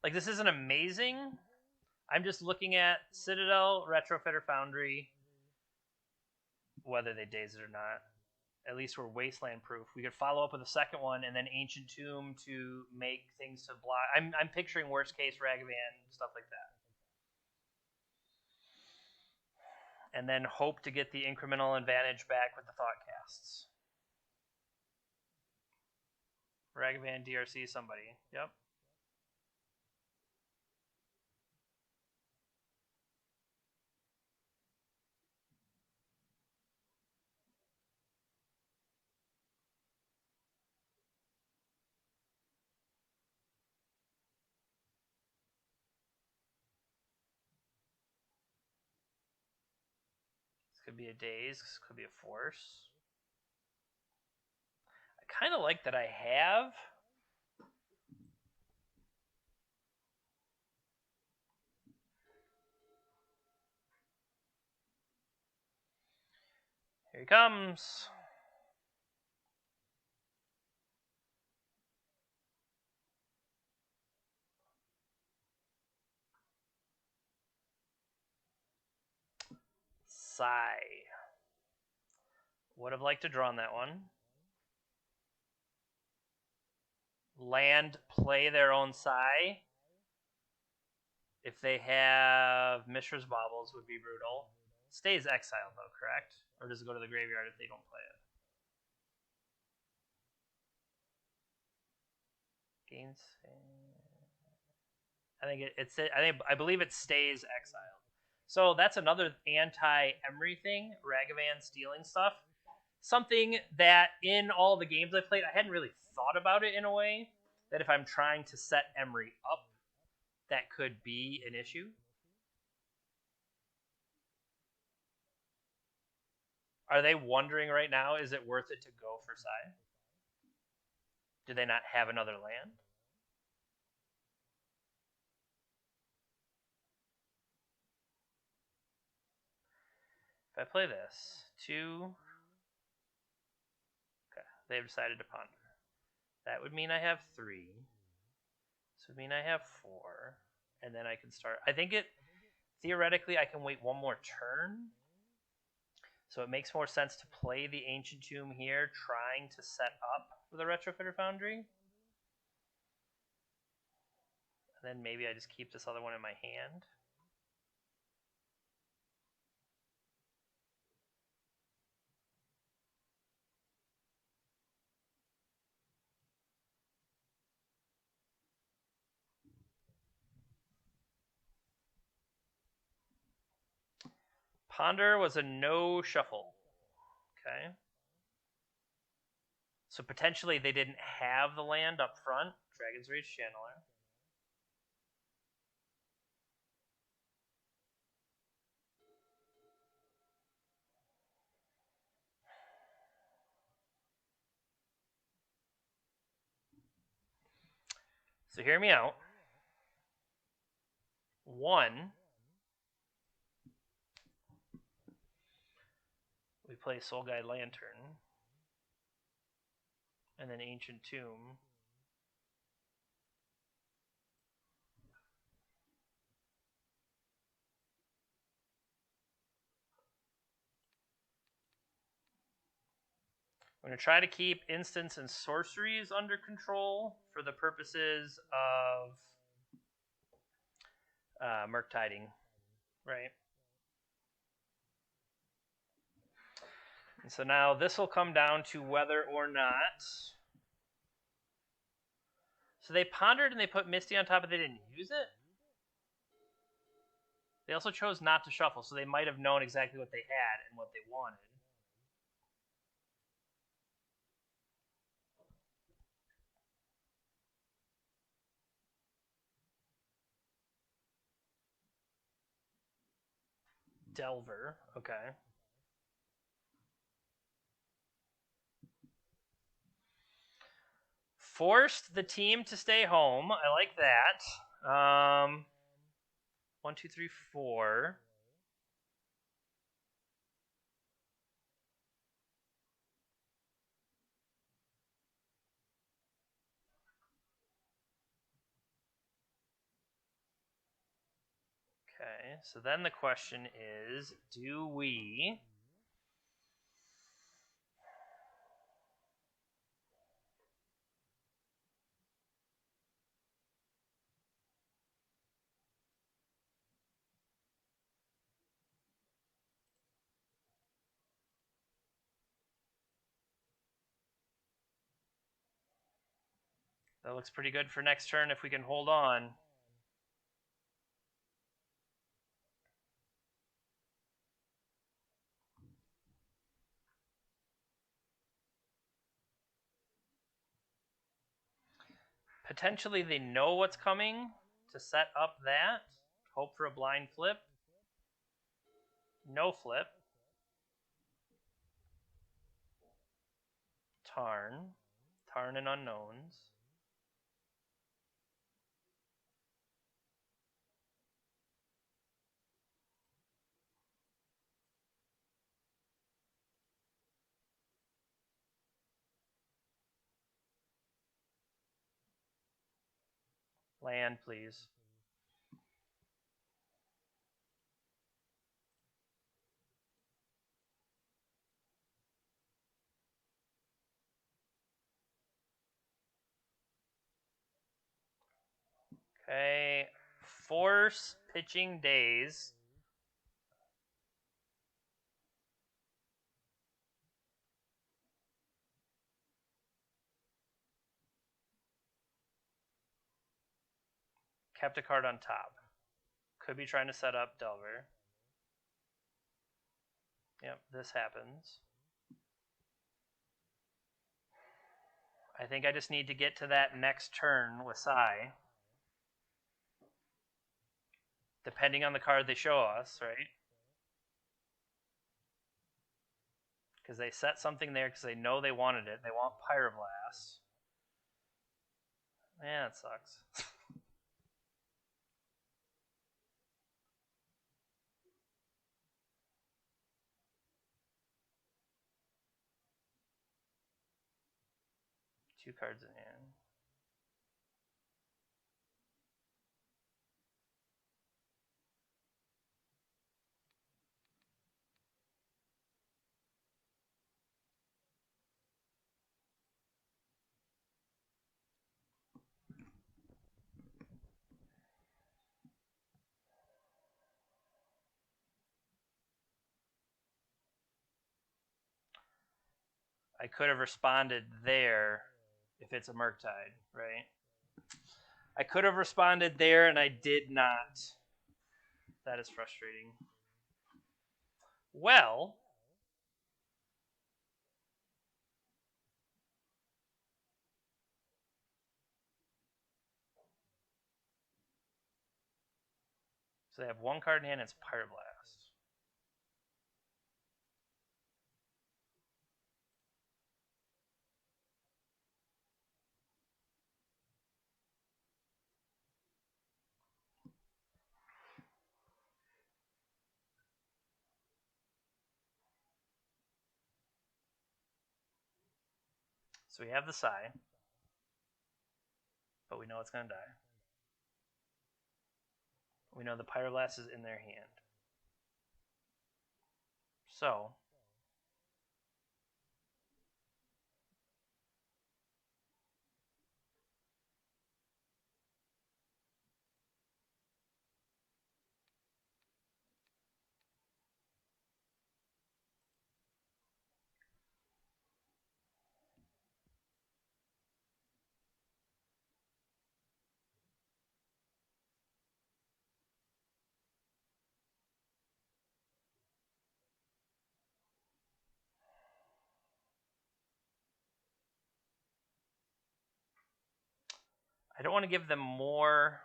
Like, this isn't amazing. I'm just looking at Citadel, Retrofitter, Foundry, whether they daze it or not. At least we're wasteland proof. We could follow up with a second one and then Ancient Tomb to make things to block. I'm picturing worst case Ragavan, stuff like that. And then hope to get the incremental advantage back with the thought casts. Ragavan, DRC, somebody. Yep. This could be a daze. This could be a force. I kind of like that I have. Here he comes. Sigh. Would have liked to draw on that one. Land, play their own Sigh. If they have Mishra's Baubles, would be brutal. Stays exiled, though, correct? Or does it go to the graveyard if they don't play it? Gains. I believe it stays exiled. So that's another anti-Emery thing. Ragavan stealing stuff. Something that in all the games I played, I hadn't really thought about it in a way that if I'm trying to set Emery up, that could be an issue. Are they wondering right now, is it worth it to go for Sai? Do they not have another land? If I play this, 2... Okay, they've decided to ponder. That would mean I have 3. This would mean I have 4. And then I can start... I think theoretically, I can wait one more turn. So it makes more sense to play the Ancient Tomb here, trying to set up for the Retrofitter Foundry. And then maybe I just keep this other one in my hand. Ponder was a no shuffle. Okay. So potentially they didn't have the land up front. Dragon's Rage Channeler. So hear me out. 1, we play Soul Guide Lantern. And then Ancient Tomb. I'm going to try to keep instants and sorceries under control for the purposes of Murktiding, right? So now this will come down to whether or not. So they pondered and they put Misty on top, but they didn't use it. They also chose not to shuffle, so they might have known exactly what they had and what they wanted. Delver, okay. Forced the team to stay home. I like that. 1, 2, 3, 4. Okay, so then the question is, do we... That looks pretty good for next turn if we can hold on. Potentially they know what's coming to set up that. Hope for a blind flip. No flip. Tarn. Tarn and unknowns. Land, please. Okay. Force pitching days. Kept a card on top. Could be trying to set up Delver. Yep, this happens. I think I just need to get to that next turn with Sai. Depending on the card they show us, right? Because they set something there because they know they wanted it. They want Pyroblast. Yeah, it sucks. 2 cards in hand. I could have responded there if it's a Murktide, right? I could have responded there and I did not. That is frustrating. Well, so they have 1 card in hand, it's Pyroblast. So we have the Sai, but we know it's going to die. We know the Pyroblast is in their hand. So, I don't want to give them more.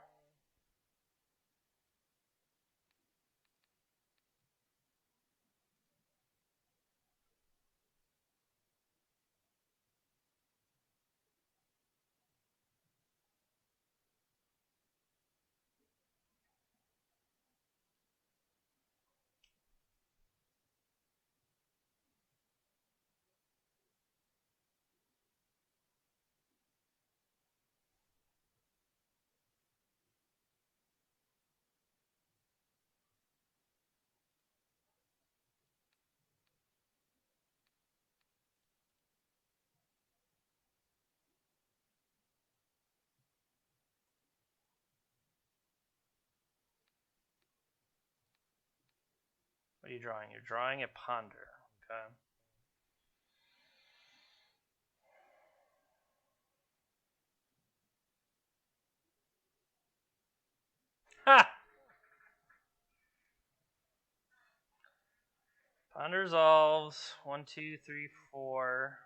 What are you drawing? You're drawing a ponder. Okay. Ha! Ponder resolves. 1, 2, 3, 4.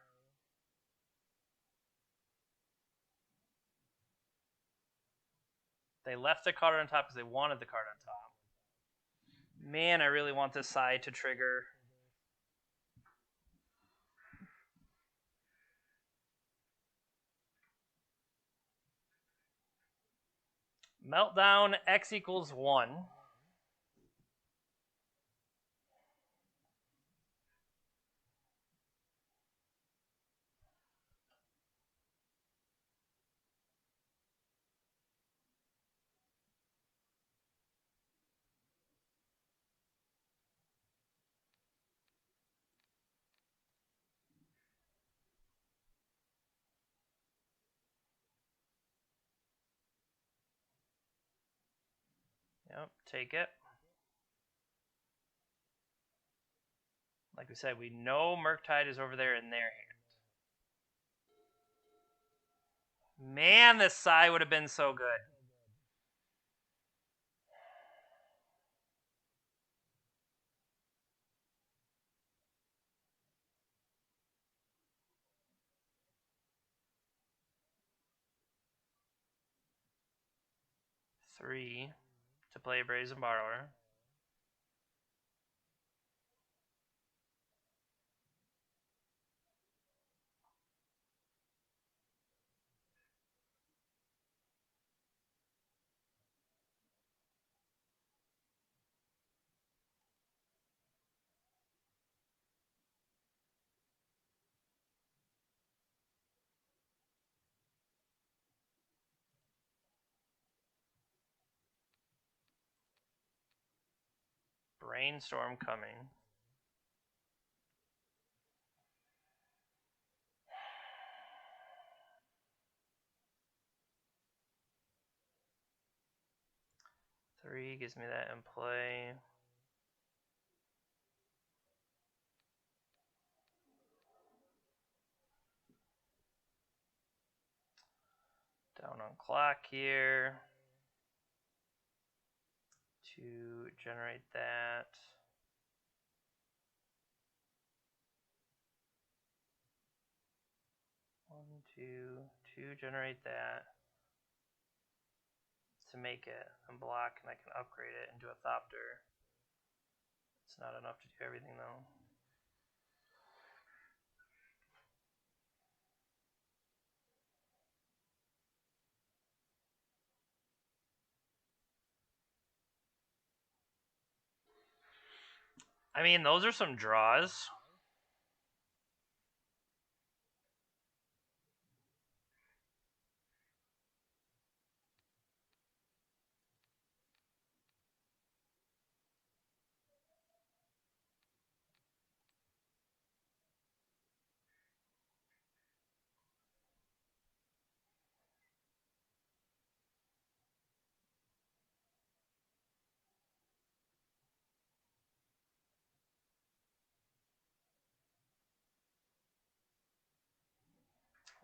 They left the card on top because they wanted the card on top. Man, I really want this side to trigger. Meltdown, X equals 1. Yep, take it. Like we said, we know Murktide is over there in their hand. Man, this Psy would have been so good. Three to play Brazen Borrower. Brainstorm coming. Three gives me that in play. Down on clock here. To generate that. One, two, to generate that. To make it and block, and I can upgrade it into a Thopter. It's not enough to do everything though. I mean, those are some draws.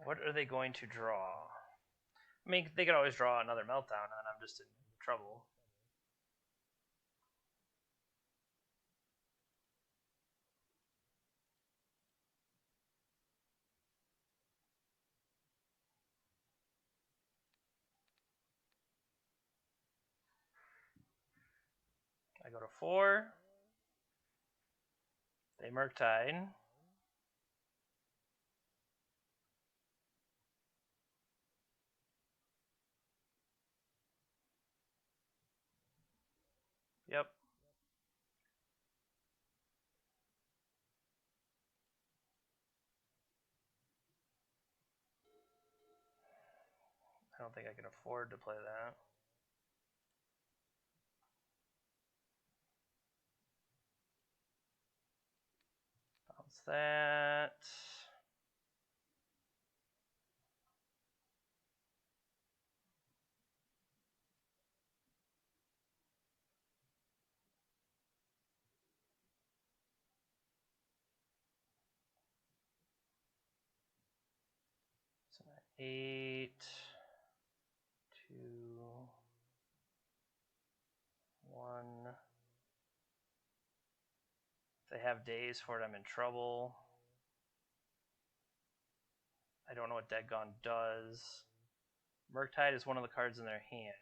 What are they going to draw? I mean, they could always draw another Meltdown, and I'm just in trouble. I go to 4. They Murktide. Yep. I don't think I can afford to play that. Bounce that. So 8, 2, 1. If they have days for it, I'm in trouble. I don't know what Dead Gone does. Murktide is one of the cards in their hand.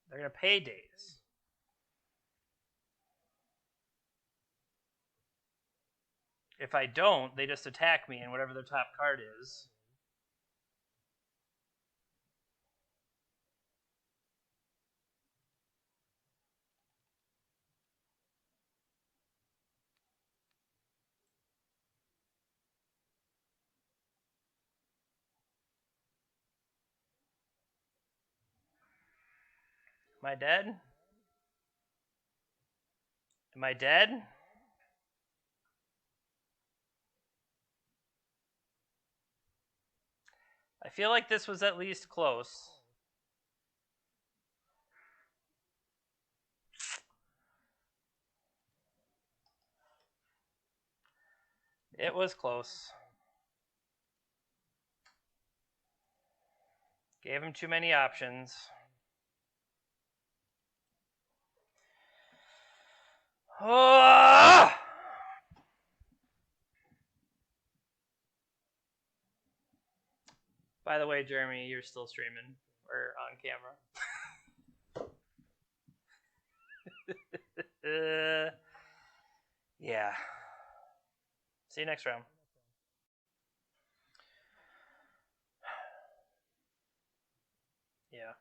They're going to pay days. If I don't, they just attack me and whatever their top card is. Am I dead? Am I dead? I feel like this was at least close. It was close. Gave him too many options. Oh! By the way, Jeremy, you're still streaming or on camera. Yeah. See you next round. Yeah.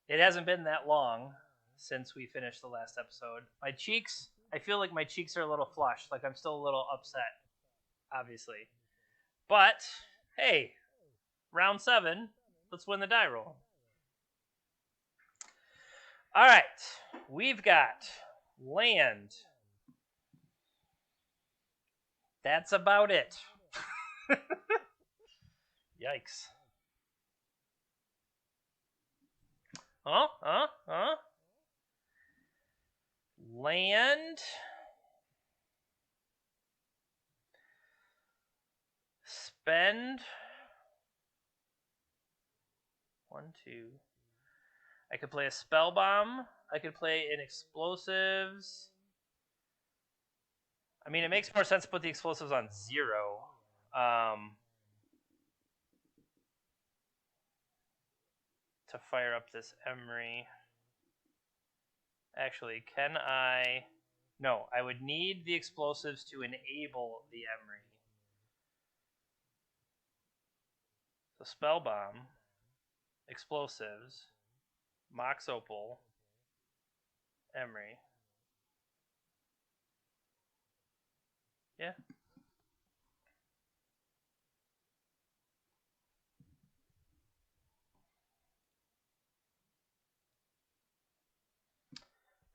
It hasn't been that long since we finished the last episode. My cheeks, I feel like my cheeks are a little flushed. Like I'm still a little upset, obviously. But, hey, round 7, let's win the die roll. All right, we've got land. That's about it. Yikes. Land. Spend. 1, 2. I could play a spell bomb. I could play an explosives. I mean, it makes more sense to put the explosives on 0. To fire up this Emery. Actually, can I... No, I would need the explosives to enable the Emery. So spell bomb, explosives, Mox Opal, Emery. Yeah.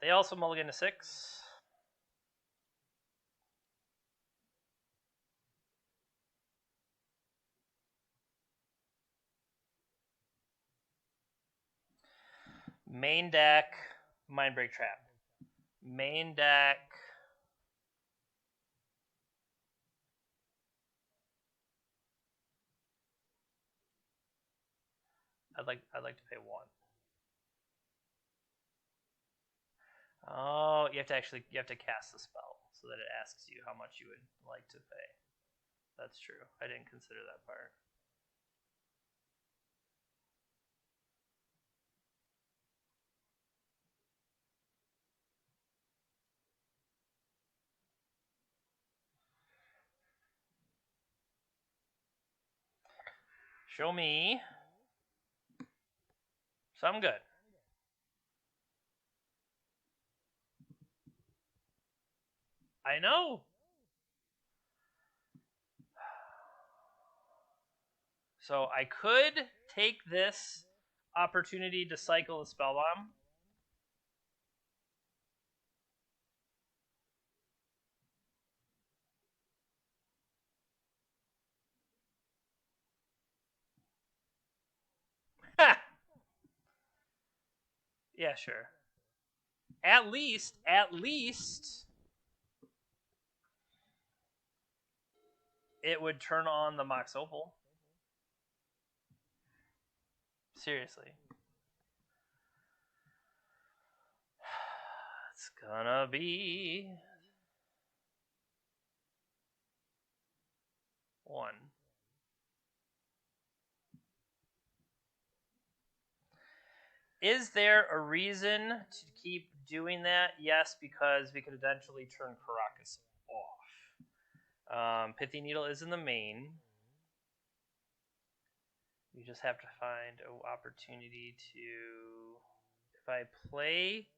They also mulligan to 6. Main deck, Mindbreak Trap. Main deck. I'd like to pay 1. Oh, you have to cast the spell so that it asks you how much you would like to pay. That's true. I didn't consider that part. Show me. So I'm good. I know. So I could take this opportunity to cycle a spell bomb. Yeah, sure. At least it would turn on the Mox Opal. Seriously. It's gonna be 1. Is there a reason to keep doing that? Yes, because we could eventually turn Caracas off. Pithy Needle is in the main. You just have to find an opportunity to... If I play...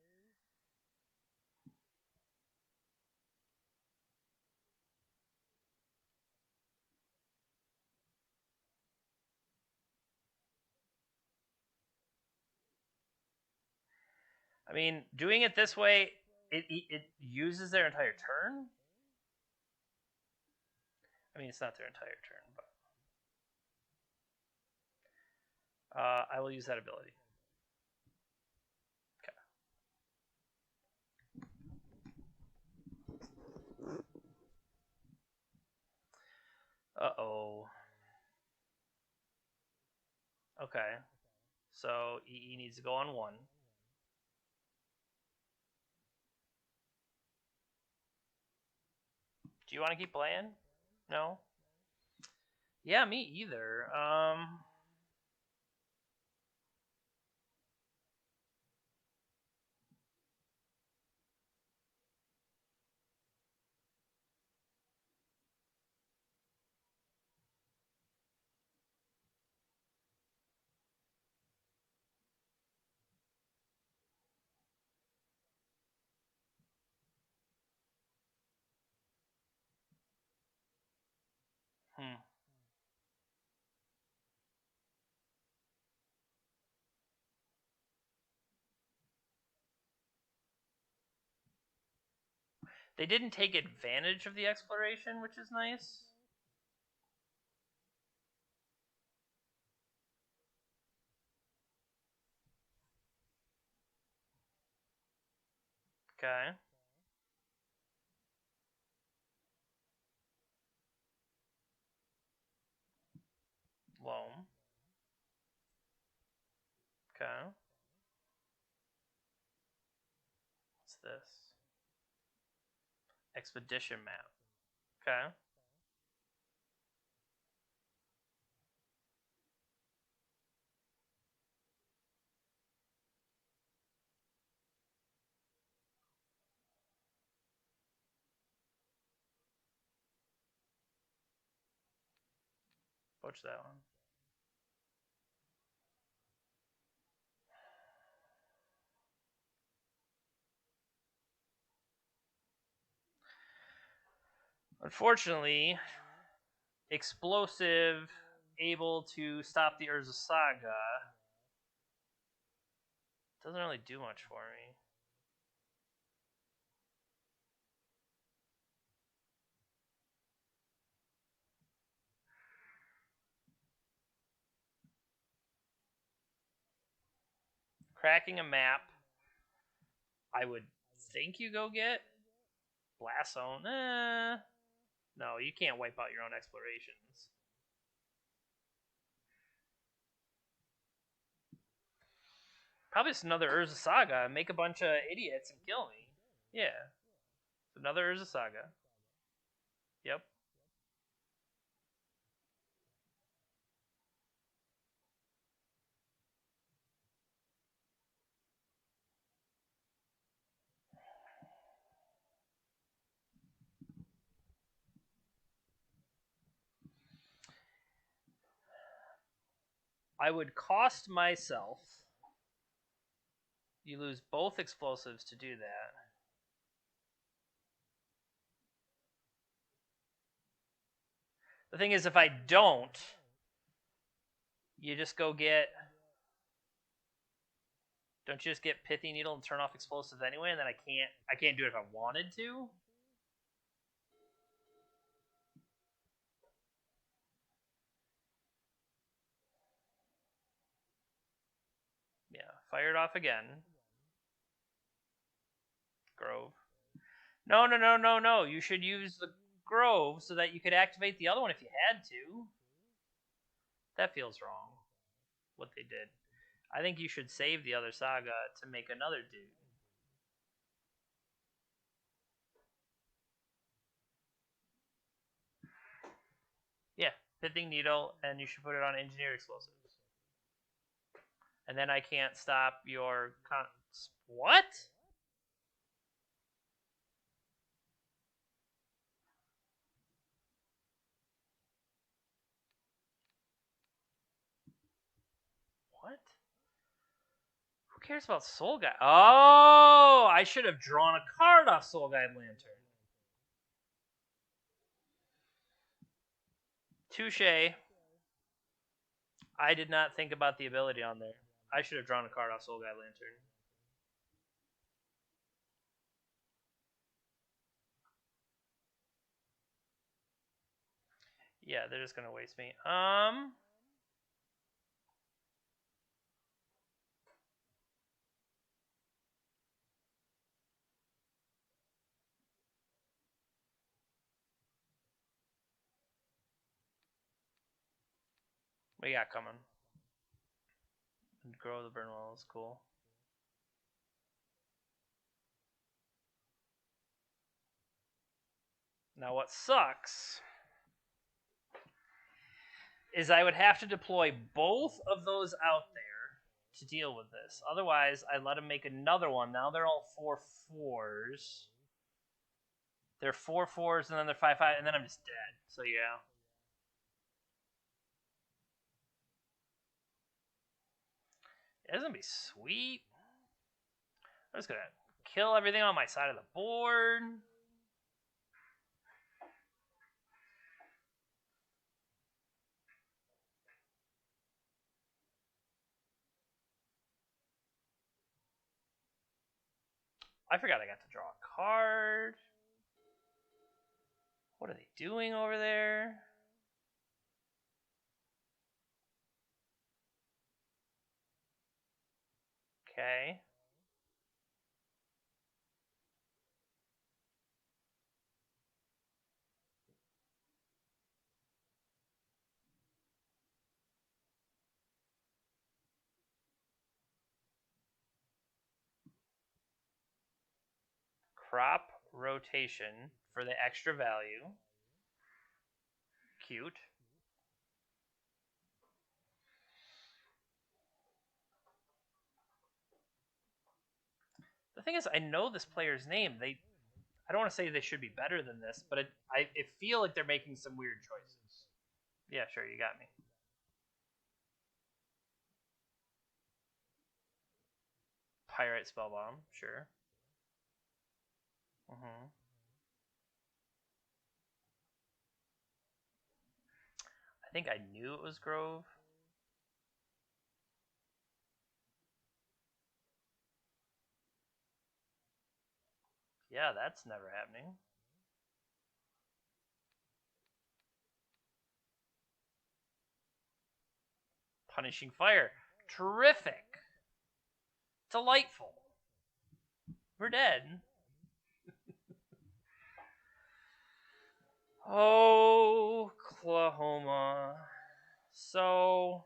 I mean, doing it this way, it uses their entire turn. I mean, it's not their entire turn, but I will use that ability. Okay. Uh-oh. Okay. So EE needs to go on 1. Do you want to keep playing? No? Yeah, me either. They didn't take advantage of the exploration, which is nice. Okay. Loam. Okay. What's this? Expedition map. Okay. Poach that one. Unfortunately, explosive, able to stop the Urza Saga, doesn't really do much for me. Cracking a map, I would think you go get. Blast Zone, no, you can't wipe out your own explorations. Probably just another Urza Saga. Make a bunch of idiots and kill me. Yeah. Another Urza Saga. Yep. I would cost myself. You lose both explosives to do that. The thing is, if I don't, you just go get. Don't you just get Pithy Needle and turn off explosives anyway? And then I can't do it if I wanted to. Yeah, fire it off again. Grove. No. You should use the Grove so that you could activate the other one if you had to. That feels wrong. What they did. I think you should save the other Saga to make another dude. Yeah, Pithing Needle, and you should put it on Engineer Explosives. And then I can't stop your... What? What? Who cares about Soul Guide? Oh, I should have drawn a card off Soul Guide Lantern. Touche. I did not think about the ability on there. I should have drawn a card off Soul Guide Lantern. Yeah, they're just gonna waste me. What you got coming? Grow the Burnwell is cool. Now what sucks is I would have to deploy both of those out there to deal with this. Otherwise, I let him make another one. Now they're all 4/4s. They're 4/4s, and then they're 5/5, and then I'm just dead. So yeah. It's gonna be sweet. I'm just gonna kill everything on my side of the board. I forgot I got to draw a card. What are they doing over there? Okay. Crop rotation for the extra value. Cute. The thing is, I know this player's name. I don't want to say they should be better than this, but I feel like they're making some weird choices. Yeah, sure, you got me. Pyrite Spellbomb, sure. Mm-hmm. I think I knew it was Grove. Yeah, that's never happening. Punishing Fire. Terrific. Delightful. We're dead. Oklahoma. So,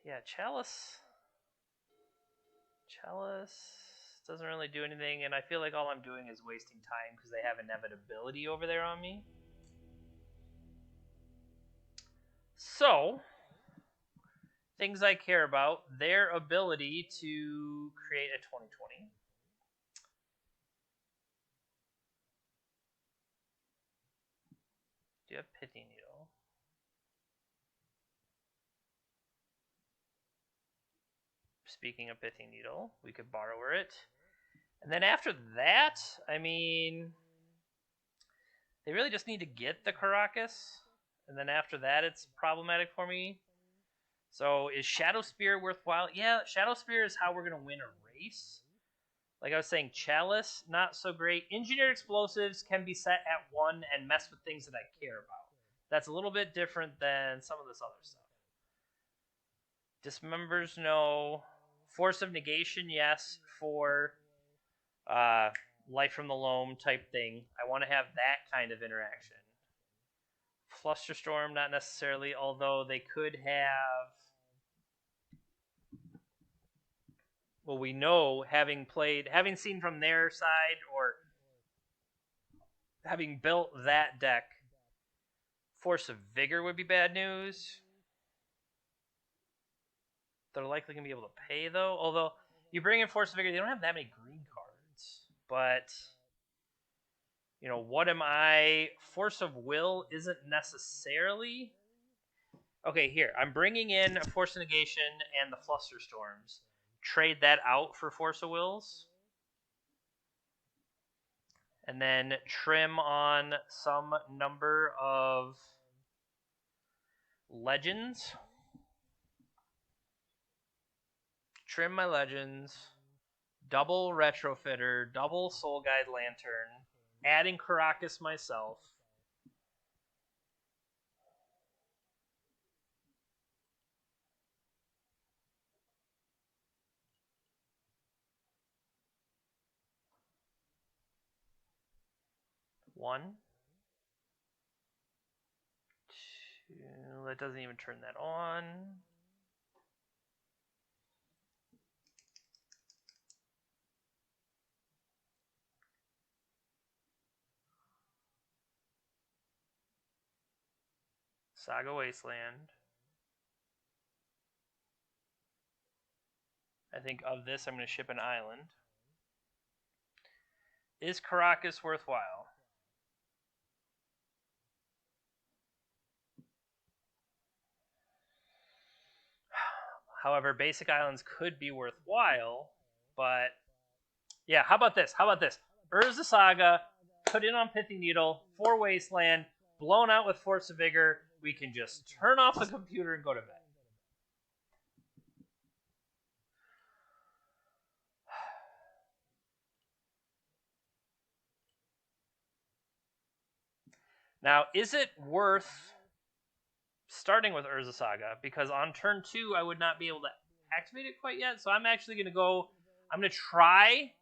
yeah, Chalice. Chalice doesn't really do anything, and I feel like all I'm doing is wasting time because they have inevitability over there on me. So, things I care about, their ability to create a 2020. Do you have Pithy Needle? Speaking of Pithy Needle, we could borrow it. And then after that, I mean, they really just need to get the Caracas. And then after that, it's problematic for me. So is Shadow Spear worthwhile? Yeah, Shadow Spear is how we're going to win a race. Like I was saying, Chalice, not so great. Engineered Explosives can be set at 1 and mess with things that I care about. That's a little bit different than some of this other stuff. Dismembers, no. Force of Negation, yes. For Life from the Loam type thing. I want to have that kind of interaction. Flusterstorm, not necessarily, although they could have... Well, we know, having seen from their side, or having built that deck, Force of Vigor would be bad news. They're likely going to be able to pay, though. Although, you bring in Force of Vigor, they don't have that many green cards. But, you know, what am I... Force of Will isn't necessarily... Okay, here. I'm bringing in Force of Negation and the Flusterstorms. Trade that out for Force of Wills. And then trim on some number of legends. Trim my legends. Double Retrofitter. Double Soul Guide Lantern. Adding Caracas myself. One. Two. That doesn't even turn that on. Saga Wasteland. I think of this, I'm going to ship an island. Is Caracas worthwhile? However, basic islands could be worthwhile, but yeah, how about this? Urza Saga, put in on Pithy Needle, 4 Wasteland, blown out with Force of Vigor. We can just turn off the computer and go to bed. Now, is it worth starting with Urza Saga? Because on turn 2, I would not be able to activate it quite yet. So I'm actually going to go... I'm going to try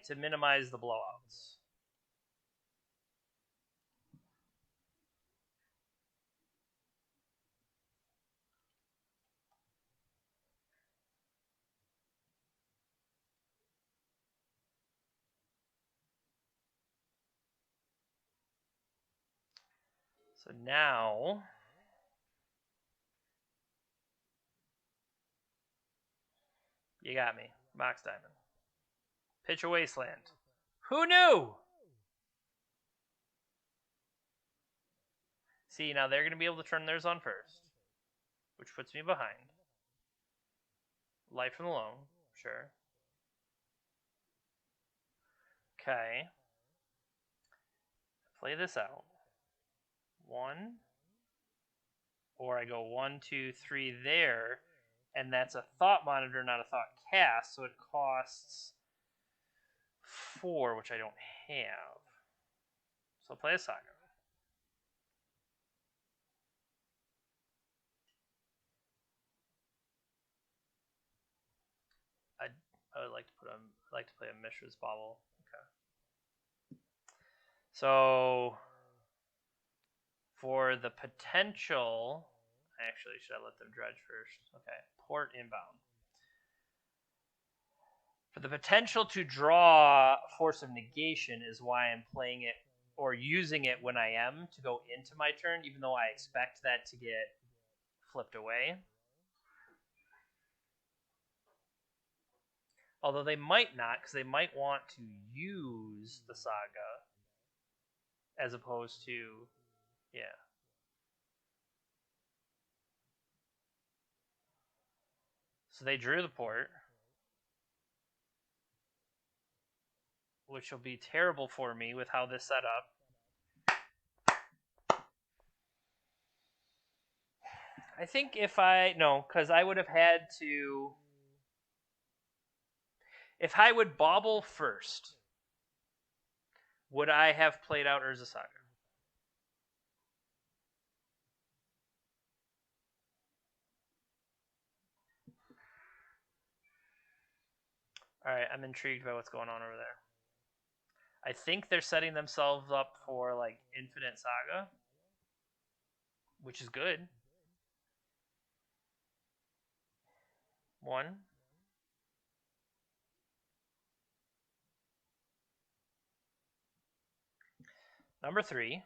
to minimize the blowouts. So now... You got me. Mox Diamond. Pitch a Wasteland. Who knew? See, now they're going to be able to turn theirs on first, which puts me behind. Life from the Loam, sure. Okay. Play this out. 1. Or I go 1, 2, 3 there, and that's a Thought Monitor, not a Thought Cast, so it costs 4, which I don't have. So I'll play a Saga. I would like to play a Mishra's Bauble. Okay. So for the potential, actually, should I let them dredge first? Okay. Port inbound. For the potential to draw Force of Negation is why I'm playing it or using it when I am to go into my turn, even though I expect that to get flipped away. Although they might not, because they might want to use the Saga as opposed to, yeah. So they drew the port, which will be terrible for me with how this set up. I think if no, because I would have had to, if I would bobble first, would I have played out Urza Saga? All right, I'm intrigued by what's going on over there. I think they're setting themselves up for like Infinite Saga, which is good. 1. Number 3.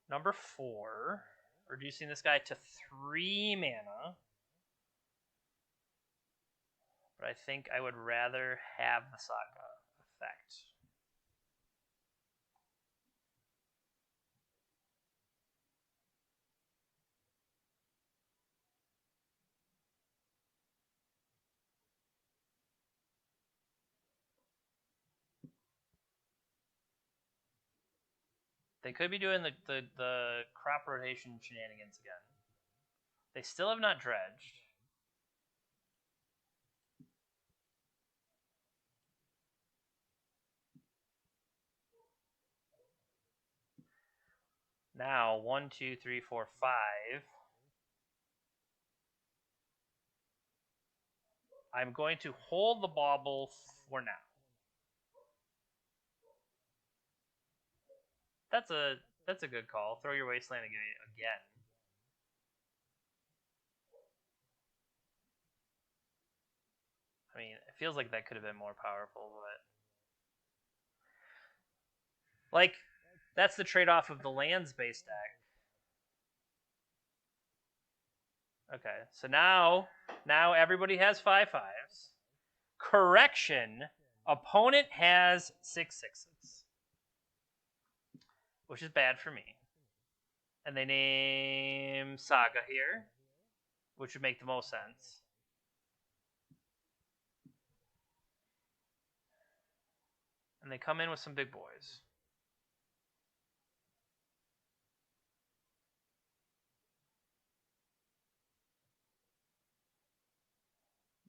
Number 4. Reducing this guy to 3 mana. But I think I would rather have the Saga effect. They could be doing the crop rotation shenanigans again. They still have not dredged. Now, 1, 2, 3, 4, 5. I'm going to hold the bauble for now. That's a good call. Throw your wasteland again. I mean, it feels like that could have been more powerful, but like that's the trade-off of the lands-based deck. Okay, so now everybody has 5/5s. Correction, opponent has 6/6s, which is bad for me. And they name Saga here, which would make the most sense. And they come in with some big boys.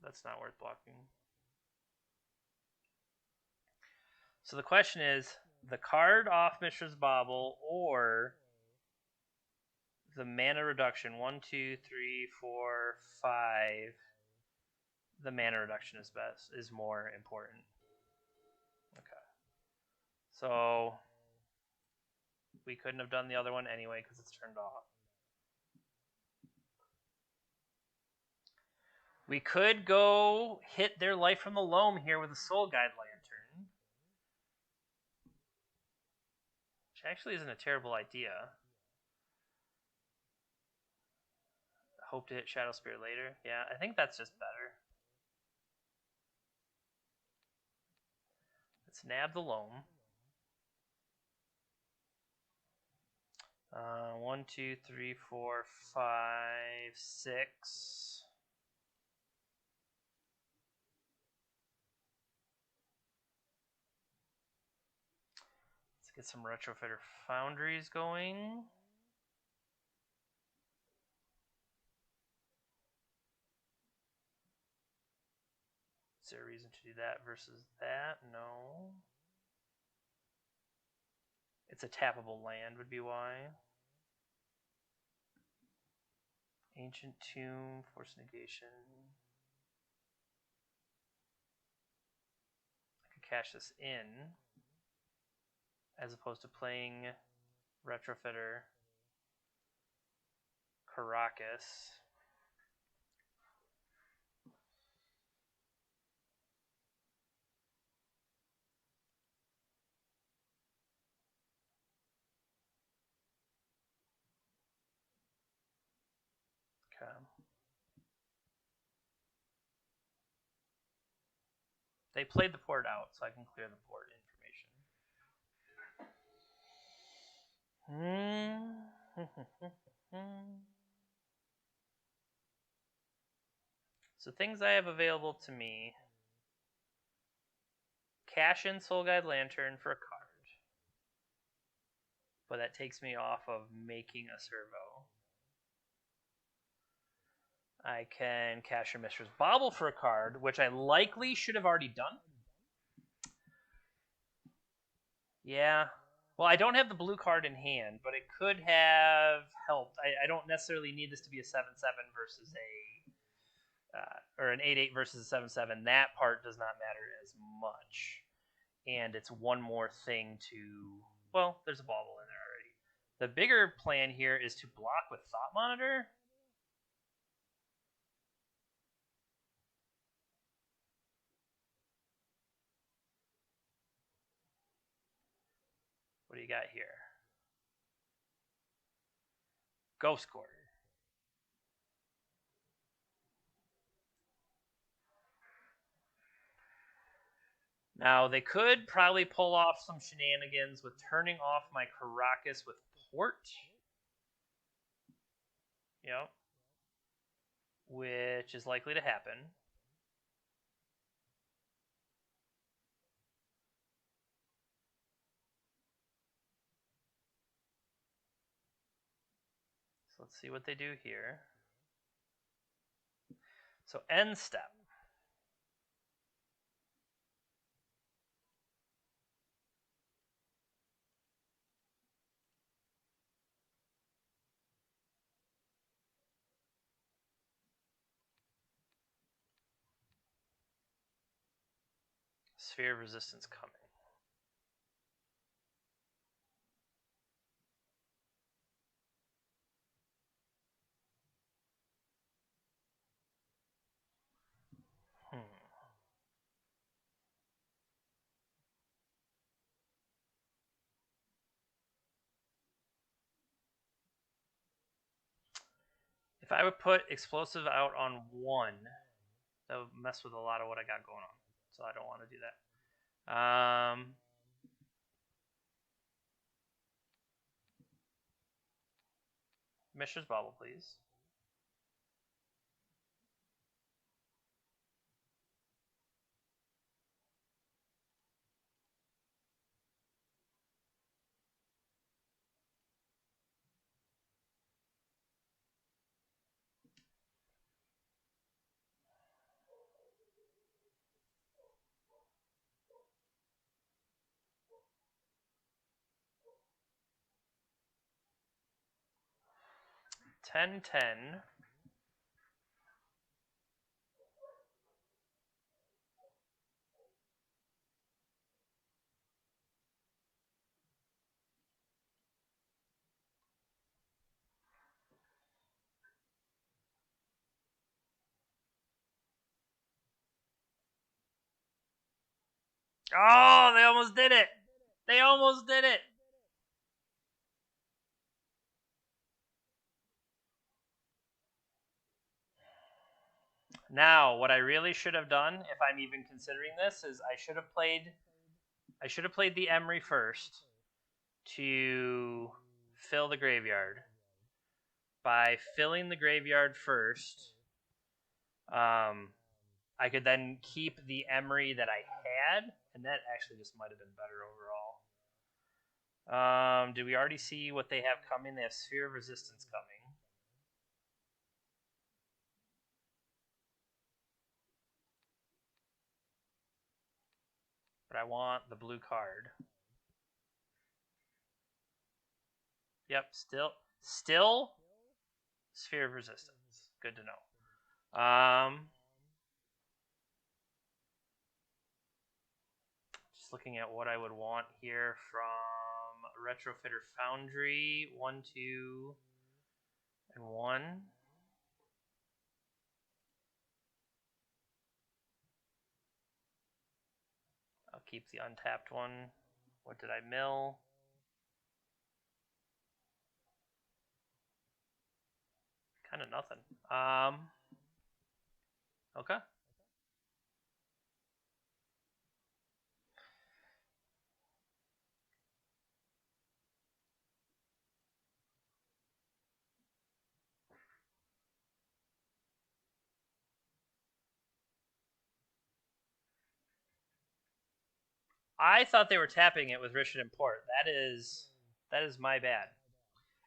That's not worth blocking. So the question is, the card off Mishra's Bauble or the mana reduction. 1, 2, 3, 4, 5. The mana reduction is more important. Okay. So we couldn't have done the other one anyway because it's turned off. We could go hit their Life from the Loam here with a Soul Guide Lantern, which actually isn't a terrible idea. Hope to hit Shadow Spear later. Yeah, I think that's just better. Let's nab the Loam. 1, 2, 3, 4, 5, 6. Let's get some Retrofitter Foundries going. Is there a reason to do that versus that? No. It's a tappable land would be why. Ancient Tomb, Force Negation. I could cash this in as opposed to playing Retrofitter Caracas. They played the port out, so I can clear the port information. So things I have available to me. Cash in Soul Guide Lantern for a card. But that takes me off of making a servo. I can cash in Mistress Bauble for a card, which I likely should have already done. Yeah. Well, I don't have the blue card in hand, but it could have helped. I don't necessarily need this to be a 7-7 versus or an 8-8 versus a 7-7. That part does not matter as much. And it's one more thing to... Well, there's a bauble in there already. The bigger plan here is to block with Thought Monitor. What do you got here? Ghost Quarter. Now, they could probably pull off some shenanigans with turning off my Caracas with Port. Yep. Which is likely to happen. So let's see what they do here. So end step. Sphere of Resistance coming. If I would put Explosive out on 1, that would mess with a lot of what I got going on. So I don't want to do that. Mishra's Bauble, please. $10-10. Oh, they almost did it! They almost did it! Now, what I really should have done, if I'm even considering this, is I should have played the Emery first to fill the graveyard. By filling the graveyard first, I could then keep the Emery that I had, and that actually just might have been better overall. Did we already see what they have coming? They have Sphere of Resistance coming. But I want the blue card. Yep, still Sphere of Resistance. Good to know. Just looking at what I would want here from Retrofitter Foundry. 1, 2, and 1. I'll keep the untapped one. What did I mill? Kind of nothing. Okay. I thought they were tapping it with Rich and Import. That is my bad.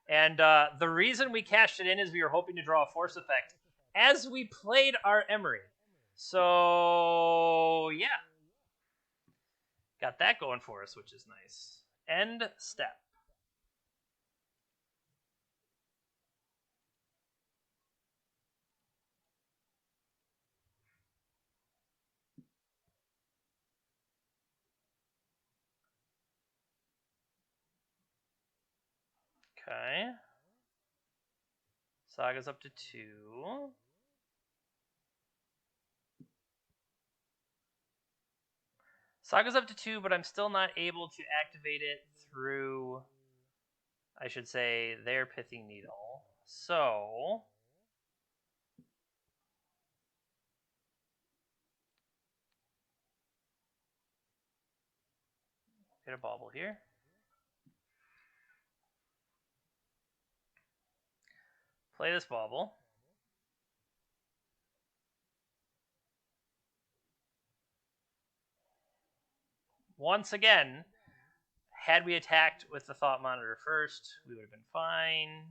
And the reason we cashed it in is we were hoping to draw a force effect as we played our Emery. So, yeah. Got that going for us, which is nice. End step. Okay. Saga's up to 2. Saga's up to 2, but I'm still not able to activate it through, I should say, their Pithing Needle. So, get a bauble here. Play this bauble. Once again, had we attacked with the Thought Monitor first, we would have been fine.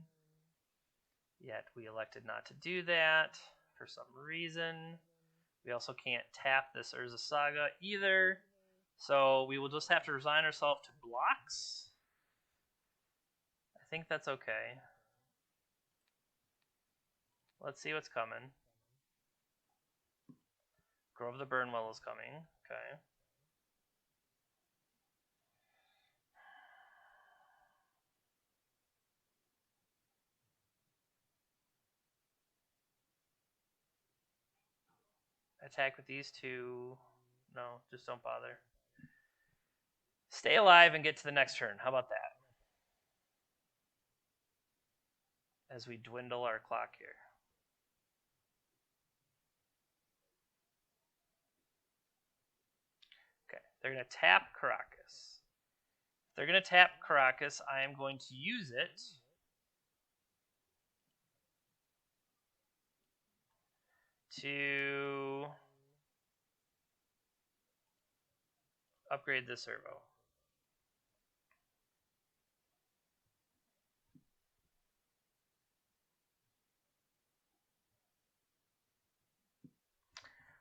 Yet we elected not to do that for some reason. We also can't tap this Urza Saga either. So we will just have to resign ourselves to blocks. I think that's okay. Let's see what's coming. Grove the Burnwell is coming. Okay. Attack with these two. No, just don't bother. Stay alive and get to the next turn. How about that? As we dwindle our clock here. Okay, they're going to tap Caracas. If they're going to tap Caracas, I am going to use it to upgrade the servo.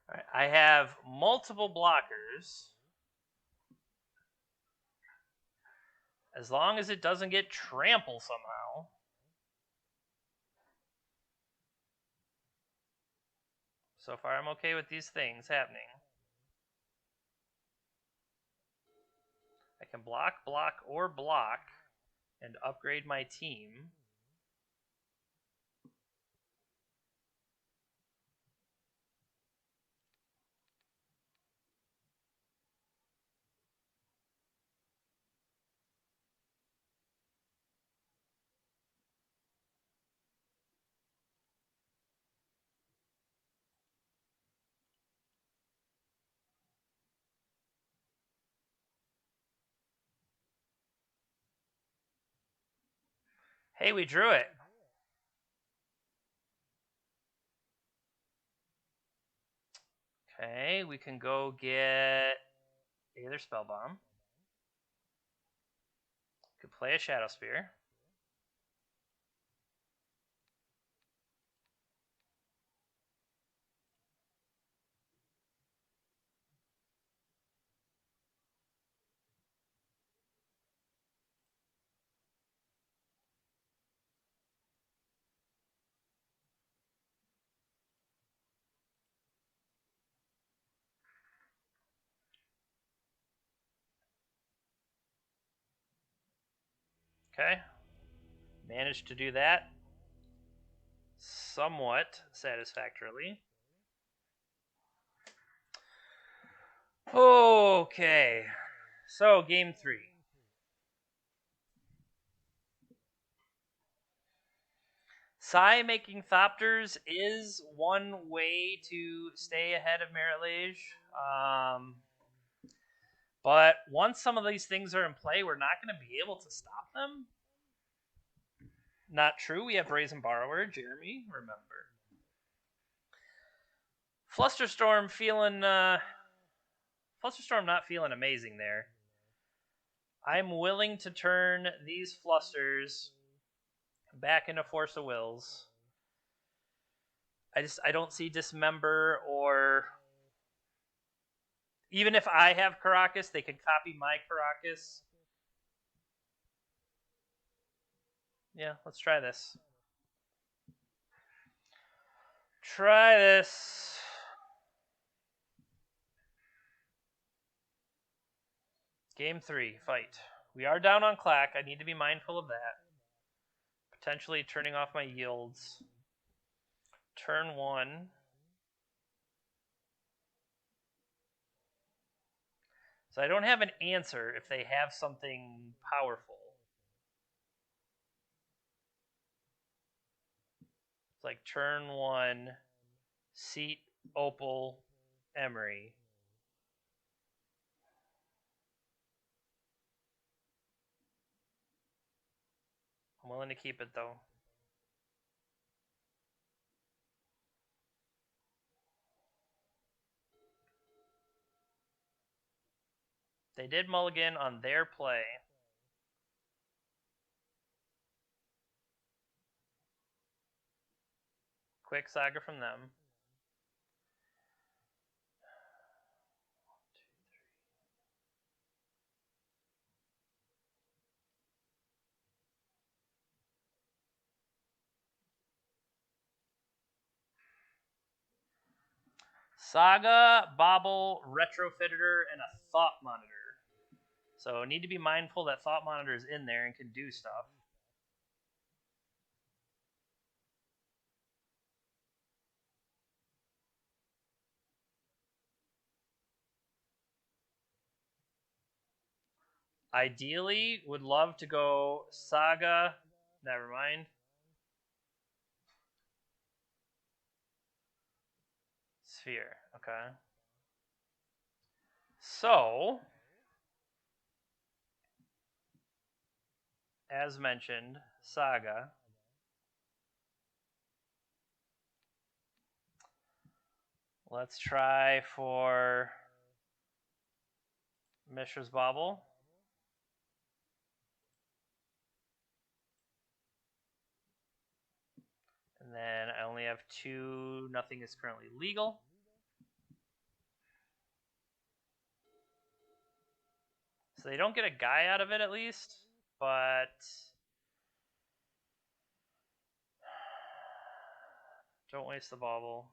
All right, I have multiple blockers. As long as it doesn't get trample somehow. So far, I'm okay with these things happening. I can block, or block, and upgrade my team. Hey, we drew it. Okay, we can go get Aether Spellbomb. Could play a Shadow Spear. Okay. Managed to do that somewhat satisfactorily. Okay. So, game 3. Sai making Thopters is one way to stay ahead of Merit Lage. But once some of these things are in play, we're not going to be able to stop them. Not true. We have Brazen Borrower, Jeremy, remember. Flusterstorm feeling... Flusterstorm not feeling amazing there. I'm willing to turn these flusters back into Force of Wills. I don't see Dismember, or even if I have Caracas, they could copy my Caracas. Yeah, let's try this. Try this. Game 3, fight. We are down on Clack. I need to be mindful of that. Potentially turning off my yields. Turn 1. So I don't have an answer if they have something powerful. It's like turn 1, Seat, Opal, Emery. I'm willing to keep it, though. They did mulligan on their play. Quick Saga from them. Saga, Bobble, Retrofitter, and a Thought Monitor. So need to be mindful that Thought Monitor is in there and can do stuff. Ideally, would love to go Saga. Never mind. Sphere. Okay. So, as mentioned, Saga. Let's try for Mishra's Bobble. And then I only have 2. Nothing is currently legal. So they don't get a guy out of it at least, but don't waste the bauble.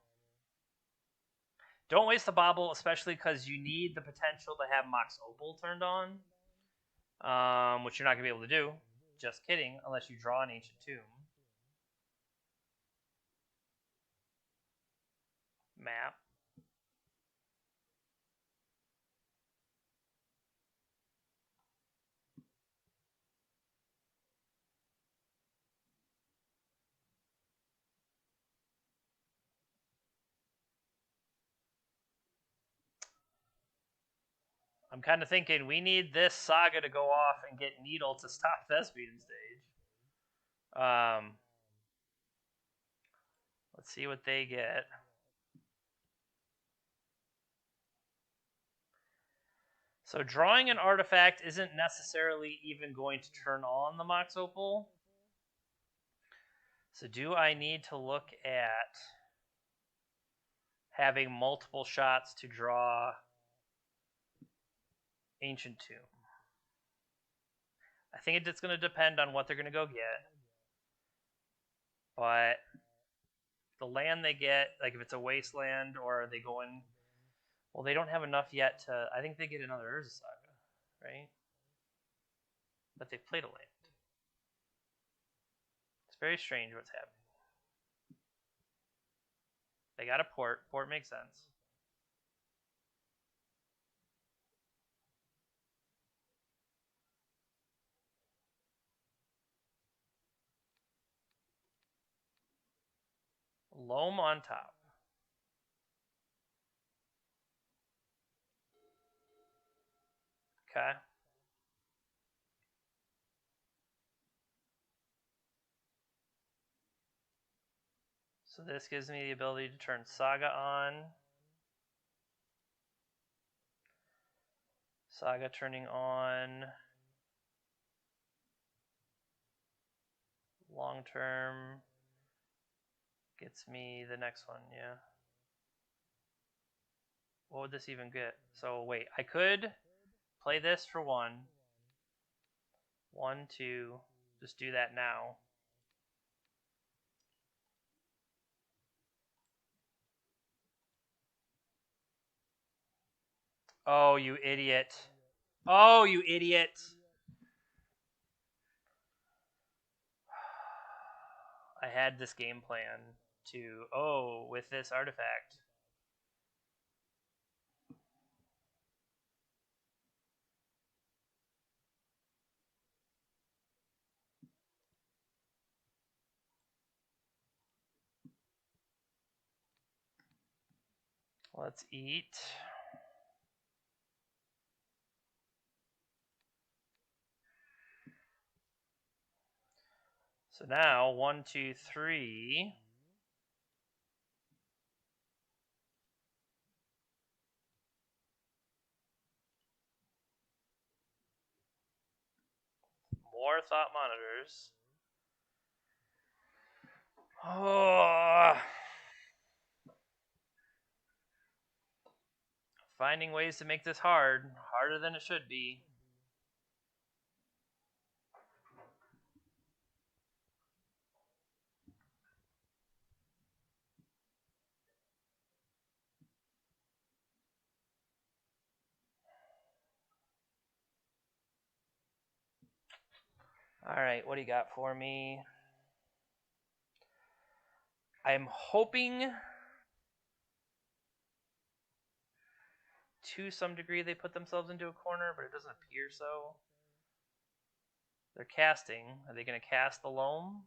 Don't waste the bauble, especially because you need the potential to have Mox Opal turned on, which you're not going to be able to do. Just kidding, unless you draw an Ancient Tomb. Map. I'm kind of thinking we need this Saga to go off and get Needle to stop Thespian stage. Let's see what they get. So drawing an artifact isn't necessarily even going to turn on the Mox Opal. So do I need to look at having multiple shots to draw Ancient Tomb? I think it's going to depend on what they're going to go get. But the land they get, like if it's a wasteland or are they going... Well, they don't have enough yet to... I think they get another Urza Saga, right? But they played a land. It's very strange what's happening. They got a port. Port makes sense. Loam on top. Okay. So this gives me the ability to turn Saga on. Saga turning on long term gets me the next one, yeah. What would this even get? So wait, I could play this for 1, 2, just do that now. Oh, you idiot. Oh, you idiot. I had this game plan to, with this artifact. Let's eat. So now, 1, 2, 3. More thought monitors. Oh. Finding ways to make this hard. Harder than it should be. Alright, what do you got for me? I'm hoping to some degree they put themselves into a corner, but it doesn't appear so. They're casting. Are they going to cast the loam?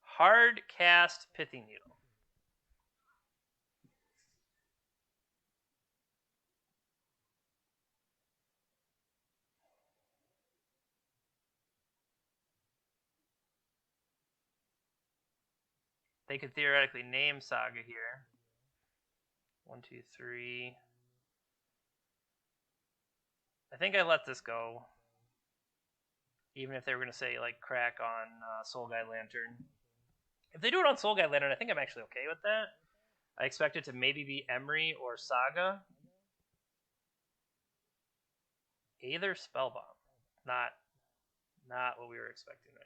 Hard cast Pithy Needle. They could theoretically name Saga here. 1, 2, 3. I think I let this go. Even if they were going to say, like, crack on Soul Guy Lantern. If they do it on Soul Guy Lantern, I think I'm actually okay with that. I expect it to maybe be Emery or Saga. Either Spellbomb. Not what we were expecting there.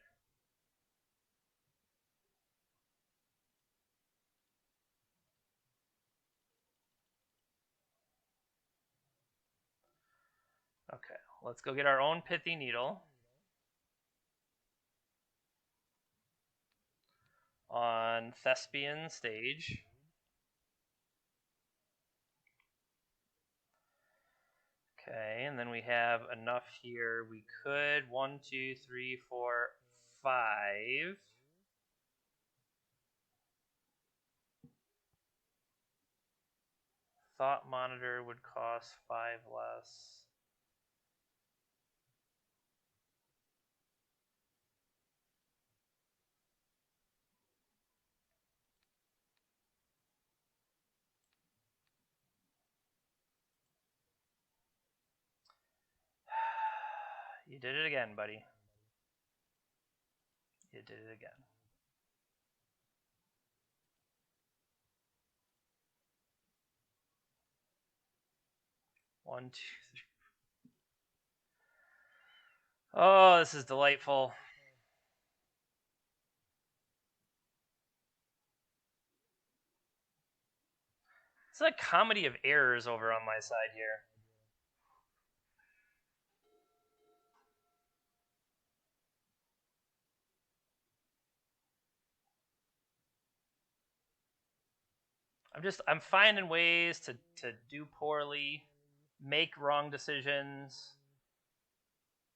Okay, let's go get our own Pithy Needle. On Thespian stage. Okay, and then we have enough here. We could 1, 2, 3, 4, 5. Thought Monitor would cost 5 less. You did it again, buddy. You did it again. One, two, three. Oh, this is delightful. It's a comedy of errors over on my side here. I'm finding ways to do poorly, make wrong decisions,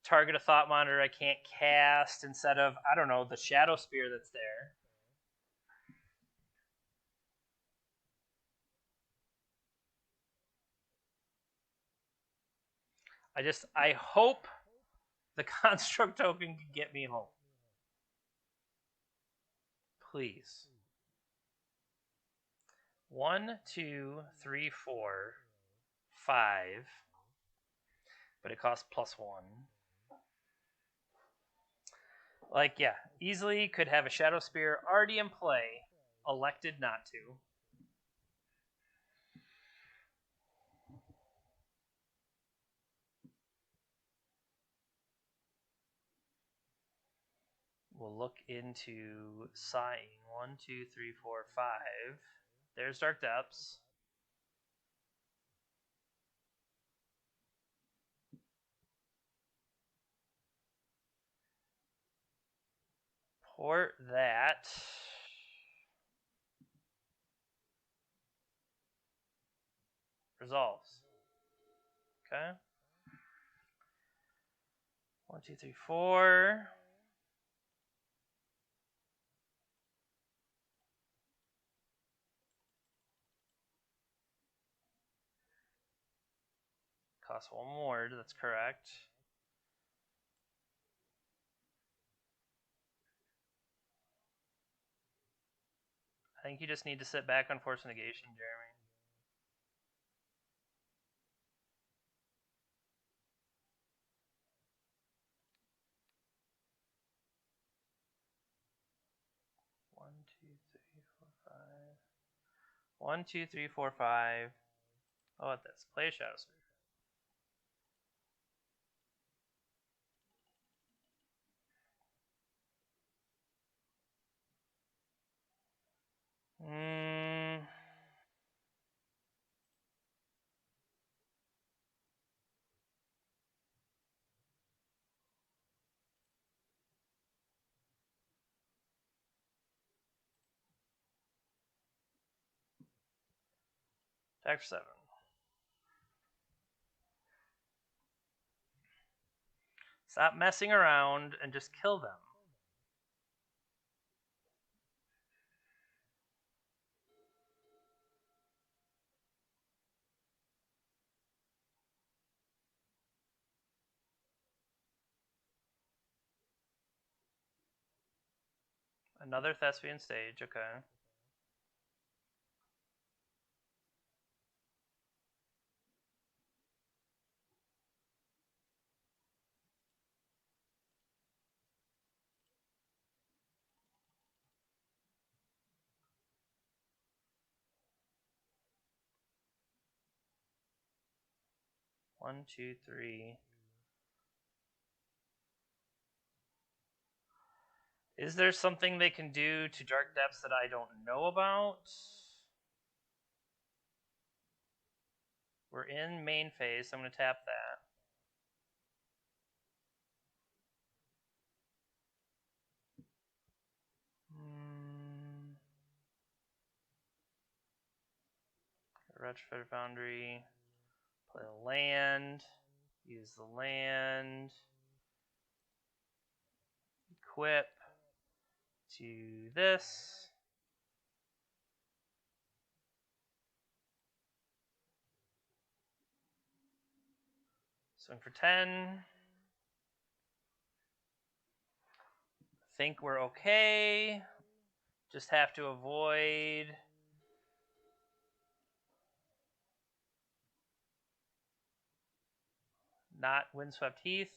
target a thought monitor I can't cast instead of, I don't know, the shadow spear that's there. I hope the construct token can get me home. Please. 1, 2, 3, 4, 5. but it costs +1. Like, yeah, easily could have a Shadow Spear already in play, elected not to. We'll look into sighing. 1, 2, 3, 4, 5. There's Dark Depths. Port that. Resolves. Okay. 1, 2, 3, 4. Costs 1 more, that's correct. I think you just need to sit back on Force Negation, Jeremy. One, two, three, four, five. 1, 2, 3, 4, 5. How about this? Play a Shadow Spear. Attack for 7. Stop messing around and just kill them. Another Thespian stage, okay. One, two, three. Is there something they can do to Dark Depths that I don't know about? We're in main phase, so I'm going to tap that. Retrofit Foundry. Play a land. Use the land. Equip to this. Swing for 10. Think we're okay. Just have to avoid not Windswept Heath.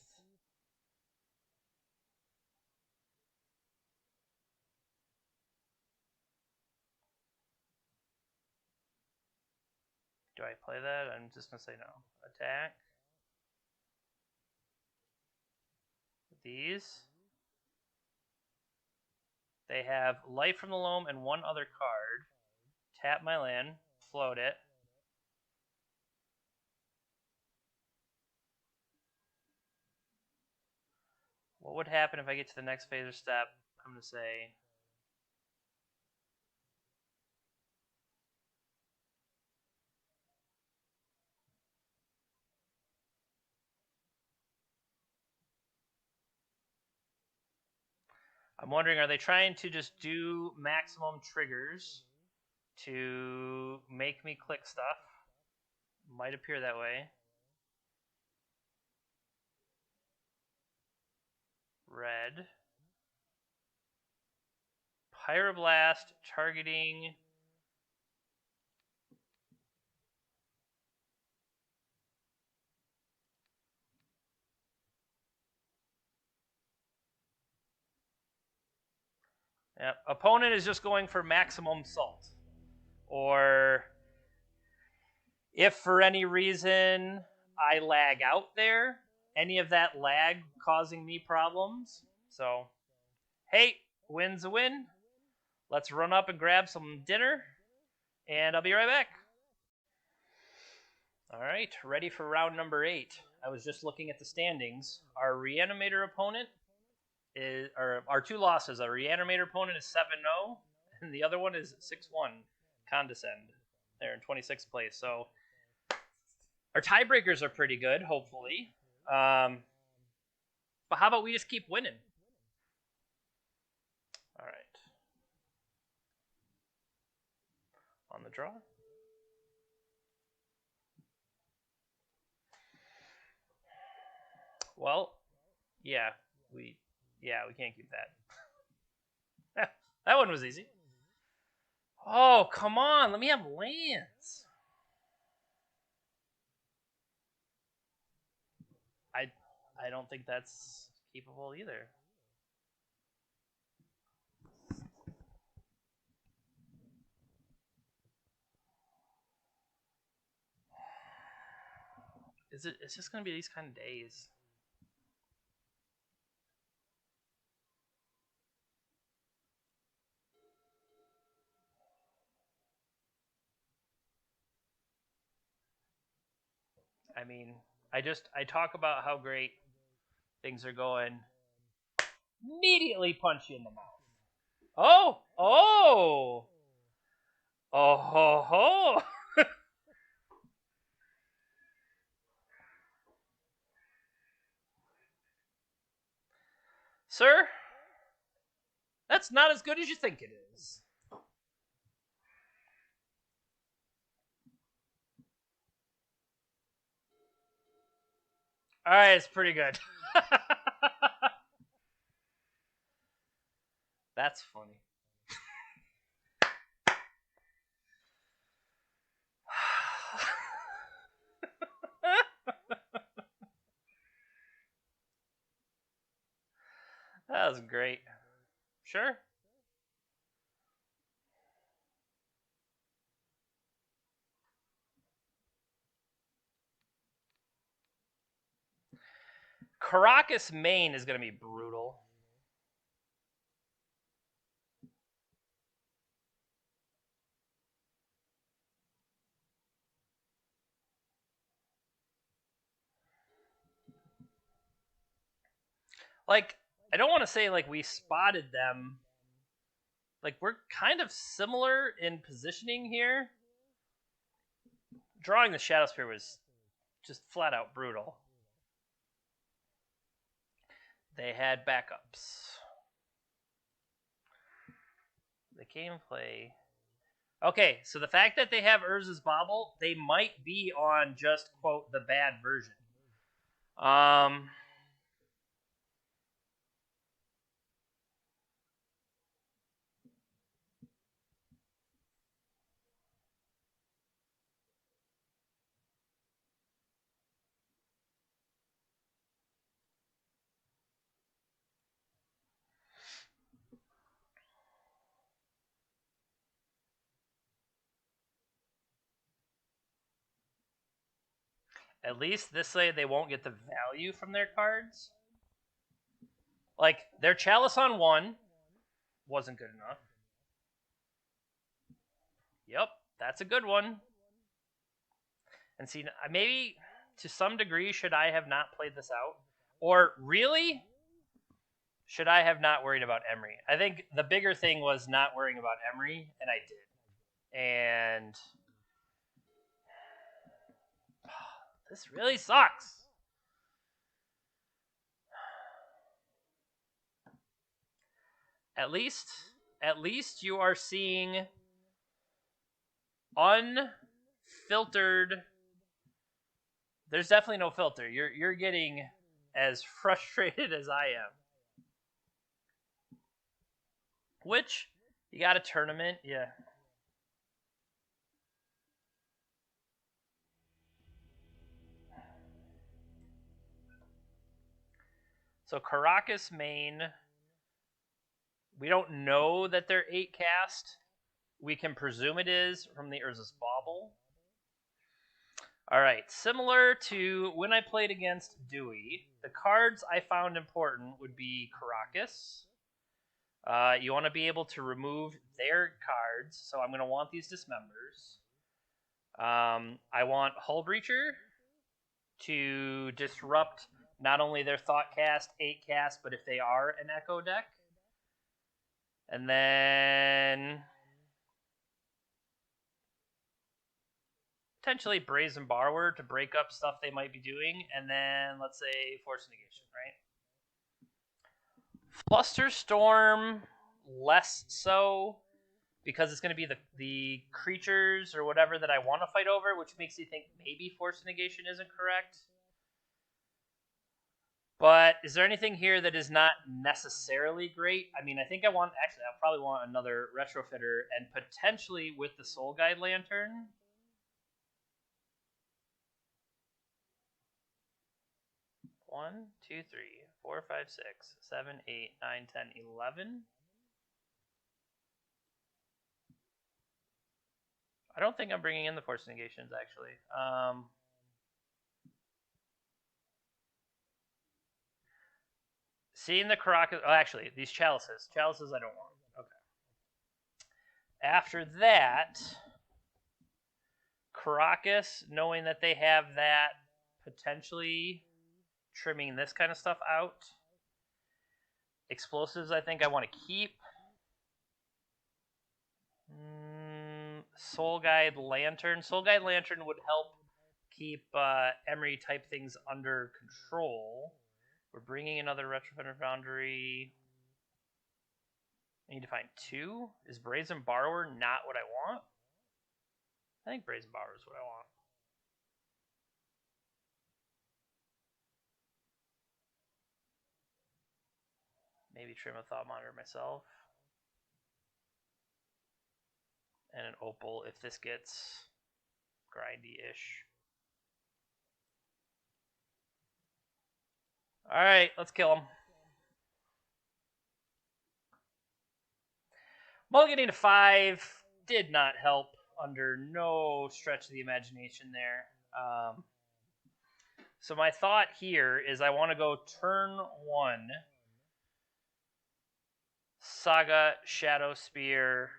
Do I play that? I'm just going to say no. Attack. These. They have Life from the Loam and one other card. Tap my land. Float it. What would happen if I get to the next phase or step? I'm going to say... I'm wondering, are they trying to just do maximum triggers to make me click stuff? Might appear that way. Red. Pyroblast targeting... Yep. Opponent is just going for maximum salt. Or if for any reason I lag out there, any of that lag causing me problems. So, hey, win's a win. Let's run up and grab some dinner, and I'll be right back. All right, ready for round number 8. I was just looking at the standings. Our Reanimator opponent is, or our 2 losses. Our Reanimator opponent is 7-0, and the other one is 6-1. Condescend. They're in 26th place. So our tiebreakers are pretty good, hopefully. But how about we just keep winning? All right. On the draw. Well, yeah, we can't keep that. That one was easy. Oh, come on, let me have lands. I don't think that's keepable either. It's just gonna be these kind of days. I mean, I talk about how great things are going. Immediately punch you in the mouth. Oh! Oh! Oh ho ho! Sir, that's not as good as you think it is. Alright, it's pretty good. That's funny. That was great. Sure. Caracas, Maine is going to be brutal. Like, I don't want to say like we spotted them. Like, we're kind of similar in positioning here. Drawing the Shadow Spear was just flat out brutal. They had backups. They came play. Okay, so the fact that they have Urza's Bauble, they might be on just, quote, the bad version. At least this way they won't get the value from their cards. Like, their Chalice on 1 wasn't good enough. Yep, that's a good one. And see, maybe to some degree, should I have not played this out? Or really, should I have not worried about Emery? I think the bigger thing was not worrying about Emery, and I did. And this really sucks. At least you are seeing unfiltered. There's definitely no filter. You're getting as frustrated as I am. Which, you got a tournament, yeah. So Caracas, Maine We don't know that they're 8 cast. We can presume it is from the Urza's Bauble. Alright, similar to when I played against Dewey, the cards I found important would be Caracas. You want to be able to remove their cards, so I'm going to want these Dismembers. I want Hull Breacher to disrupt not only their Thought Cast, 8 cast, but if they are an Echo deck. And then potentially Brazen Borrower to break up stuff they might be doing, and then let's say Force Negation, right? Flusterstorm, less so, because it's going to be the creatures or whatever that I want to fight over, which makes you think maybe Force Negation isn't correct. But is there anything here that is not necessarily great? I mean, I think I'll probably want another Retrofitter, and potentially with the Soul Guide Lantern. One, two, 3, 4, 5, 6, 7, 8, 9, 10, 11. I don't think I'm bringing in the Force Negations, actually. Seeing the Caracas... Oh, actually, these Chalices. Chalices I don't want. Okay. After that, Caracas, knowing that they have that, potentially trimming this kind of stuff out. Explosives, I think I want to keep. Soul Guide Lantern. Soul Guide Lantern would help keep Emery type things under control. We're bringing another Retrofitter Foundry. I need to find 2. Is Brazen Borrower not what I want? I think Brazen Borrower is what I want. Maybe trim a Thought Monitor myself. And an Opal if this gets grindy-ish. Alright, let's kill him. Mulliganing to 5 did not help under no stretch of the imagination there. So my thought here is I want to go turn 1. Saga, Shadow Spear.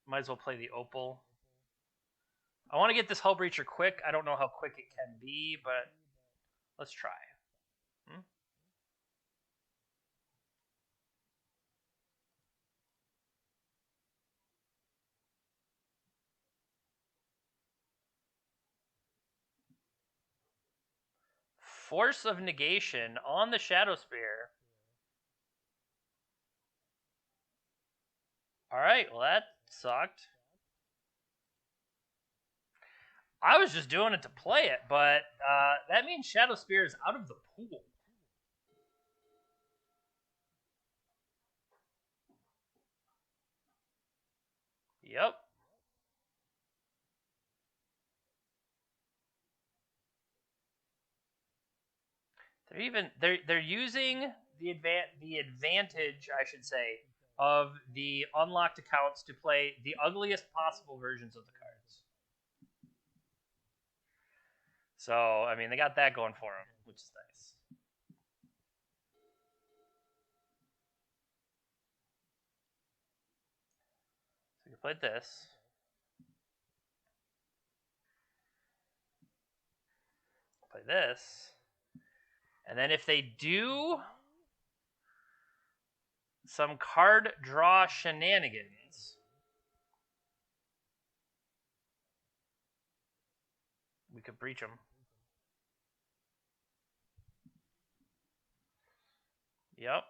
Might as well play the Opal. I want to get this Hull Breacher quick. I don't know how quick it can be, but let's try. Force of Negation on the Shadow Spear. Alright, well that sucked. I was just doing it to play it, but that means Shadow Spear is out of the pool. Yep. They're using the advantage, I should say, of the unlocked accounts to play the ugliest possible versions of the cards. So, I mean, they got that going for them, which is nice. So you played this. Play this. And then if they do some card draw shenanigans, we could breach them. Yep.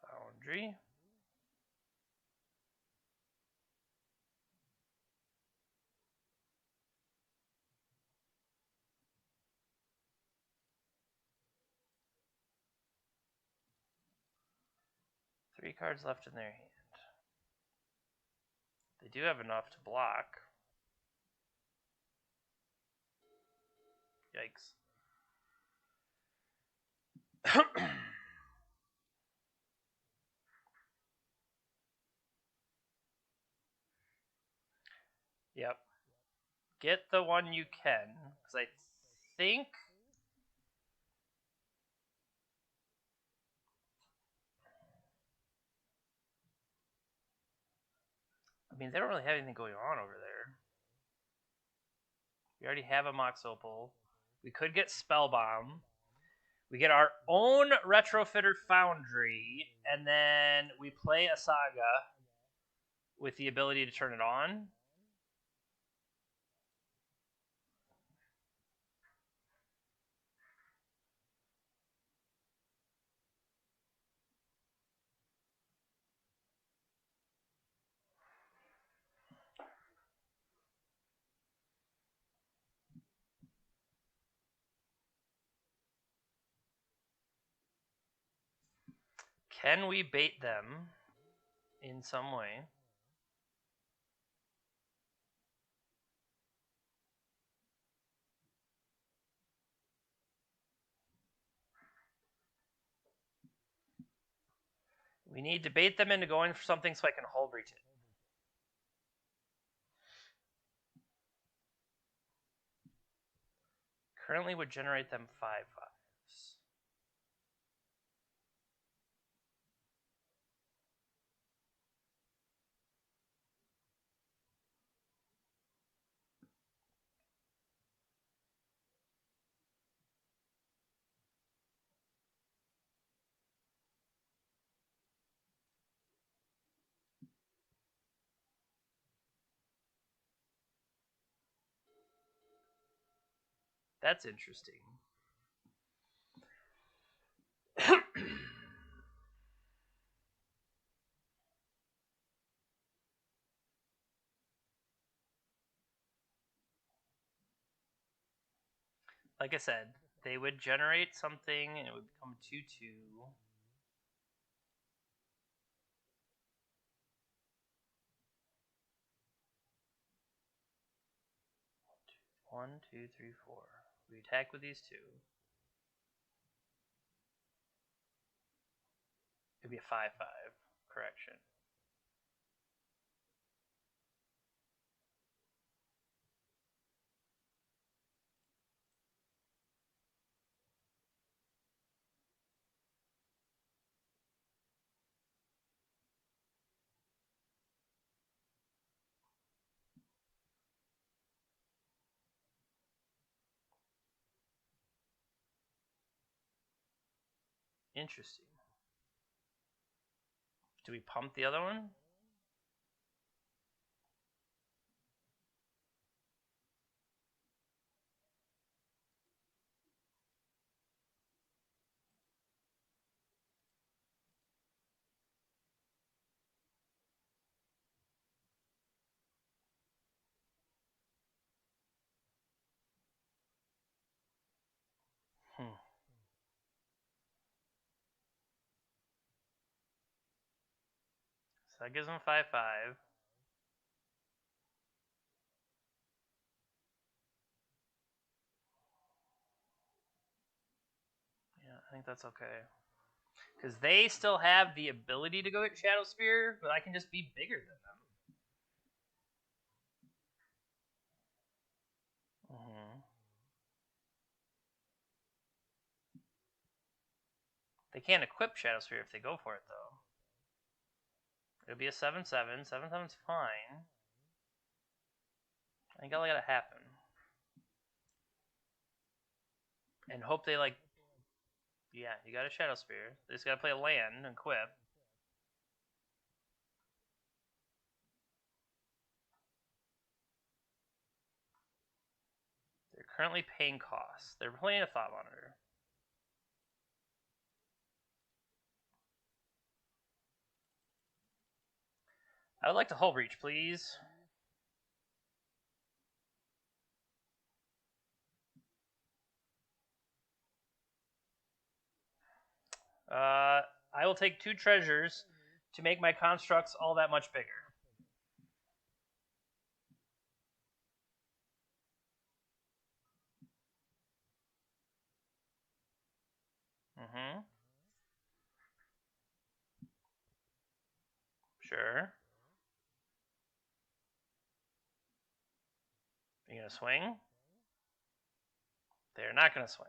Foundry. Three cards left in their hand. They do have enough to block. Yikes. Yep. Get the one you can, because I think... I mean, they don't really have anything going on over there. We already have a Mox Opal. We could get Spellbomb. We get our own Retrofitter Foundry, and then we play a Saga with the ability to turn it on. Can we bait them in some way? We need to bait them into going for something so I can Hull Breach it. Currently would generate them 5/5s. That's interesting. Like I said, they would generate something and it would become 2/2. 1, 2, 3, 4. We attack with these two. It'd be a 5/5. Correction. Interesting. Do we pump the other one? So that gives them 5/5. Yeah, I think that's okay. Because they still have the ability to go at Shadow Spear, but I can just be bigger than them. They can't equip Shadow Spear if they go for it, though. It'll be a 7/7. 7/7's fine. I think I'll let it happen. And hope they, like... Yeah, you got a Shadow Spear. They just gotta play a land and equip. They're currently paying costs. They're playing a Thought Monitor. I would like to Hull Breach, please. I will take 2 treasures to make my constructs all that much bigger. Mm-hmm. Sure. You gonna swing? They're not gonna swing.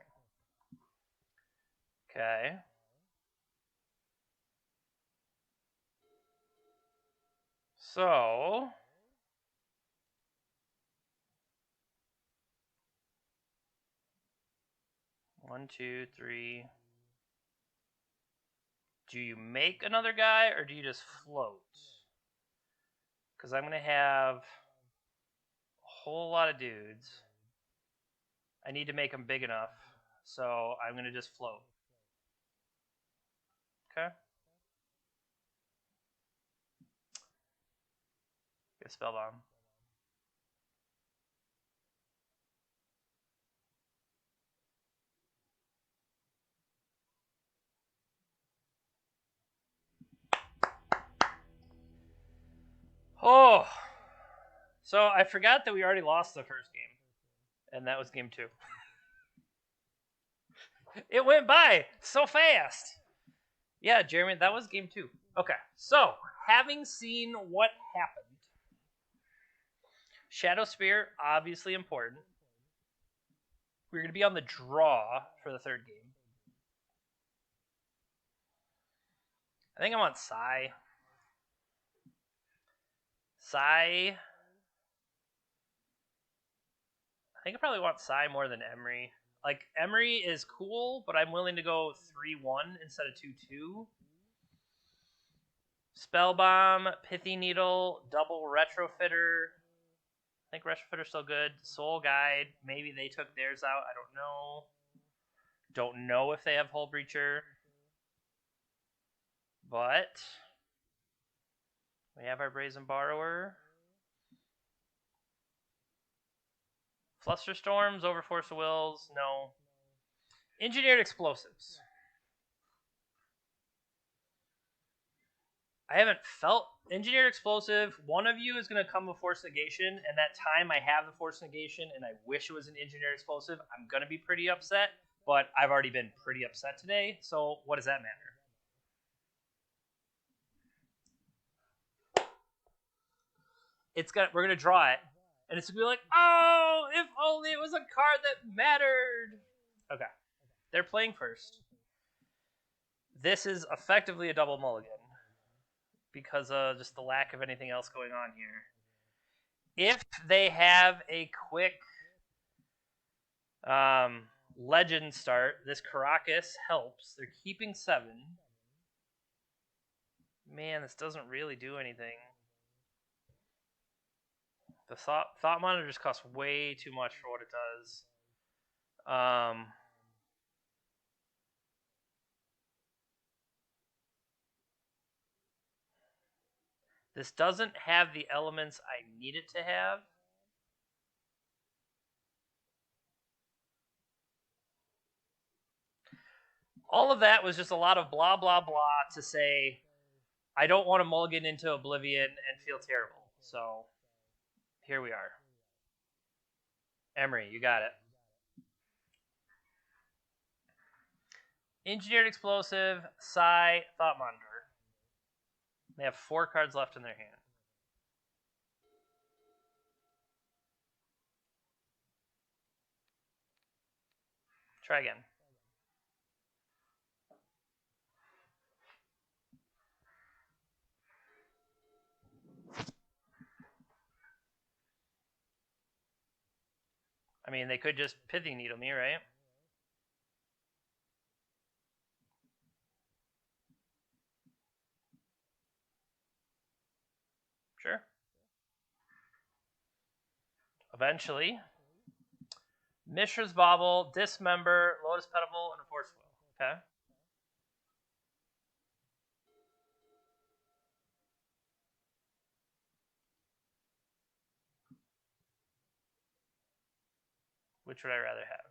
Okay. So 1, 2, 3. Do you make another guy or do you just float? Because I'm gonna have a whole lot of dudes. I need to make them big enough, so I'm gonna just float. Okay. Get a spell bomb. Oh, so I forgot that we already lost the first game, and that was game 2. It went by so fast. Yeah, Jeremy, that was game 2. Okay, so having seen what happened, Shadow Spear obviously important. We're going to be on the draw for the third game. I think I want Sai. I think I probably want Sai more than Emery. Like, Emery is cool, but I'm willing to go 3-1 instead of 2-2. Spell Bomb, Pithy Needle, Double Retrofitter. I think Retrofitter's still good. Soul Guide, maybe they took theirs out. I don't know. Don't know if they have Hull Breacher. But we have our Brazen Borrower. Flusterstorms, Overforce of Wills, no. Engineered Explosives. I haven't felt Engineered Explosive. One of you is going to come with Force Negation, and that time I have the Force Negation, and I wish it was an Engineered Explosive, I'm going to be pretty upset, but I've already been pretty upset today, so what does that matter? We're going to draw it, and it's going to be like, oh, if only it was a card that mattered. Okay. They're playing first. This is effectively a double mulligan because of just the lack of anything else going on here. If they have a quick legend start, this Caracas helps. They're keeping 7. Man, this doesn't really do anything. The thought monitor just costs way too much for what it does. This doesn't have the elements I need it to have. All of that was just a lot of blah, blah, blah to say, I don't want to mulligan into Oblivion and feel terrible. So, here we are. Emery, you got it. Engineered Explosive, Sai, Thought Monitor. They have 4 cards left in their hand. Try again. I mean, they could just Pithy Needle me, right? Sure. Eventually. Mishra's Bauble, Dismember, Lotus Petable, and a Force Will. Okay. Which would I rather have?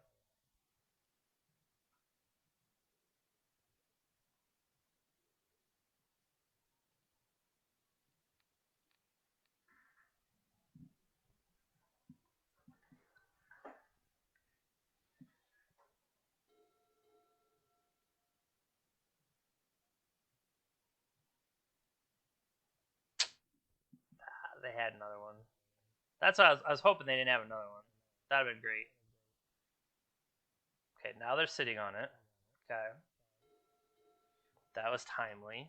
they had another one. That's what I was hoping they didn't have another one. That'd have been great. Okay, now they're sitting on it. Okay. That was timely.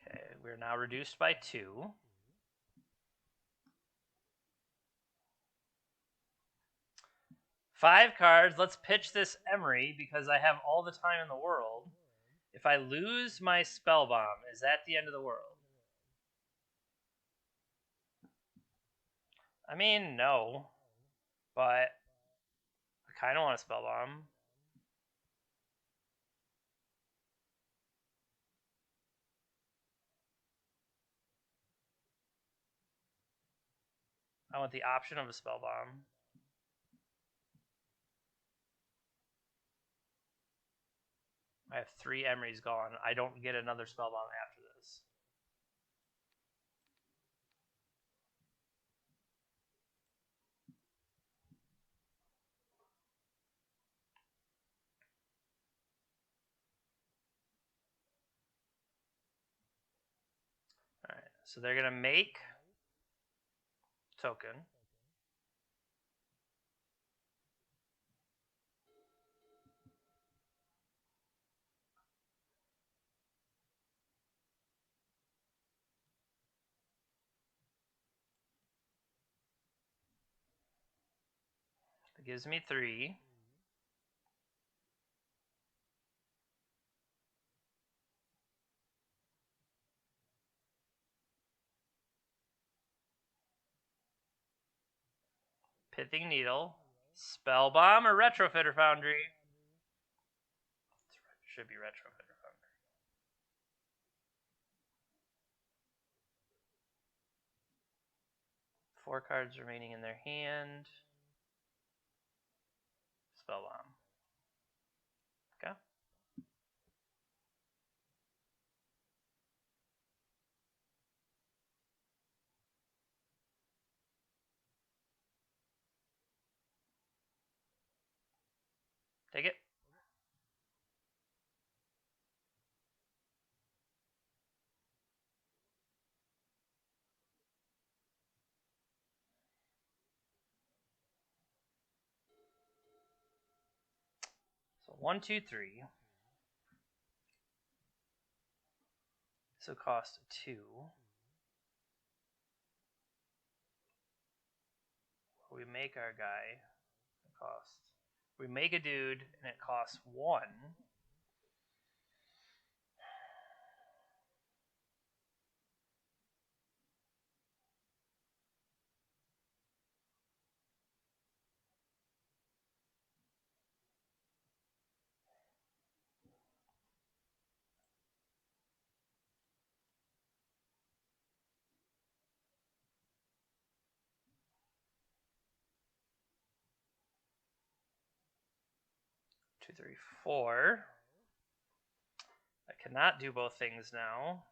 Okay, we're now reduced by 2. Five cards. Let's pitch this Emery because I have all the time in the world. If I lose my spell bomb, is that the end of the world? I mean, no. But I kind of want a spell bomb. I want the option of a spell bomb. I have 3 Emerys gone. I don't get another spell bomb after this. Alright, so they're going to make token. It gives me 3. Pithing Needle, Spell Bomb, or Retrofitter Foundry? It should be Retrofitter Foundry. 4 cards remaining in their hand. Spell Bomb. Okay. Take it. So 1, 2, 3. This will cost 2. We make our guy. It costs. We make a dude, and it costs 1. Two, three, 4. I cannot do both things now.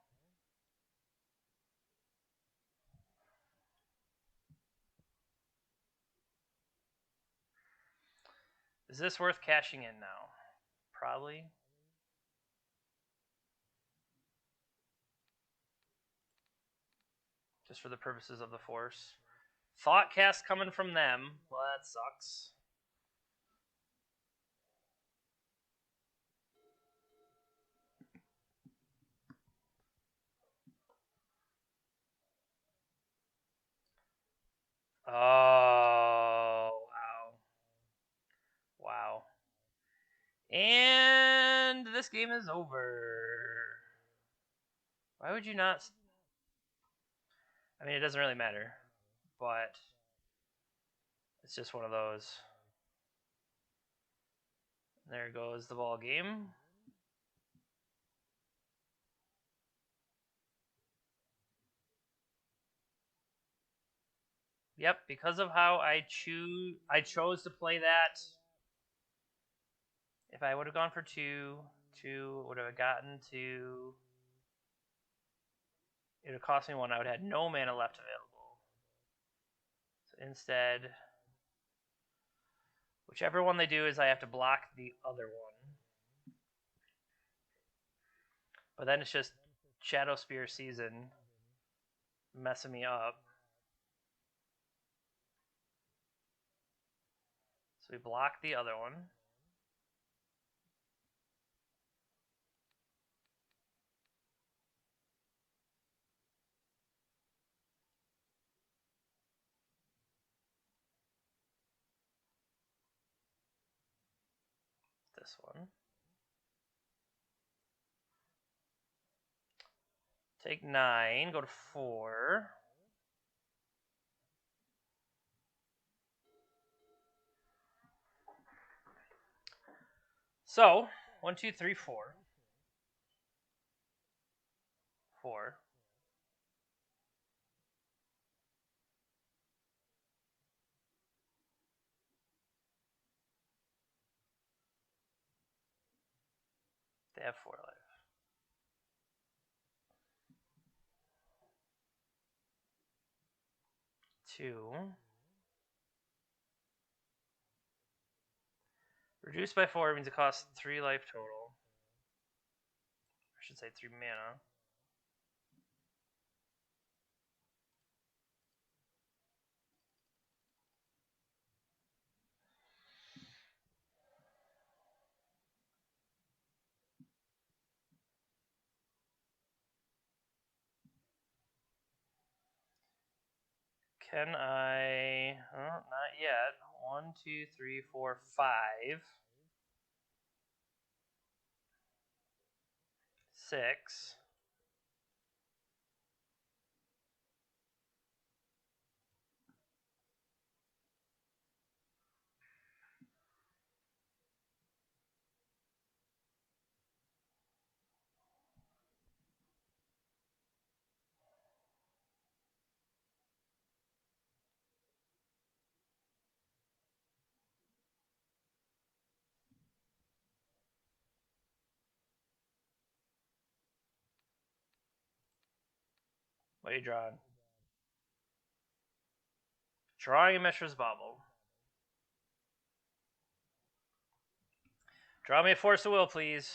Is this worth cashing in now? Probably. Just for the purposes of the force. Thought cast coming from them. Well, that sucks. Oh, wow. Wow. And this game is over. Why would you not? I mean, it doesn't really matter, but it's just one of those. There goes the ball game. Yep, because of how I chose to play that. If I would have gone for 2, would have gotten to. It would cost me 1. I would have no mana left available. So instead, whichever one they do is I have to block the other one. But then it's just Shadow Spear Season messing me up. So we block the other one. This one. Take 9, go to 4. So, 1, 2, 3, 4. 4. They have 4 life. Two. Reduced by 4 means it costs 3 life total. I should say 3 mana. Can I... Oh, not yet. 1, 2, 3, 4, 5. 6. What are you drawing? Drawing a Mishra's Bauble. Draw me a Force of Will, please.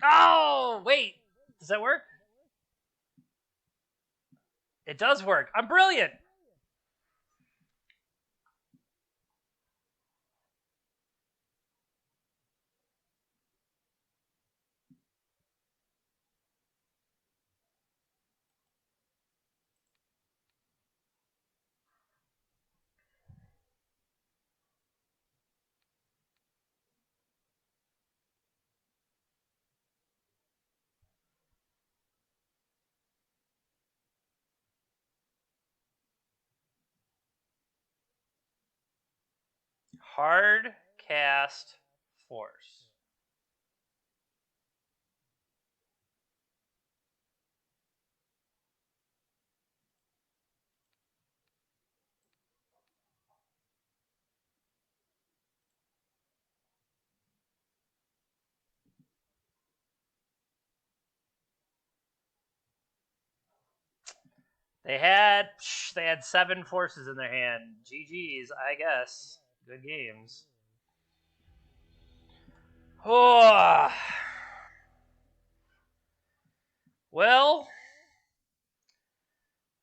Oh, wait. Does that work? It does work. I'm brilliant. Hard cast Force. They had 7 forces in their hand. GG's, I guess. Good games. Oh. Well,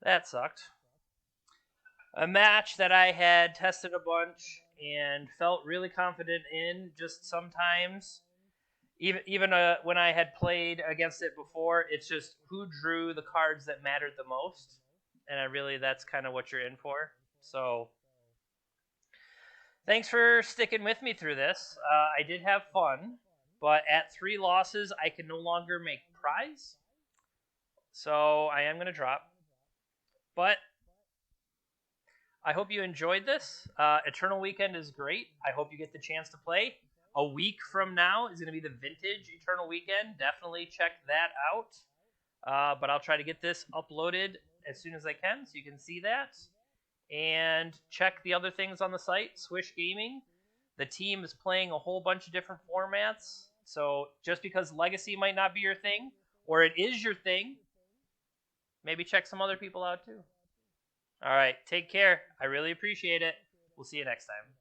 that sucked. A match that I had tested a bunch and felt really confident in. Just sometimes, even when I had played against it before, it's just who drew the cards that mattered the most. And that's kind of what you're in for. So, thanks for sticking with me through this. I did have fun, but at 3 losses, I can no longer make prize. So, I am going to drop. But I hope you enjoyed this. Eternal Weekend is great. I hope you get the chance to play. A week from now is going to be the Vintage Eternal Weekend. Definitely check that out. But I'll try to get this uploaded as soon as I can so you can see that. And check the other things on the site, Swish Gaming. The team is playing a whole bunch of different formats. So just because Legacy might not be your thing, or it is your thing, maybe check some other people out too. All right, take care. I really appreciate it. We'll see you next time.